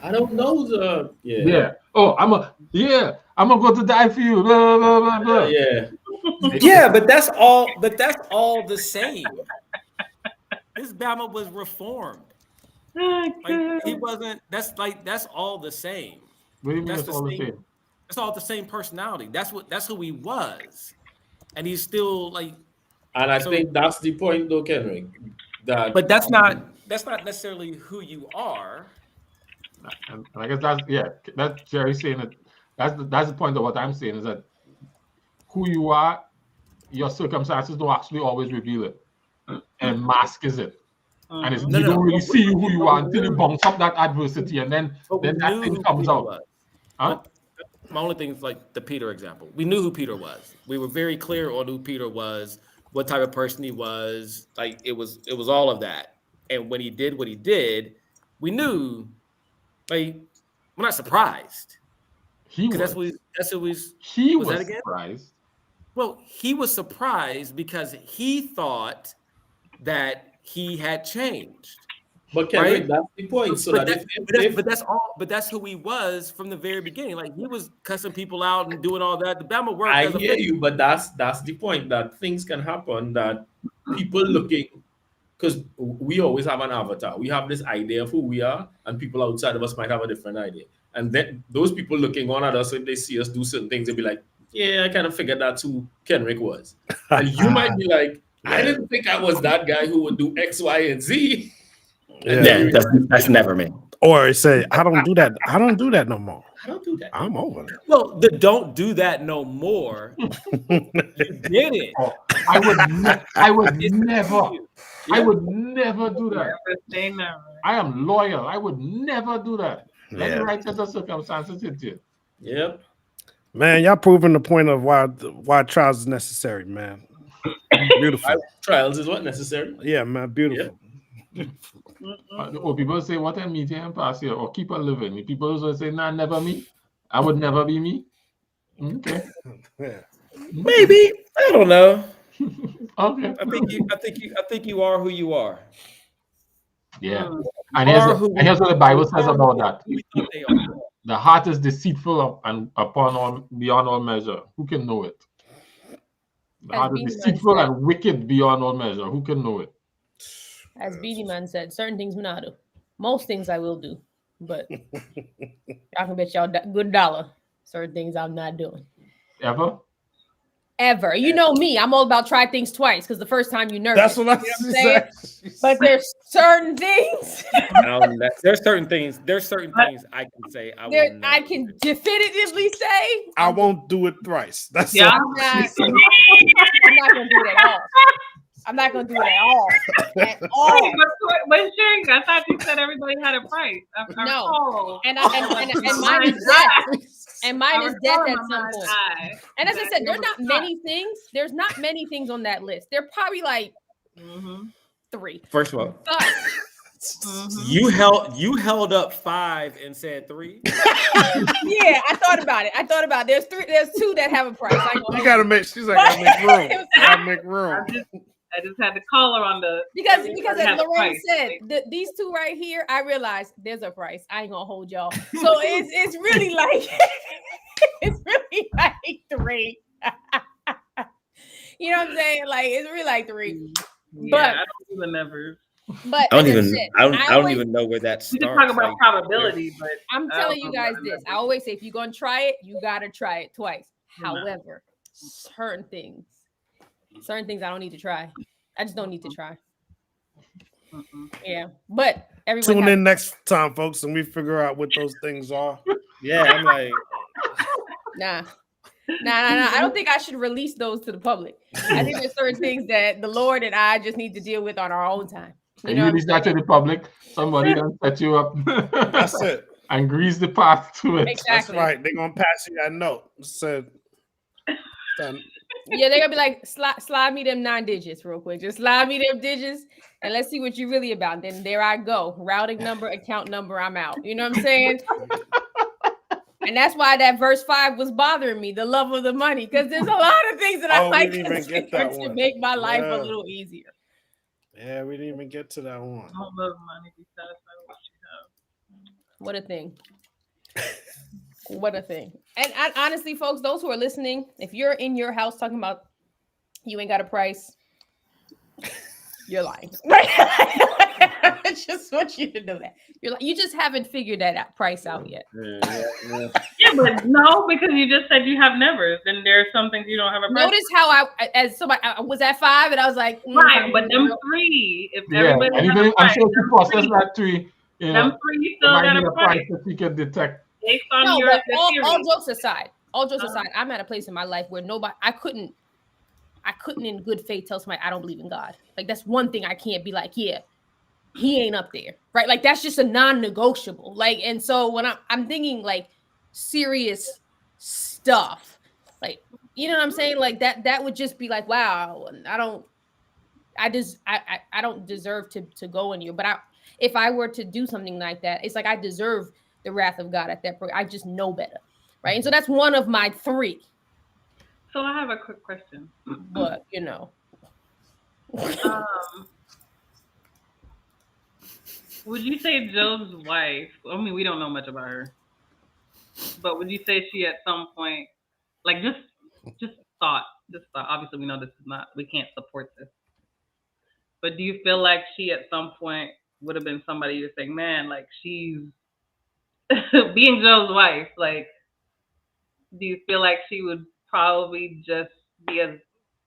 I don't know the Yeah. Oh, I'm gonna go to die for you. Blah, blah, blah, blah. yeah. Yeah, but that's all the same. This Bama was reformed. Like he wasn't. That's all the same. What do you mean That's it's all the same? That's all the same personality. That's who he was, and he's still like. And I think that's the point, though, Kenrick. But that's not necessarily who you are. And I guess that's Jerry saying it. That's the point of what I'm saying is that who you are, your circumstances don't actually always reveal it, and mask is it. And you don't really see who you are until you bounce up that adversity, and then that thing comes out. Huh? My only thing is like the Peter example. We knew who Peter was. We were very clear on who Peter was, what type of person he was. Like it was all of that. And when he did what he did, we knew. Like we're not surprised. He was. He was surprised. Well, he was surprised because he thought that he had changed. But Kenrick, that's the point. So but that's who he was from the very beginning. Like he was cussing people out and doing all that. The Bama work. I hear you, but that's the point, that things can happen that people looking, because we always have an avatar. We have this idea of who we are, and people outside of us might have a different idea. And then those people looking on at us, if they see us do certain things, they'll be like, yeah, I kind of figured that's who Kenrick was. And you might be like, I didn't think I was that guy who would do X, Y, and Z. Yeah, that's never me. Or say, I don't do that. I don't do that no more. I don't do that. I'm over it. Well, the don't do that no more. You did it. Oh, I would never do that. I am loyal. I would never do that. Let the right set of circumstances hit you. Yep. Man, y'all proving the point of why trials is necessary, man. Beautiful. Trials is what necessary. Yeah, man, beautiful. Or people say, what a meeting and pass here, or keep on living. People also say, nah, never me. I would never be me. Okay. Yeah. Maybe. I don't know. Okay. I think you are who you are. Yeah. And here's what the Bible says about that. The heart is deceitful and beyond all measure. Who can know it? The heart is deceitful and wicked beyond all measure. Who can know it? As Beatty Man said, certain things I do. Most things I will do, but y'all can bet y'all good dollar. Certain things I'm not doing. Ever. You know me. I'm all about try things twice because the first time you nervous. That's what I'm saying. But there's certain things. There's certain things. There's certain things I can say. I can definitively say I won't do it thrice. That's all. I'm not gonna do it at all. I'm not gonna do it at all. At all. But Sherry, I thought you said everybody had a price. No. And mine is death. And mine is death at some point. And as I said, there's not many things. There's not many things on that list. They're probably like 3. First of all, you held up 5 and said 3. Yeah, I thought about it. There's 3. There's 2 that have a price. You gotta make. She's like, I make room. I just had to call her on the because as Lorraine said, these 2 right here, I realized there's a price. I ain't gonna hold y'all. So it's really like it's really like 3. You know what I'm saying? Like it's really like 3. Yeah, but I don't even never. But I don't even know where that starts. We can talk about probability, but I'm telling you guys this. I always say if you're gonna try it, you gotta try it twice. However, certain things I don't need to try. I just don't need to try. Yeah, but everyone tune in next time, folks, and we figure out what those things are. Yeah, I'm like, nah. I don't think I should release those to the public. I think there's certain things that the Lord and I just need to deal with on our own time. You release that to the public, somebody gonna set you up. That's it. And grease the path to it. Exactly. That's right. They're gonna pass you that note. Said. Yeah, they're gonna be like, slide me them 9 digits real quick. Just slide me them digits and let's see what you're really about. Then there I go. Routing number, account number, I'm out. You know what I'm saying? And that's why that verse 5 was bothering me, the love of the money, because there's a lot of things that I like to make my life a little easier. Yeah, we didn't even get to that one. Don't love money, be satisfied with what you have. What a thing. What a thing. And honestly, folks, those who are listening, if you're in your house talking about you ain't got a price, you're lying. I just want you to know that. You just haven't figured that price out yet. Yeah, but no, because you just said you have never. Then there's some things you don't have a price. Notice how I was at 5 and I was like, right, but them 3, if everybody has a price, I'm sure if you process that 3, you know, them 3 still got a price that we can detect. Based on your all jokes aside, I'm at a place in my life where I couldn't in good faith tell somebody I don't believe in God. Like that's one thing I can't be like, yeah, he ain't up there, right? Like that's just a non-negotiable. Like, and so when I'm thinking like serious stuff, like, you know what I'm saying? Like that would just be like, wow, I don't deserve to go in you. But if I were to do something like that, it's like I deserve the wrath of God at that point. I just know better, right? And so that's one of my 3. So I have a quick question. But you know, would you say Job's wife? I mean, we don't know much about her, but would you say she at some point, like just thought? Obviously, we know this is not. We can't support this. But do you feel like she at some point would have been somebody you're saying, man, like she's being Job's wife? Like, do you feel like she would probably just be as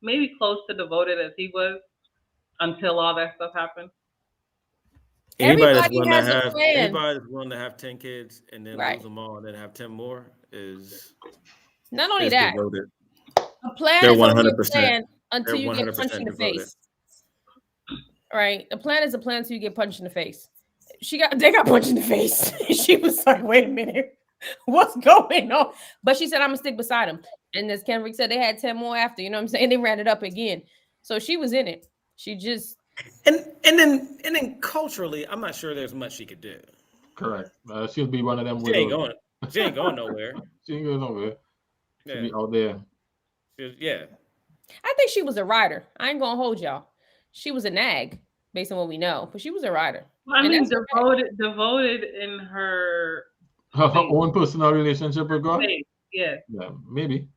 maybe close to devoted as he was until all that stuff happened? Anybody that's willing to have 10 kids and then lose them all and then have 10 more is not only that. Devoted. A plan is only a plan until you get punched in the face. Right? A plan is a plan until you get punched in the face. They got punched in the face. She was like, wait a minute. What's going on? But she said, I'm gonna stick beside him. And as Kendrick said, they had 10 more after, you know what I'm saying? They ran it up again. So she was in it. She just and then culturally, I'm not sure there's much she could do. Correct. She'll be one of them. She ain't going nowhere. She ain't going nowhere. She'll be out there. Yeah. I think she was a rider. I ain't gonna hold y'all. She was a nag, based on what we know, but she was a rider. Well, I mean, devoted in her own personal relationship with God. Yeah, maybe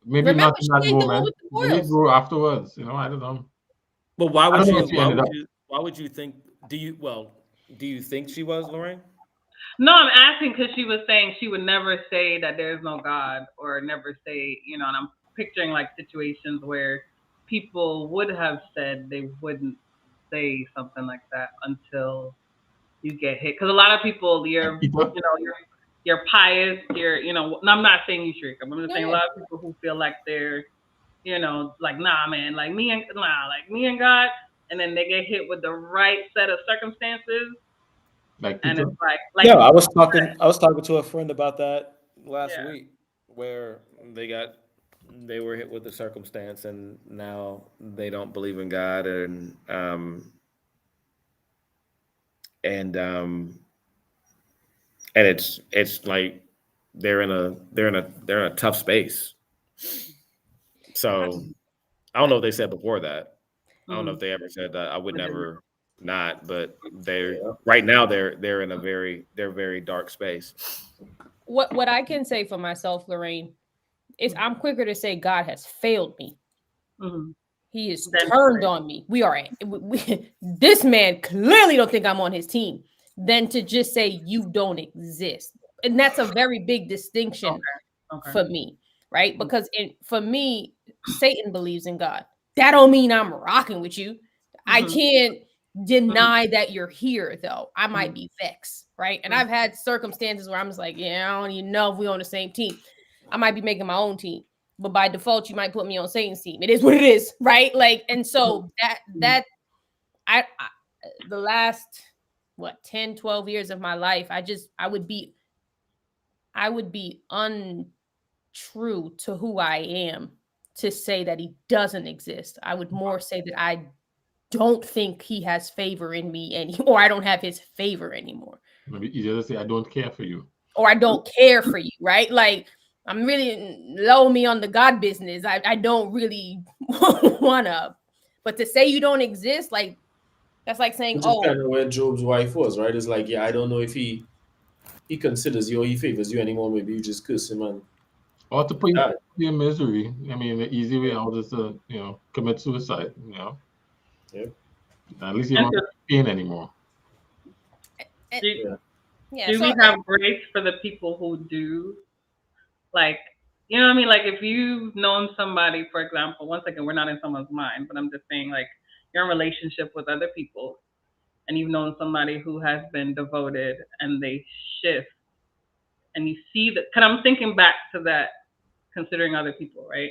remember, not in that moment. Maybe grow afterwards. You know, I don't know. But why would you think? Do you think she was, Lorraine? No, I'm asking because she was saying she would never say that there's no God, or never say, you know, and I'm picturing like situations where people would have said they wouldn't say something like that until you get hit. Because a lot of people, you're pious, I'm not saying you shirk. I'm just saying a lot of people who feel like they're, like, nah, man, like me and God, and then they get hit with the right set of circumstances. And it's like yeah, I was talking to a friend about that last week, where they were hit with the circumstance, and now they don't believe in God, and it's like they're in a tough space. So I don't know if they said before that. I don't know if they ever said that. I would never not, but right now they're in a very dark space. What I can say for myself, Lorraine, is I'm quicker to say God has failed me. Mm-hmm. He has turned on me. This man clearly don't think I'm on his team, than to just say you don't exist. And that's a very big distinction for me, right? Because for me, Satan believes in God. That don't mean I'm rocking with you. Mm-hmm. I can't deny that you're here, though. I might be vexed, right? And I've had circumstances where I'm just like, yeah, I don't even know if we're on the same team. I might be making my own team, but by default, you might put me on Satan's team. It is what it is, right? Like, and so that I the last 10, 12 years of my life, I would be untrue to who I am to say that he doesn't exist. I would more say that I don't think he has favor in me or I don't have his favor anymore. Maybe easier to say I don't care for you. or I don't care for you, right? Like I'm really low me on the God business. I don't really wanna, but to say you don't exist, like that's like saying, Which is oh, kind of where Job's wife was, right? It's like, yeah, I don't know if he considers you or he favors you anymore. Maybe you just curse him and Or to put die. you in misery. I mean, the easy way out is to, commit suicide, Yep. At least you And don't have pain anymore. do, yeah. do So we have grace for the people who do? Like, you know what I mean? Like if you've known somebody, for example, once again, we're not in someone's mind, but I'm just saying like you're in a relationship with other people and you've known somebody who has been devoted and they shift and you see that, because I'm thinking back to that, considering other people, right?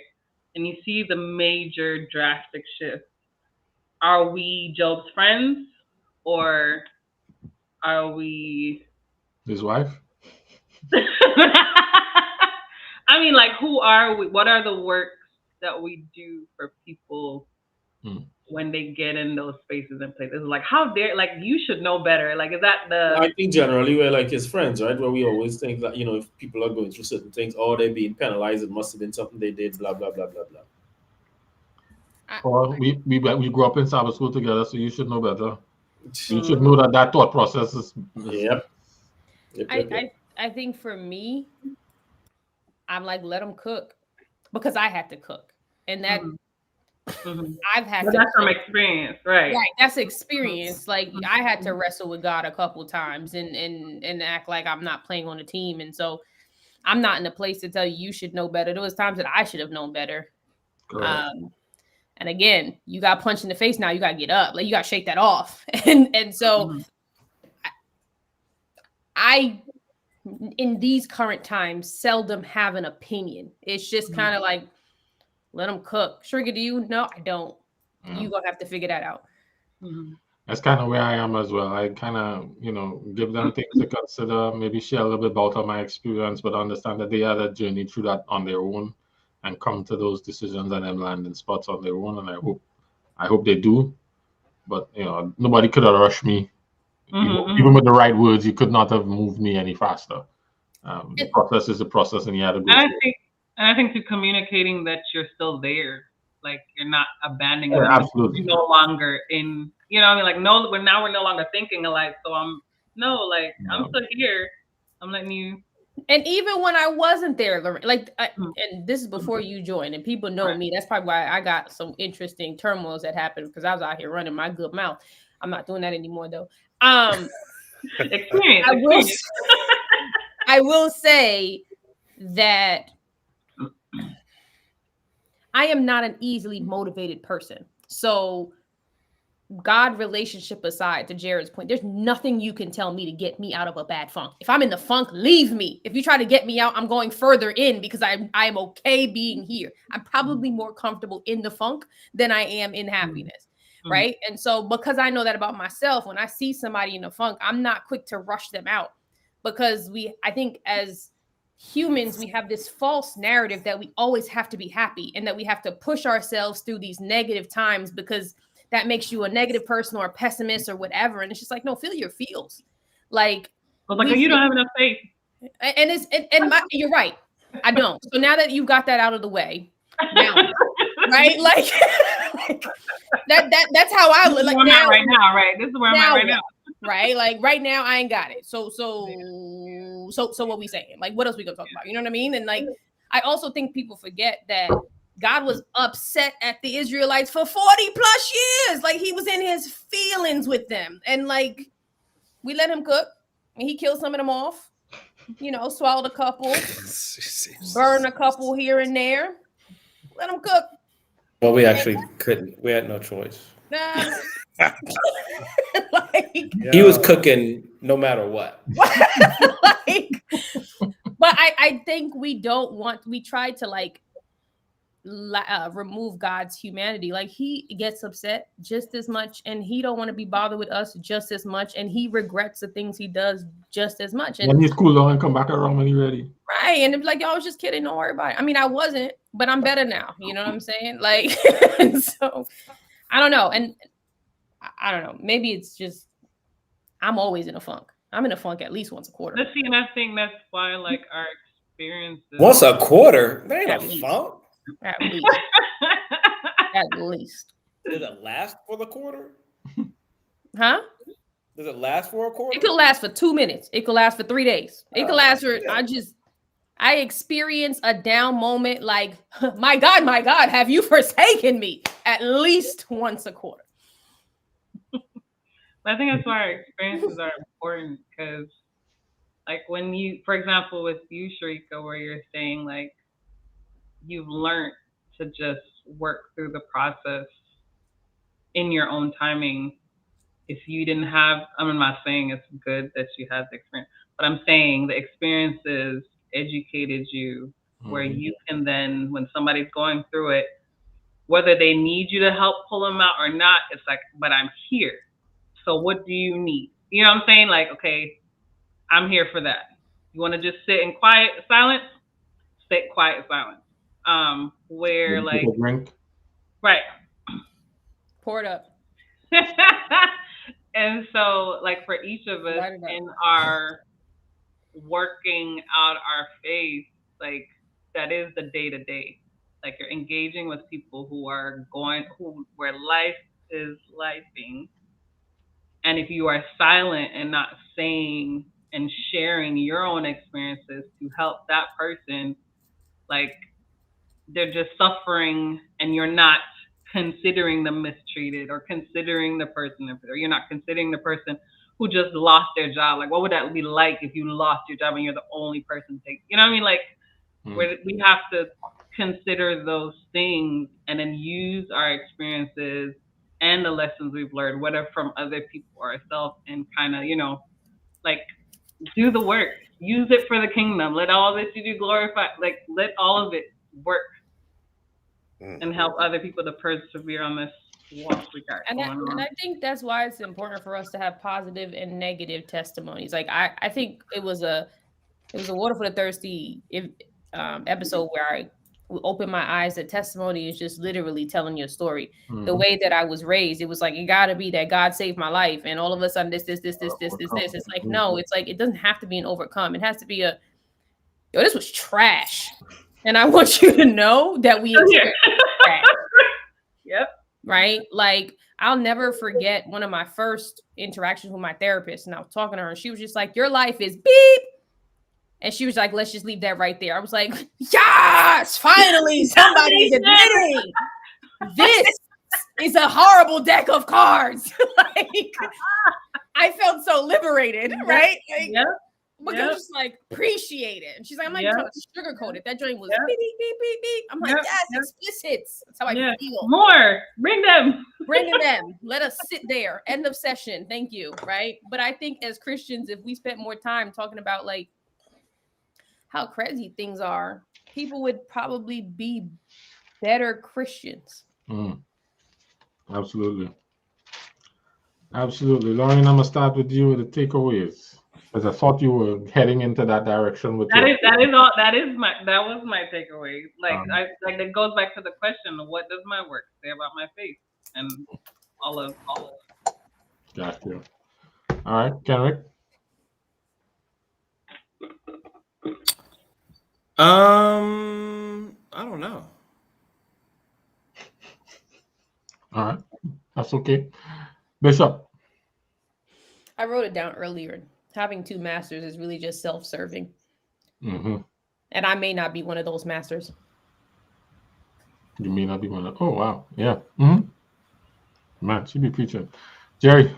And you see the major drastic shift. Are we Job's friends or are we His wife? I mean, like, who are we? What are the works that we do for people when they get in those spaces and places? Like, how dare, like, you should know better. Like, is that the. I think generally we're like his friends, right? Where we always think that, if people are going through certain things or they're being penalized, it must have been something they did, blah, blah, blah, blah, blah. Or we grew up in Sabbath school together, so you should know better. You should know that thought process is. Yep. I think for me, I'm like, let them cook because I had to cook, and that I've had to. That's from experience, right? Right, that's experience. Like I had to wrestle with God a couple times and act like I'm not playing on a team, and so I'm not in a place to tell you you should know better. There was times that I should have known better. And again, you got punched in the face. Now you got to get up. Like you got to shake that off. And so I, in these current times, seldom have an opinion. It's just kind of like, let them cook. Sugar, do you? No, I don't. You gonna have to figure that out. That's kind of where I am as well. I kind of, give them things to consider, maybe share a little bit about my experience, but understand that they had a journey through that on their own and come to those decisions and then land in spots on their own. And I hope they do. But, nobody could have rushed me. Even with the right words, you could not have moved me any faster. The process is a process and you had to go through. And I think to communicating that you're still there, like you're not abandoning them. Absolutely. You're no longer in, I mean, like no, we're no longer thinking alike. So I'm still here. I'm letting you. And even when I wasn't there, and this is before you joined, and people know me. That's probably why I got some interesting turmoils that happened because I was out here running my good mouth. I'm not doing that anymore though. Experience. I will say that I am not an easily motivated person. So God relationship aside, to Jared's point, there's nothing you can tell me to get me out of a bad funk. If I'm in the funk, leave me. If you try to get me out, I'm going further in because I'm okay being here. I'm probably more comfortable in the funk than I am in happiness. Right. And so because I know that about myself, when I see somebody in a funk, I'm not quick to rush them out because I think as humans, we have this false narrative that we always have to be happy and that we have to push ourselves through these negative times because that makes you a negative person or a pessimist or whatever. And it's just like, no, feel your feels. Like, you don't have enough faith. And you're right. I don't. So now that you've got that out of the way, now, right? Like that's how I look. Like now, right now, right? This is where I'm at right now. Right? Like right now, I ain't got it. So what we saying? Like, what else we gonna talk about? You know what I mean? And like, I also think people forget that God was upset at the Israelites for 40 plus years. Like he was in his feelings with them. And like, we let him cook and he killed some of them off, swallowed a couple, burn a couple here and there. Let him cook. Well, we actually couldn't. We had no choice. He was cooking no matter what. But I think we tried to remove God's humanity. Like he gets upset just as much and he don't want to be bothered with us just as much and he regrets the things he does just as much. And he's cool down and come back around when he's ready. Right. And it's like, y'all was just kidding, don't worry about it. I mean, I wasn't, but I'm better now. You know what I'm saying? Like, so I don't know. And I don't know. Maybe it's just I'm always in a funk. I'm in a funk at least once a quarter. Let's see, and I think that's why like our experiences. Once a quarter? That ain't At a least. funk. At least. At least. Does it last for the quarter? Huh? Does it last for a quarter? It could last for 2 minutes. It could last for 3 days. It could last for, I experience a down moment like, my God, have you forsaken me? At least once a quarter. I think that's why our experiences are important because, like, when you, for example, with you, Sharika, where you're saying, like, you've learned to just work through the process in your own timing. If you didn't have, I'm not saying it's good that you had the experience, but I'm saying the experiences educated you where you can then, when somebody's going through it, whether they need you to help pull them out or not, it's like, but I'm here. So what do you need? You know what I'm saying? Like, okay, I'm here for that. You want to just sit in quiet silence? Sit quiet silence. Where like, drink. Right. Pour it up. And so, like, for each of us in our working out our faith, like, that is the day-to-day. Like, you're engaging with people where life is lifing. And if you are silent and not saying and sharing your own experiences to help that person, like, they're just suffering and you're not considering them mistreated or considering the person, or you're not considering the person who just lost their job. Like, what would that be like if you lost your job and you're the only person taking, you know what I mean? Like, we have to consider those things and then use our experiences and the lessons we've learned, whether from other people or ourselves, and kind of, like, do the work. Use it for the kingdom. Let all that you do glorify, like, let all of it work and help other people to persevere on this walk we got and I think that's why it's important for us to have positive and negative testimonies. Like, I think it was a Water for the Thirsty episode where I opened my eyes that testimony is just literally telling your story. The way that I was raised, it was like, it gotta be that God saved my life, and all of a sudden this. It's like, no, it's like, it doesn't have to be an overcome. It has to be this was trash. And I want you to know that we experienced trash. Yep. Right? Like, I'll never forget one of my first interactions with my therapist, and I was talking to her, and she was just like, your life is beep. And she was like, let's just leave that right there. I was like, yes, finally somebody's admitting this is a horrible deck of cards. Like, I felt so liberated, right? Like, because I'm just like, appreciate it. And she's like, I'm not even trying to sugarcoat it. That joint was beep, beep, beep, beep, beep. I'm like, yes, explicit. That's how I feel. More. Bring them. Bringing them. Let us sit there. End of session. Thank you. Right? But I think as Christians, if we spent more time talking about, like, how crazy things are, people would probably be better Christians. Absolutely. Lauren, I'm going to start with you with the takeaways. Because I thought you were heading into that direction with that was my takeaway. Like, it goes back to the question, what does my work say about my faith? And all of Gotcha. All right, Kenrick. I don't know. All right, that's okay. Bishop. I wrote it down earlier. Having 2 masters is really just self-serving. And I may not be one of those masters. You may not be one of, oh, wow. Yeah. Man, she be preaching. Jerry.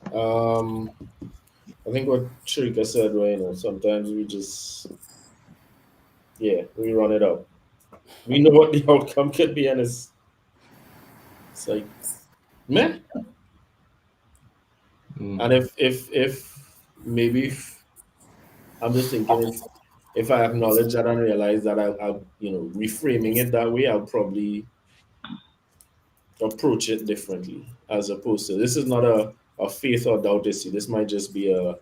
I think what Sharika said, right, sometimes we just, we run it out. We know what the outcome could be, and it's like, man. And if maybe I'm just thinking, if I acknowledge that and realize that I'll reframing it that way, I'll probably approach it differently, as opposed to, this is not a faith or doubt issue. This might just be a,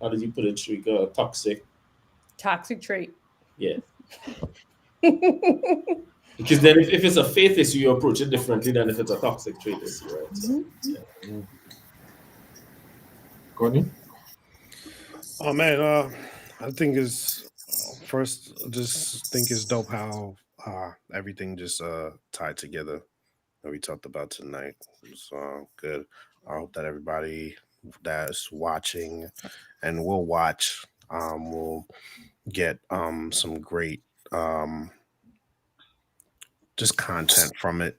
how did you put it, Sharika? A toxic trait. Yeah. Because then if it's a faith issue, you approach it differently than if it's a toxic trait issue, right? So, Courtney? Oh man, I think it's first. Just think it's dope how everything just tied together that we talked about tonight. So good. I hope that everybody that's watching and will watch will get some great um just content from it,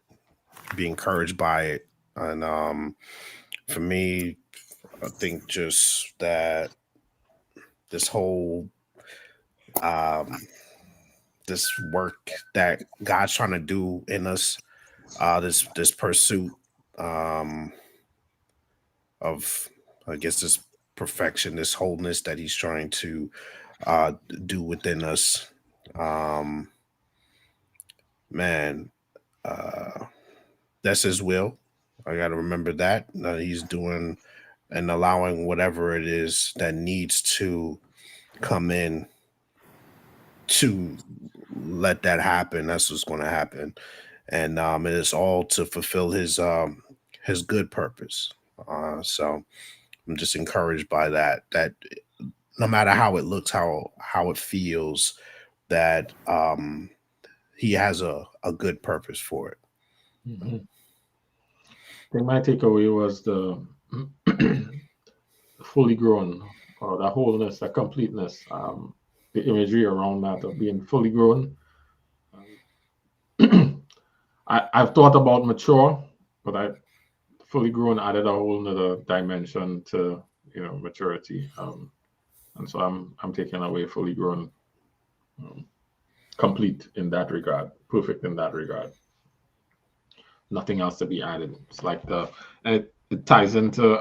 be encouraged by it, and for me, I think just that this whole um this work that God's trying to do in us, this pursuit um of, I guess, this perfection, this wholeness that He's trying to uh do within us. Um Man, uh that's His will. I got to remember that He's doing and allowing whatever it is that needs to come in to let that happen. That's what's going to happen, and it is all to fulfill His good purpose. So I'm just encouraged by that. That no matter how it looks, how it feels, that He has a good purpose for it. Mm-hmm. I think my takeaway was the fully grown, or the wholeness, the completeness, the imagery around that of being fully grown. I've thought about mature, but I fully grown added a whole nother dimension to maturity. And so I'm taking away fully grown, complete in that regard, perfect in that regard. Nothing else to be added. It's like and it ties into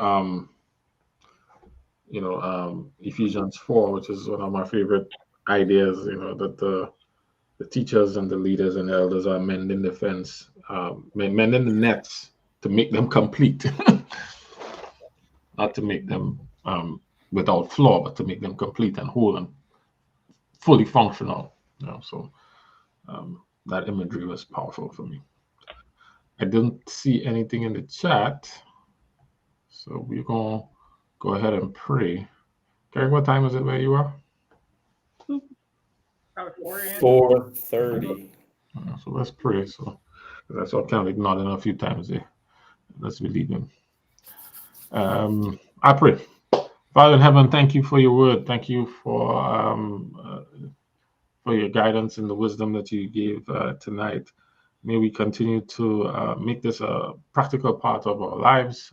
Ephesians 4, which is one of my favorite ideas. That the teachers and the leaders and the elders are mending the fence, mending the nets to make them complete, not to make them without flaw, but to make them complete and whole and fully functional. So that imagery was powerful for me. I didn't see anything in the chat, so we're gonna go ahead and pray. Gary, what time is it where you are? 4:30. So let's pray. So that's what Kevin nodding a few times there. Let's believe him. I pray. Father in heaven, thank you for your word. Thank you for your guidance and the wisdom that you gave tonight. May we continue to make this a practical part of our lives,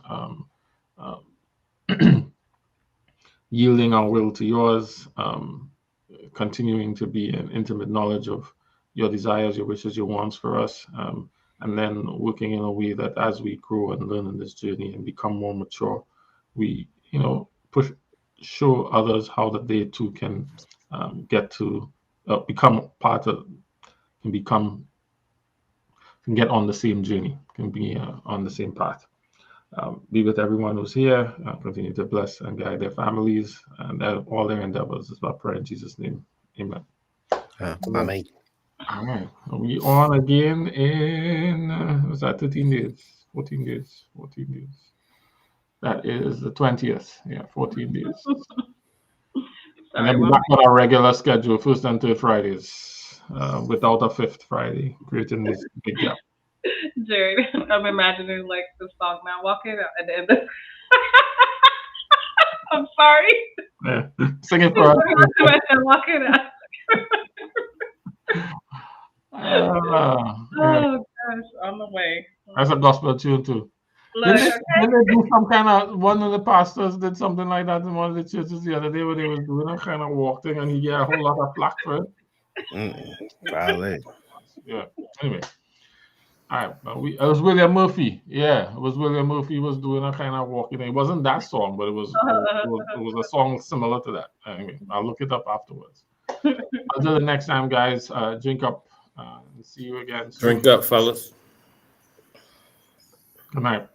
yielding our will to yours, continuing to be an intimate knowledge of your desires, your wishes, your wants for us, and then working in a way that as we grow and learn in this journey and become more mature, we, show others how that they too can get to become part of, can get on the same journey, can be on the same path. Be with everyone who's here. Continue to bless and guide their families and all their endeavors. Is my prayer in Jesus' name. Amen. Amen. All right. We on again in, was that 13 days? 14 days. 14 days. That is the 20th. Yeah, 14 days. And then we're back on our regular schedule, first and third Fridays, without a fifth Friday, creating this big gap. Jared, I'm imagining like the song now, walking out at the end of I'm sorry. Yeah. Sing it for us. Walking out. Oh gosh, on the way. That's a gospel tune too. Didn't they do some kind of, one of the pastors did something like that in one of the churches the other day where they was doing a kind of walk thing and he got a whole lot of flack for it? Yeah. Anyway. All right. It was William Murphy. Yeah. It was William Murphy was doing a kind of walking thing. It wasn't that song, but it was a song similar to that. Anyway, I'll look it up afterwards. Until the next time, guys, drink up. See you again soon. Drink up, fellas. Good night.